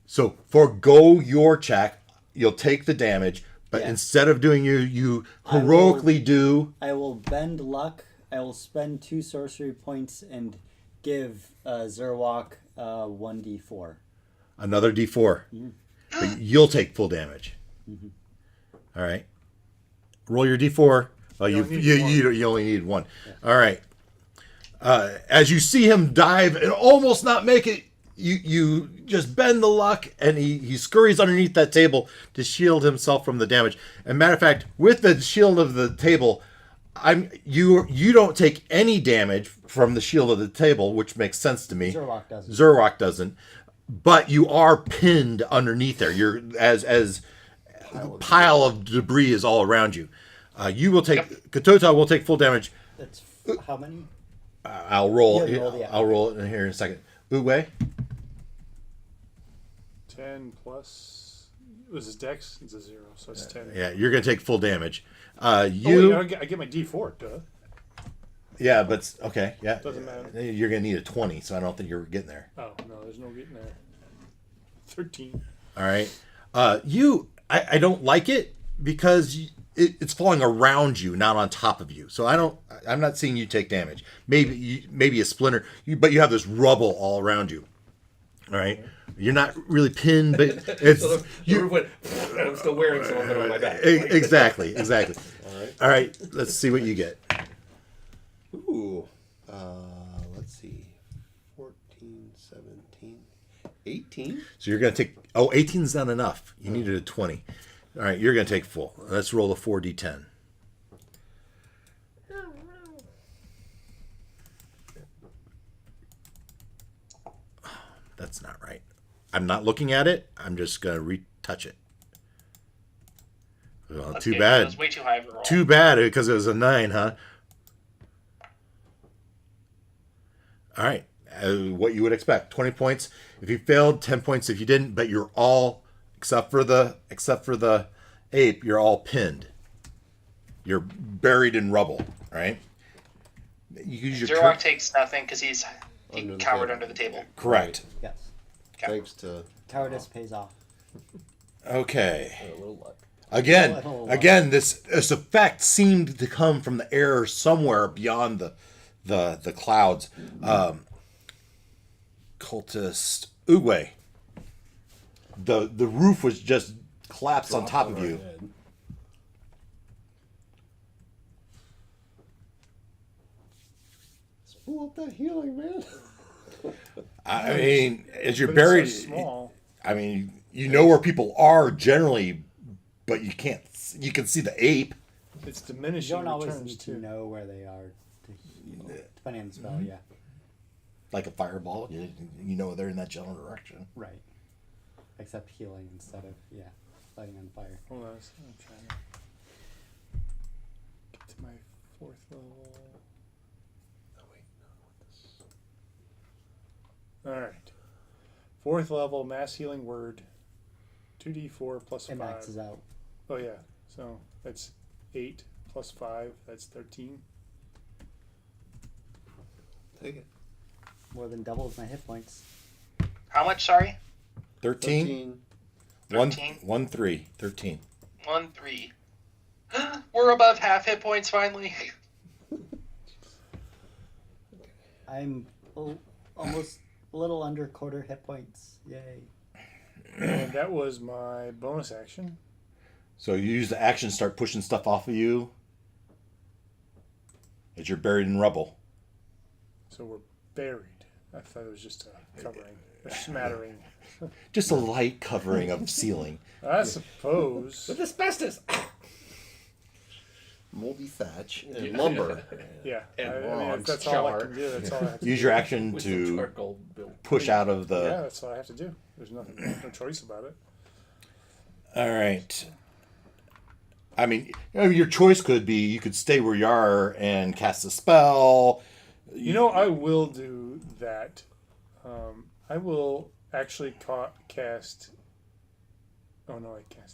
So forgo your check. You'll take the damage, but Yeah. instead of doing you I will- heroically do I will bend luck. I will spend 2 sorcery points and give Zerwalk 1d4. another D4. But you'll take full damage. All right. Roll your D4. Well, You you only need you, one. you only need one. All right. As you see him dive and almost not make it, you just bend the luck, and he scurries underneath that table to shield himself from the damage. And matter of fact, with the shield of the table, you don't take any damage from the shield of the table, which makes sense to me. Zerwalk doesn't. Zerwalk doesn't, but you are pinned underneath there. You're as pile of debris is all around you. You will take Katota will take full damage. That's how many? I'll roll. Yeah, roll, yeah. I'll roll it in here in a second. Uwe, 10 plus. Was his dex? It's a 0, so it's 10. yeah, you're gonna take full damage. Oh, You, wait, I get my D4, duh. yeah, but okay, yeah, Doesn't matter. You're gonna need a 20, so I don't think you're getting there. Oh, no, there's no getting there. 13. All right, I don't like it because it's falling around you, not on top of you. So I'm not seeing you take damage. Maybe a splinter, but you have this rubble all around you. All right, you're not really pinned, but it's So the roof went, and I'm still wearing some of it on my back. exactly. All right. All right, let's see what you get. Ooh. Let's see. 14, 17, 18. So you're going to take... Oh, 18's not enough. You needed a 20. All right, you're going to take full. Let's roll a 4d10. That's not right. I'm not looking at it. I'm just going to retouch it. Well, That's too good. bad. It was way too high of a roll. Too bad because it was a 9, huh? All right. What you would expect. 20 points if you failed, 10 points if you didn't, but you're all except for the ape, you're all pinned. You're buried in rubble, right? You use your Zerwalk takes nothing because he Under the cowered table. under the table. correct. Yes. Thanks to Cowardice pays off. Okay. a little luck. Again, this effect seemed to come from the air somewhere beyond the clouds. Cultist Uwe. The roof was just collapsed on top of you. Let's pull up that healing, man. I mean, as you're But buried, it's so small. I mean, you know where people are generally, but you can't. You can see the ape. It's You diminishing don't always returns, need to too. know where they are to heal, depending on the spell. Yeah. Like a fireball, you know they're in that general direction. Right. Except healing instead of lighting on fire. Hold on, I'm trying to get to my 4th level. Oh, wait. All right. 4th level, mass healing word. 2d4 plus It 5. maxes out. Oh, yeah. So that's 8 plus 5. That's 13. Take it. More than doubles my hit points. How much, sorry? 13? 13? 1, 3. 13. 1, 3. We're above half hit points finally. I'm almost a little under quarter hit points. Yay. And that was my bonus action. So you use the action to start pushing stuff off of you as you're buried in rubble. So we're buried. I thought it was just a covering, a smattering. Just a light covering of ceiling. I suppose. With asbestos. Moldy thatch and lumber. Yeah. And I mean, if logs, that's all I char. can do. That's all I have to Use do. your action With some to charcoal built. push out of Yeah, the... that's all I have to do. There's nothing, no choice about it. All right. I mean, your choice could be you could stay where you are and cast a spell. You know, I will do that. I will actually cast Oh no, I can't.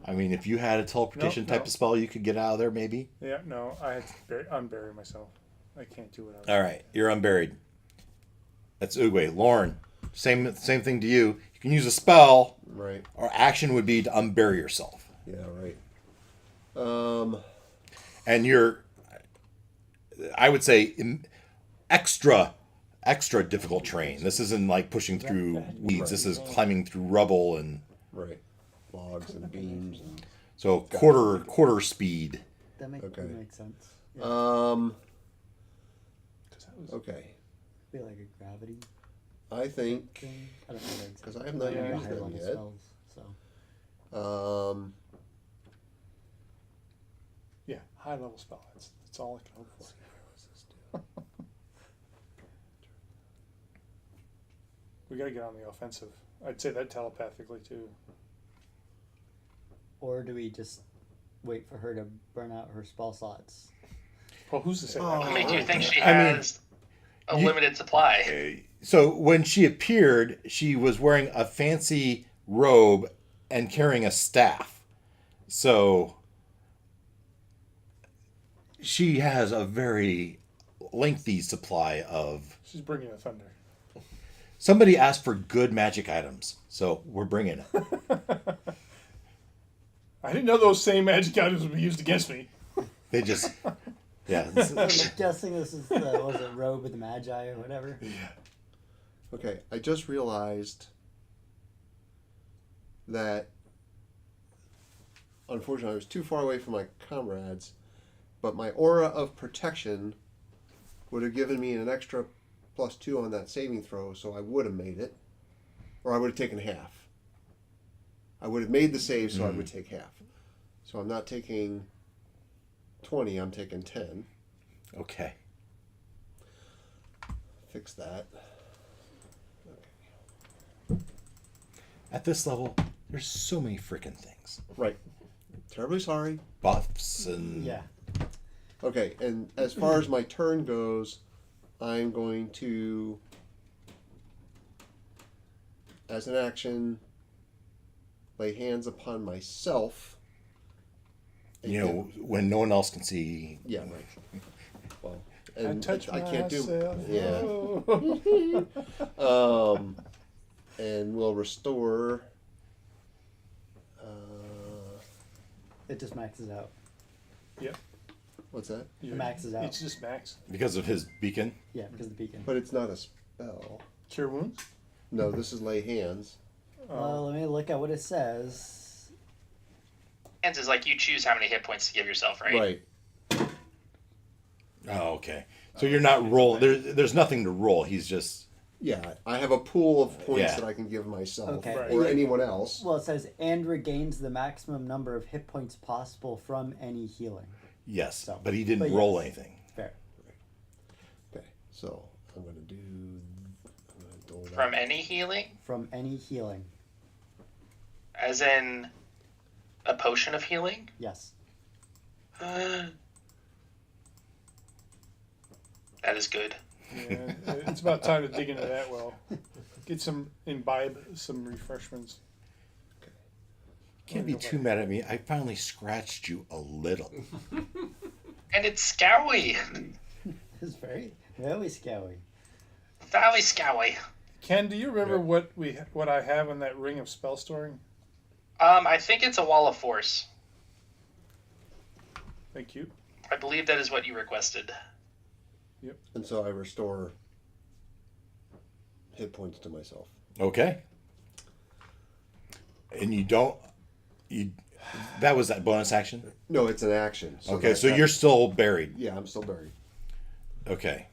I mean, if you had a teleportation No, type no. of spell, you could get out of there, maybe. Yeah, no, I had to unbury myself. I can't do it. All right, you're unburied. That's Uguay. Lauren, same thing to you. You can use a spell, Right. or action would be to unbury yourself. Yeah. Right. And you're, I would say, extra difficult terrain. This isn't like pushing through weeds. This is climbing through rubble and Right. Logs and beams. And, so quarter speed. That makes Okay. sense. Yeah. Okay. Be like a gravity I think thing. I don't know. because I have not Yeah. used high them level yet. spells. So Yeah, high level spell. That's all I can hope for. We gotta get on the offensive. I'd say that telepathically too. or do we just wait for her to burn out her spell slots? Well, who's to say What that? makes you think she I mean, has a limited supply? So when she appeared, she was wearing a fancy robe and carrying a staff. So she has a very lengthy supply of. She's bringing the thunder. Somebody asked for good magic items, so we're bringing it. I didn't know those same magic items would be used against me. They just, yeah. I'm guessing this is the was it robe of the Magi or whatever. Okay, I just realized that unfortunately I was too far away from my comrades, but my aura of protection would have given me an extra +2 on that saving throw, so I would have made it. Or I would have taken half. I would have made the save, so I would take half. So I'm not taking 20, I'm taking 10. Okay. Fix that. At this level, there's so many freaking things. Right. Terribly sorry. Buffs and Yeah. Okay, and as far as my turn goes, I'm going to, as an action, lay hands upon myself. you know, when no one else can see. Yeah, right. Well, I and touch I can't do. myself. Yeah. Oh. And we'll restore. It just maxes out. Yep. What's that? You- maxes out. It's just max. Because of his beacon. Yeah, because of the beacon. But it's not a spell. Cure wounds. No, this is lay hands. Let me look at what it says. Hands is like you choose how many hit points to give yourself, right? Right. Oh, okay. So you're not roll. There's nothing to roll. He's just. Yeah, I have a pool of points Yeah. that I can give myself Okay. Right. or anyone else. Well, it says and regains the maximum number of hit points possible from any healing. Yes, So, but he didn't but roll yes. anything. Fair. Okay, so I'm gonna dole that. From any healing, From any healing. as in a potion of healing. Yes. That is good. Yeah, it's about time to dig into that well. Get imbibe some refreshments. Can't be too mad at me. I finally scratched you a little. And it's scowy. It's very scary. Valley scowy. Ken, do you remember what I have in that ring of spell storing? I think it's a wall of force. Thank you. I believe that is what you requested. And so I restore hit points to myself. Okay. And you don't. That was that bonus action. No, it's an action. Okay, so you're still buried. Yeah, I'm still buried. Okay.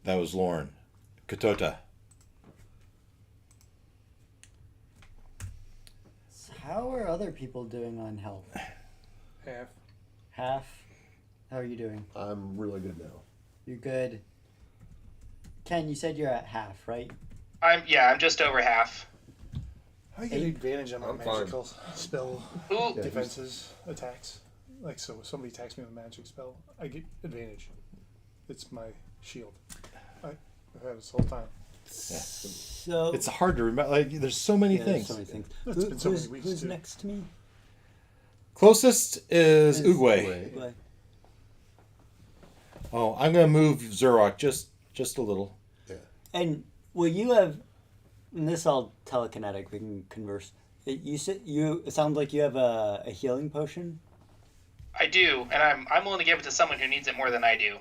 That was Lauren. Katota. So how are other people doing on health? Half. Half? How are you doing? I'm really good now. You're good. Ken, you said you're at half, right? I'm just over half. I get advantage on my I'm fine. magical spell Ooh, Yeah. defenses, attacks. Like, so if somebody attacks me with a magic spell, I get advantage. It's my shield. I've had it this whole time. So It's hard to remember. Like, there's so many yeah, there's things. so many things. It's been so many Who's, weeks, who's too. next to me? Closest is Is Uguay. Uguay. Oh, I'm gonna move Zurok just a little. And will you have? And this all telekinetic. We can converse. You said you. It sounds like you have a healing potion. I do, and I'm willing to give it to someone who needs it more than I do.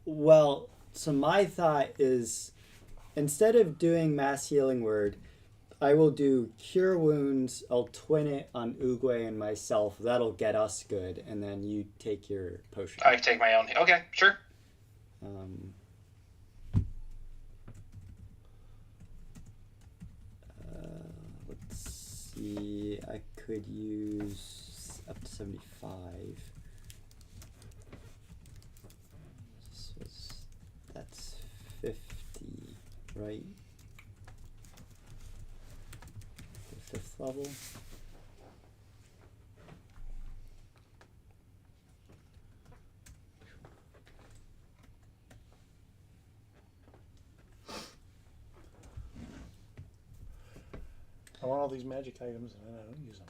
Well, so my thought is, instead of doing mass healing word, I will do cure wounds. I'll twin it on Uguay and myself. That'll get us good, and then you take your potion. I take my own. Okay, sure. Um, let's see. I could use up to 75. That's 50, right? The 5th level. I want all these magic items and I don't use them.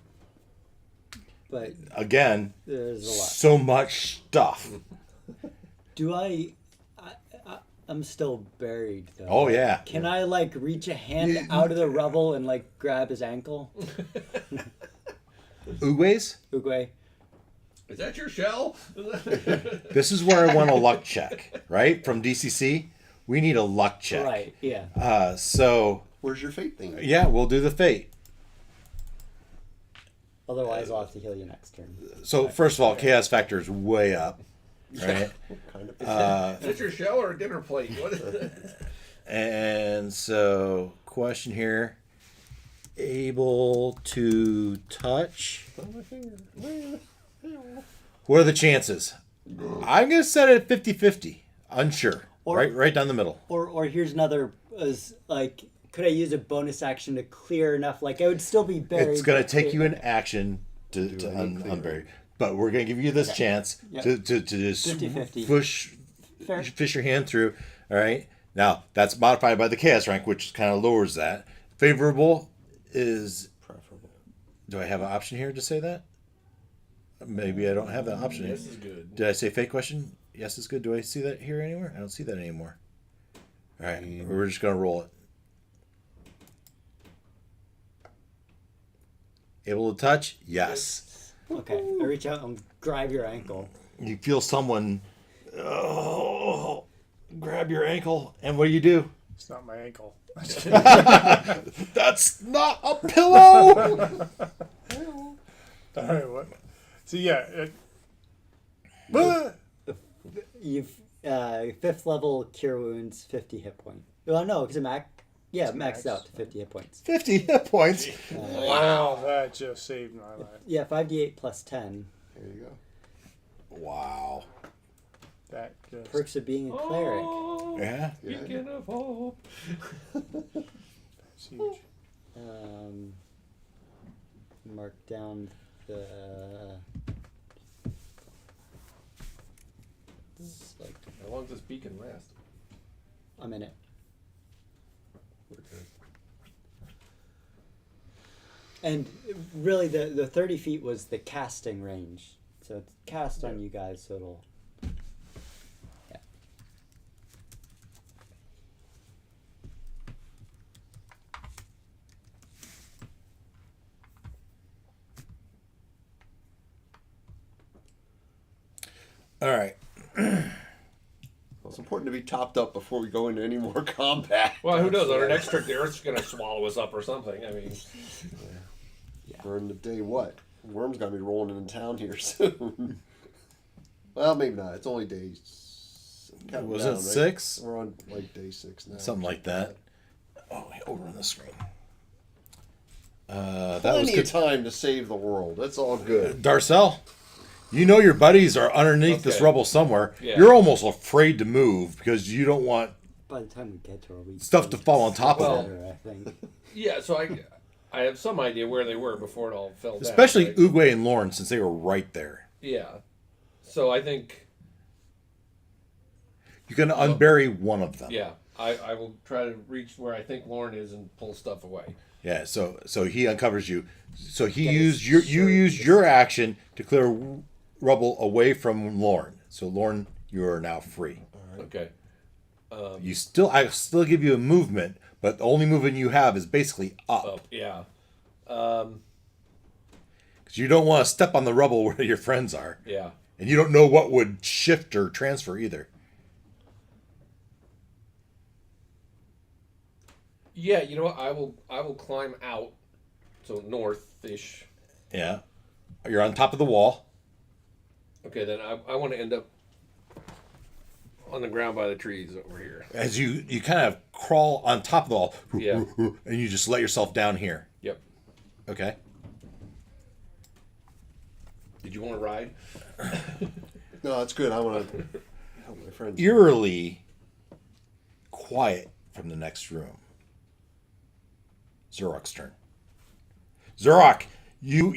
But Again, there's a lot. so much stuff. Do I'm still buried though. Oh, yeah. Can I like reach a hand out of the rubble and like grab his ankle? Uguay's? Uguay. Is that your shell? This is where I want a luck check, right? From DCC, we need a luck check. Right, yeah. So Where's your fate thing? yeah, we'll do the fate. Otherwise I'll have to heal you next turn. So first of all, chaos factor is way up, right? Kind of. Is it your shell or a dinner plate? What is it? And so, question here: able to touch? What are the chances? I'm gonna set it at 50-50. Unsure. Or- right down the middle. Or here's another is like could I use a bonus action to clear enough? Like I would still be buried. It's gonna but take clear- you an action to unbury, but we're gonna give you this chance Yep. to just 50-50. Fair. fish your hand through. All right. Now that's modified by the chaos rank, which kind of lowers that. Favorable is Preferable. Do I have an option here to say that? Maybe I don't have that option. This is good. Did I say fake question? Yes, it's good. Do I see that here anywhere? I don't see that anymore. All right, we're just gonna roll it. Able to touch? Yes. Okay. I reach out and grab your ankle. You feel someone grab your ankle, and what do? It's not my ankle. That's not a pillow. All right, what? So yeah, You've 5th level cure wounds, 50 hit points. Well, no, because maxed max. out to 50 hit points. 50 hit points. wow, that just saved my life. Yeah, 5d8 plus 10. There you go. Wow. That just Perks of being a cleric. Oh, Yeah. beacon of hope. is huge. Mark down the. It's like How long does this beacon last? a minute. And really, the 30 feet was the casting range. So it's cast on you guys, so it'll. Yeah. All right. Well, it's important to be topped up before we go into any more combat. Well, who knows? On our next trick, the Earth's going to swallow us up or something. I mean, Burn the day what? Worm's gonna be rolling in town here soon. Well, maybe not. It's only days. counting Was down, it right? 6? We're on like day 6 now. Something like that. Oh, over on the screen. That was Plenty of good. time to save the world. That's all good. Darcel, you know your buddies are underneath this Okay. rubble somewhere. Yeah. You're almost afraid to move because you don't want By the time we get to her, we stuff to fall on top Well, of them. better, I think. yeah. So I have some idea where they were before it all fell down. Especially right? Uguay and Lauren, since they were right there. Yeah. So I think You can unbury one of them. yeah. I will try to reach where I think Lauren is and pull stuff away. Yeah, so he uncovers you. So he Get used his you shirt. used your action to clear rubble away from Lauren. So Lauren, you are now free. Okay. I still give you a movement, but the only movement you have is basically up. Yeah. Because you don't want to step on the rubble where your friends are. Yeah. And you don't know what would shift or transfer either. Yeah, you know what? I will climb out, so north-ish. Yeah. You're on top of the wall. Okay, then I want to end up on the ground by the trees over here. As you kind of crawl on top of the wall. Yeah. And you just let yourself down here. Yep. Okay. Did you want to ride? No, that's good. I want to help my friends. Eerily quiet from the next room. Zurok's turn. Zurok, you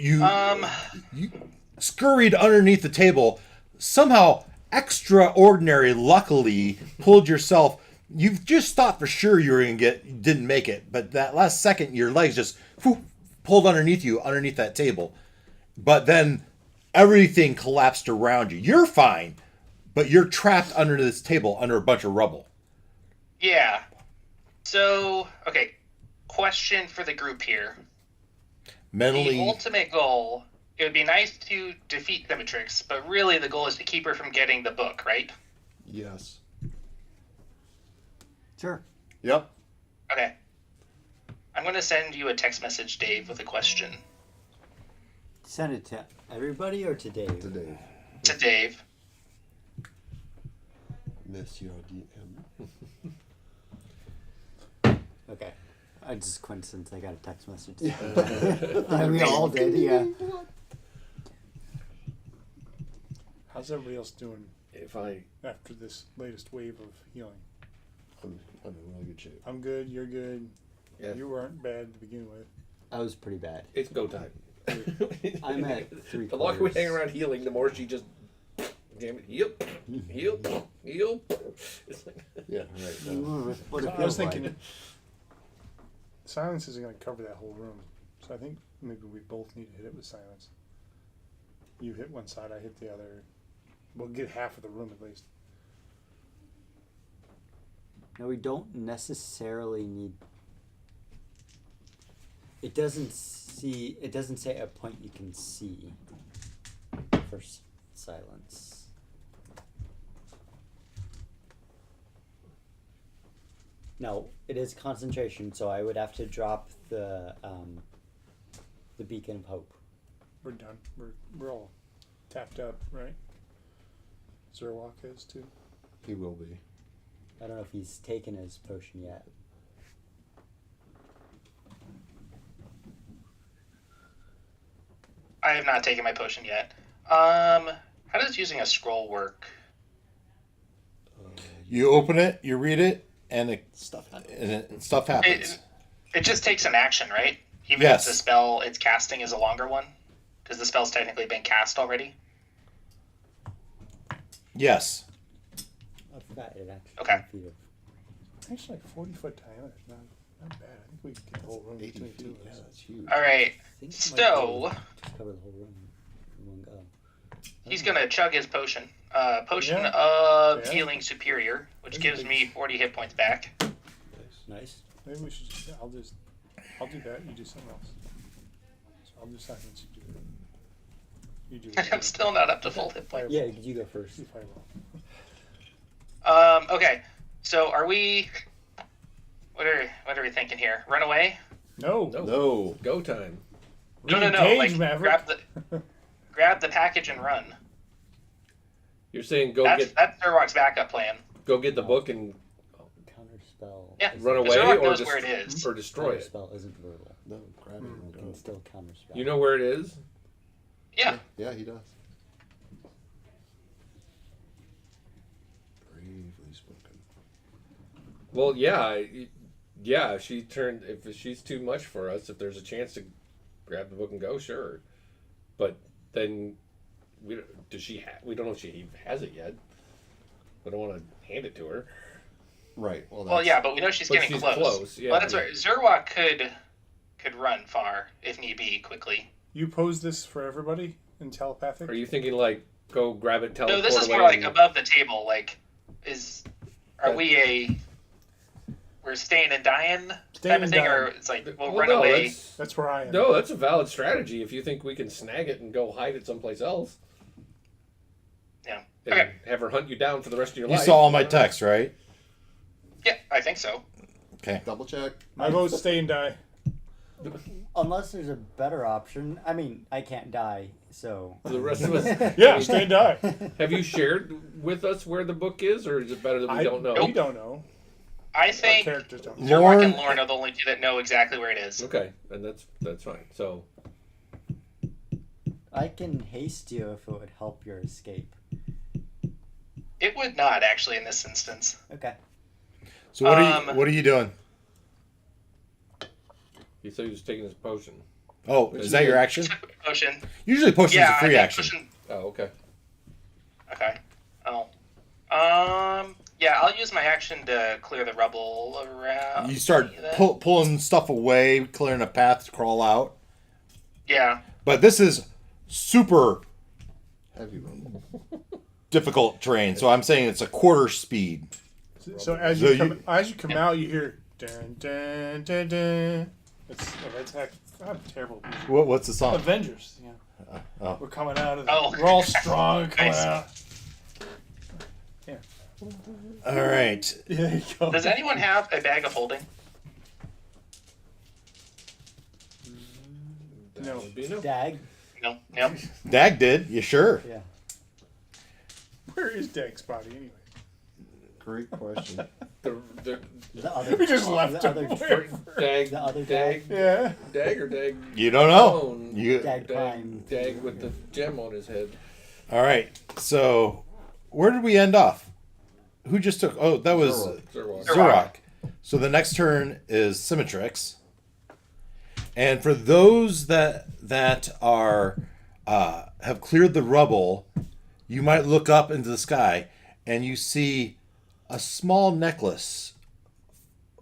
scurried underneath the table, somehow extraordinary luckily pulled yourself. You've just thought for sure you were going to didn't make it, but that last second your legs just pulled underneath you, underneath that table. But then everything collapsed around you. You're fine, but you're trapped under this table under a bunch of rubble. Yeah. So, okay. Question for the group here. Mentally, The ultimate goal, it would be nice to defeat Symmetrix, but really the goal is to keep her from getting the book, right? Yes. Sure. Yep. Okay. I'm going to send you a text message, Dave, with a question. Send it to everybody or to Dave? To Dave. To Dave. Monsieur DM. Okay. I just coincidence I got a text message. We all did, yeah. How's everybody else doing If I after this latest wave of healing? I'm in really good shape. I'm good. You're good. Yeah. You weren't bad to begin with. I was pretty bad. it's go time. I'm at 3/4. The longer we hang around healing, the more she just damn it, heal. It's like, Yeah, right. What it I was feels like. thinking, silence isn't going to cover that whole room. So I think maybe we both need to hit it with silence. You hit one side, I hit the other. We'll get half of the room at least. No, we don't necessarily need. It doesn't say a point you can see for silence. No, it is concentration, so I would have to drop the beacon of hope. We're done. We're all tapped up, right? Zerwalk is too. He will be. I don't know if he's taken his potion yet. I have not taken my potion yet. How does using a scroll work? you open it, you read it, and Stuff happens. stuff happens. It just takes an action, right? Even Yes. if the spell it's casting is a longer one? Because the spell's technically been cast already? Yes. I forgot it actually. Okay. Feet of Actually, like 40-foot diameter. Not bad. I think we can get the whole room 80 between feet. two of Yeah, us. that's huge. Alright, I think it might so be able to cover the whole room in one go. he's gonna chug his potion. Potion Yeah. of Yeah. Healing Superior, which That's a gives big- me 40 hit points back. Nice. Maybe we should just, I'll do that, you do something else. So I'll do silence, you do it. You do it. I'm still not up to full hit points. Yeah, you go first. See if I will. Okay, so are we... What are we thinking here? Run away? No. No. Go time. No, Re-engage, like Maverick. grab the package and run. You're saying go That's Durwalk's backup plan. get the book and Counter spell. Yeah. run Because away Durwalk or knows where it is. or destroy Counter it. spell isn't verbal. No, grab it and You go. can still counter spell. You know where it is? Yeah. Yeah, he does. Bravely spoken. Well, yeah, yeah. If she's too much for us, if there's a chance to grab the book and go, sure. But then, we don't know if she even has it yet. We don't want to hand it to her. Right. Well, Well, yeah, but we know she's But getting she's close. close, yeah. Well, that's right. Zerwak could run far if need be quickly. You pose this for everybody in telepathic? Are you thinking like go grab it, teleport No, this is away? more like and- above the table. Like, we're staying and dying Staying type of and thing, dying. or it's like we'll Well, run no, away. That's where I am. No, that's a valid strategy if you think we can snag it and go hide it someplace else. Yeah. And Okay. have her hunt you down for the rest of your You life. saw all my texts, right? Yeah, I think so. Okay. Double check. My vote's stay and die. Unless there's a better option. I mean, I can't die, so. The rest of us. Yeah, stay and die. Have you shared with us where the book is, or is it better that we don't know? We don't know. I Our think characters don't. Zerwak Lauren- and Lauren are the only two that know exactly where it is. Okay, and that's fine. So I can haste you if it would help your escape. It would not actually in this instance. Okay. So what are you doing? he said he was taking his potion. Oh, is that your action? Potion. Usually potion's Yeah, a free I think action. Potion. Oh, okay. Okay. Oh. Yeah, I'll use my action to clear the rubble around. You start me then. pulling stuff away, clearing a path to crawl out. Yeah. But this is super Heavy rumble. difficult terrain, so I'm saying it's a quarter speed. So as So you come out, you hear dun dun dun dun. I'm terrible. at music. What's the song? Avengers. Yeah. Oh. We're coming out of. Oh. We're all strong coming Nice. out. Yeah. All right. Yeah, there you go. Does anyone have a bag of holding? That No. would be no. Dag. No. No. Dag did. You sure? Yeah. Where is Dag's body anyway? Great question. The The other. We just left the him. other. dag, The other dag, Yeah. dag or dag. You don't know. Bone. You. Dag Prime. Dag with the gem on his head. All right. So, where did we end off? Who just took? Oh, that was Zerwak. Zerwak. Zerwak. So the next turn is Symmetrix. And for those that are have cleared the rubble, you might look up into the sky and you see a small necklace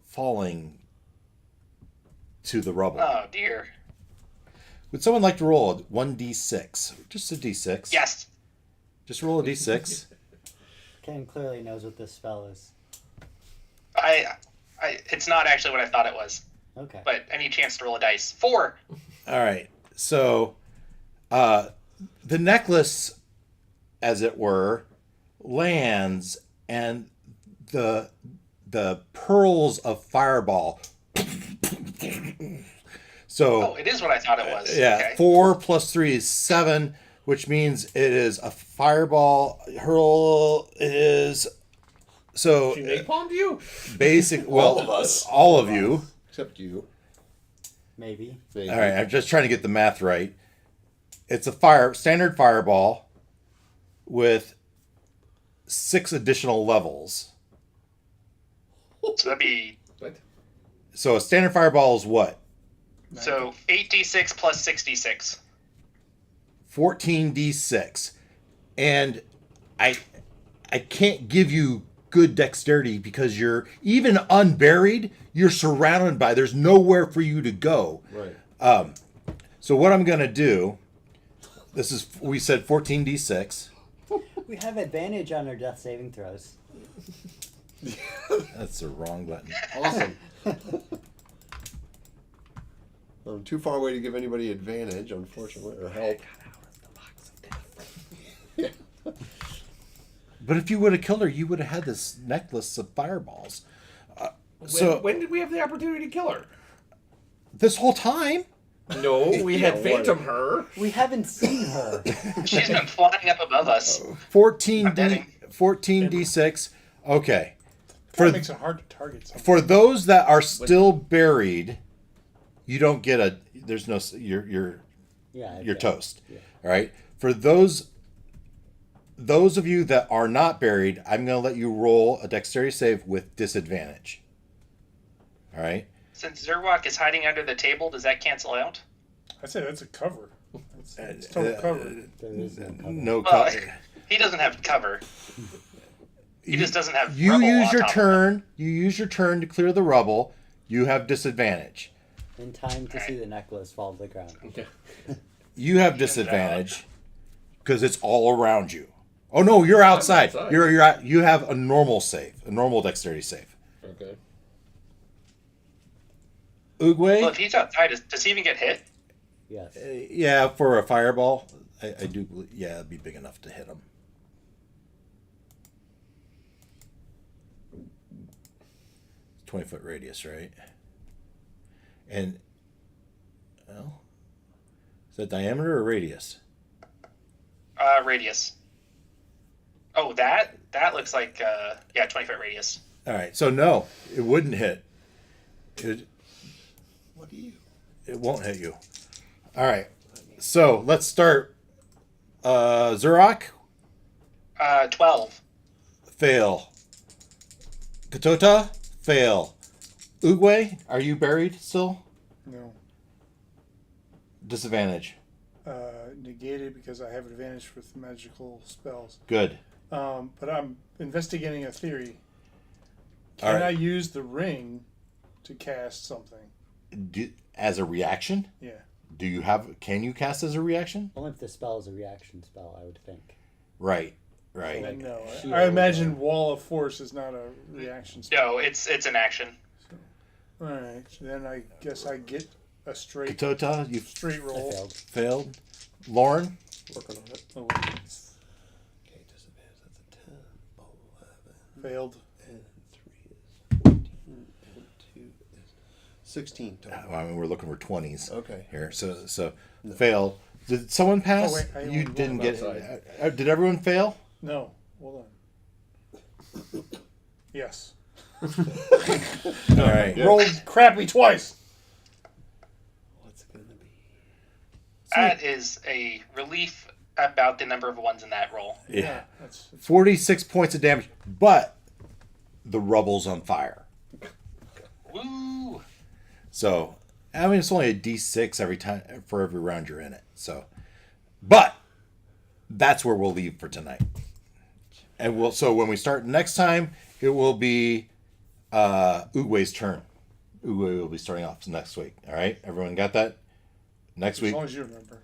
falling to the rubble. Oh dear. Would someone like to roll a 1d6? Just a d6. Yes. Just roll a d6. Ken clearly knows what this spell is. It's not actually what I thought it was, Okay. but I need a chance to roll a dice. 4. All right. So, the necklace, as it were, lands, and the pearls of fireball. So, Oh, it is what I thought it was. yeah, Okay. 4 plus 3 is 7, which means it is a fireball hurl. Is so She napalmed you? basic. Well, all of you. Except you. Maybe. Maybe. All right, I'm just trying to get the math right. It's a standard fireball with 6 additional levels. So that'd be What? So a standard fireball is what? 8d6 plus 66. 14d6. And I can't give you good dexterity because you're even unburied, you're surrounded by there's nowhere for you to go. Right. So what I'm going to do, we said 14d6. We have advantage on our death saving throws. That's the wrong button. Awesome. I'm too far away to give anybody advantage, unfortunately, or help. But if you would have killed her, you would have had this necklace of fireballs. When did we have the opportunity to kill her? This whole time, No, we had Yeah, phantom her. We haven't seen her. She's been flying up above us. 14d6. Okay. That makes it hard to target something. For those that are still buried, you don't get a. There's no. You're Yeah. toast. All right. For those of you that are not buried, I'm going to let you roll a dexterity save with disadvantage. All right. Since Zerwak is hiding under the table, does that cancel out? I say that's a cover. It's total cover. There is no cover. No Well, cover. he doesn't have cover. He just doesn't have. You rubble use on your top of turn. You use your turn to clear the rubble. You have disadvantage. In time to see the necklace fall to the ground. You have disadvantage because it's all around you. Oh no, you're outside. outside. You have a normal save, a normal dexterity save. Okay. Oogway? Well, if he's outside, does he even get hit? Yes. Yeah, for a fireball, I do. Yeah, it'd be big enough to hit him. 20-foot radius, right? And well, is that diameter or radius? Radius. Oh, that looks like 20-foot radius. All right, so no, it wouldn't hit. It What do you? it won't hit you. All right, so let's start. Zurok, 12. fail. Katota, fail. Oogway, are you buried still? No. Disadvantage. Negated because I have advantage with magical spells. Good. But I'm investigating a theory. All Can I right. use the ring to cast something? As a reaction, Yeah. do you have? Can you cast as a reaction? Only if the spell is a reaction spell, I would think. Right. Right. Like, No. shield I imagine Wall of Force is not a reaction spell. No, it's an action. All right. Then I guess I get a straight Katota, you straight I roll. failed. failed. Lauren, Working on it. Oh, Okay, disadvantage. That's a 10, 11, failed. and 3 is 14, and 2 is 16 total. I mean, we're looking for 20s Okay. here. So failed. Did someone pass? Oh, wait, I You only didn't rolled get. Did everyone fail? No. Hold on. Yes. All right. Rolled crappy twice. What's it gonna be? That is a relief about the number of ones in that roll. Yeah. That's 46 points of damage, but the rubble's on fire. Woo! So, I mean, it's only a D6 every time for every round you're in it. So, but that's where we'll leave for tonight. And so when we start next time, it will be Oogway's turn. Oogway will be starting off next week. All right, everyone got that? Next as week, long as you remember.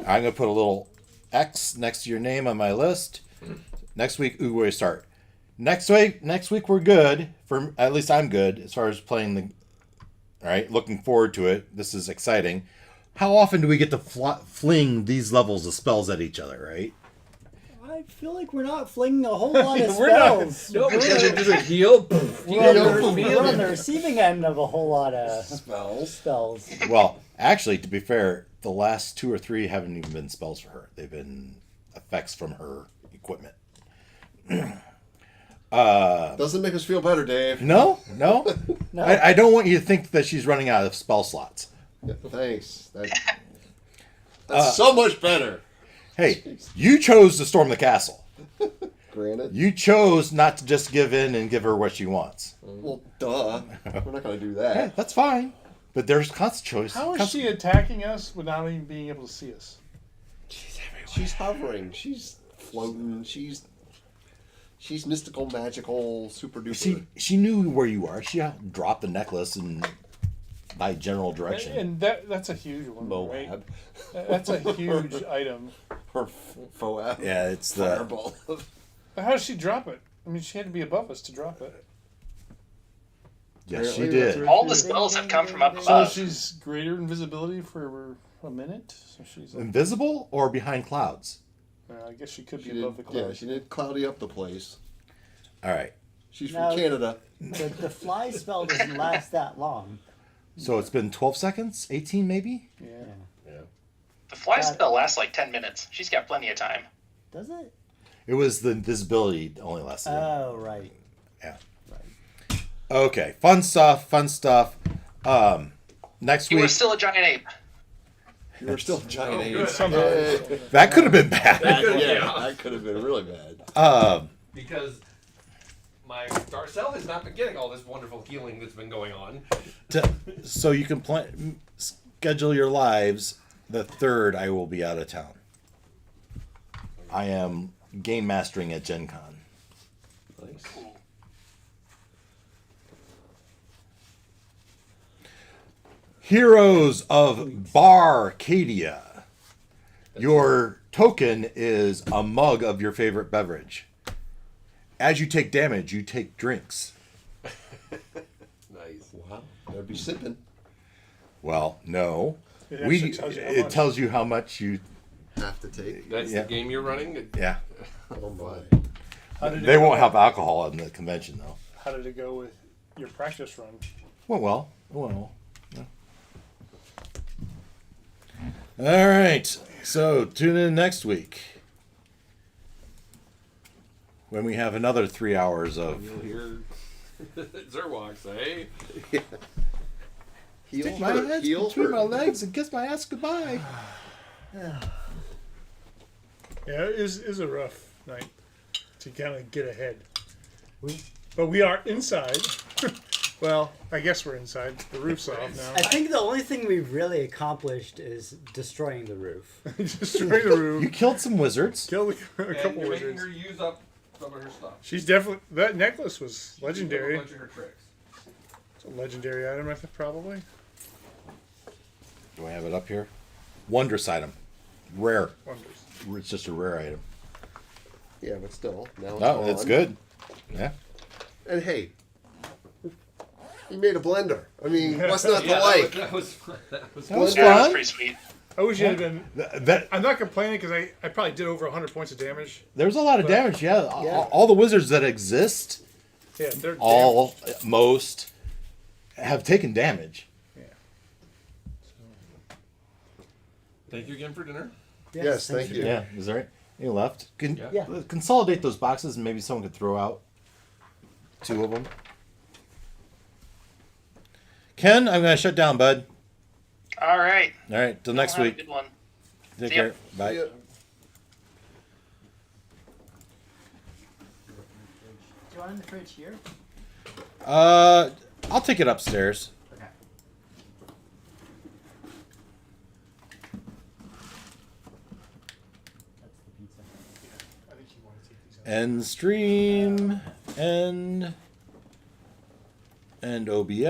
I'm gonna put a little X next to your name on my list. Next week, Oogway start. Next week we're good. For at least I'm good as far as playing the. All right, looking forward to it. This is exciting. How often do we get to fling these levels of spells at each other? Right? I feel like we're not flinging a whole lot of We're not. spells. No, because it doesn't heal. We're on the receiving end of a whole lot of spells. Well, actually, to be fair, the last 2 or 3 haven't even been spells for her. They've been effects from her equipment. Doesn't make us feel better, Dave. No. No. I don't want you to think that she's running out of spell slots. Yeah, thanks. That's so much better. Hey, you chose to storm the castle. Granted. You chose not to just give in and give her what she wants. Well, duh. We're not going to do Yeah, that. that's fine. But there's constant choice. How is she attacking us without even being able to see us? She's hovering. She's floating. She's mystical, magical, super duper. She knew where you are. She dropped the necklace and by general direction. And that's a huge one, right? Moab. That's a huge item. Or Foab. Yeah, it's the Fireball. How did she drop it? I mean, she had to be above us to drop it. yes, she Apparently that's did. her- All the spells have come from up So above. she's greater invisibility for a minute. So she's. Invisible or behind clouds. I guess she could She be above the did, yeah, clouds. she did cloudy up the place. All right. She's Now- from Canada. The fly spell doesn't last that long. So it's been 12 seconds, 18 maybe. Yeah. The fly spell lasts like 10 minutes. She's got plenty of time. Does it? It was the invisibility only lasted. Oh, right. Yeah. Right. Okay, fun stuff. Next You were week still a giant ape. You were still a giant ape. Somehow. that could have been bad. Yeah, that could have been really bad. Because my dark self has not been getting all this wonderful healing that's been going on. So you can schedule your lives. The 3rd, I will be out of town. I am game mastering at Gen Con. Heroes of Barcadia. Your token is a mug of your favorite beverage. As you take damage, you take drinks. Nice. Wow. I'd be sipping. Well, no. It actually tells you how It much. tells you how much you. Have to take. That's Yeah. the game you're running? Yeah. Oh my. How did it They go? won't have alcohol in the convention, though. How did it go with your practice run? Well. Yeah. All right. So tune in next week when we have another 3 hours of. You'll hear Zerwalk say, Heel hurt. Heel hurt. legs and kiss my ass goodbye. Yeah, it is a rough night to kind of get ahead. But we are inside. Well, I guess we're inside. The roof's off now. I think the only thing we've really accomplished is destroying the roof. Destroy the roof. You killed some wizards. Killed a and couple you're making wizards. her use up some of her stuff. She's definitely... That necklace was A legendary. bunch of her tricks. It's a legendary item, I think, probably. Do I have it up here? Wondrous item. Rare. Wonders. It's just a rare item. Yeah, but still. Now it's No, it's gone. good. Yeah. And hey, he made a blender. I mean, what's not to Yeah, like? that was That was Yeah, that's fun. pretty sweet. I wish it had been... That I'm not complaining because I probably did over 100 points of damage. there's a lot of But- damage. Yeah. All the wizards that exist, Yeah, they're most, have taken damage. Thank you again for dinner. Yes, thank you. Yeah. Is there any left? Yeah. Consolidate those boxes, and maybe someone could throw out 2 of them. Ken, I'm gonna shut down, bud. All right. All right. Till next Have a week. good one. Take See ya. care. Bye. Yeah. Do you want in the fridge here? I'll take it upstairs. Okay. That's the pizza. I think you want to take these out. End stream. End OBS.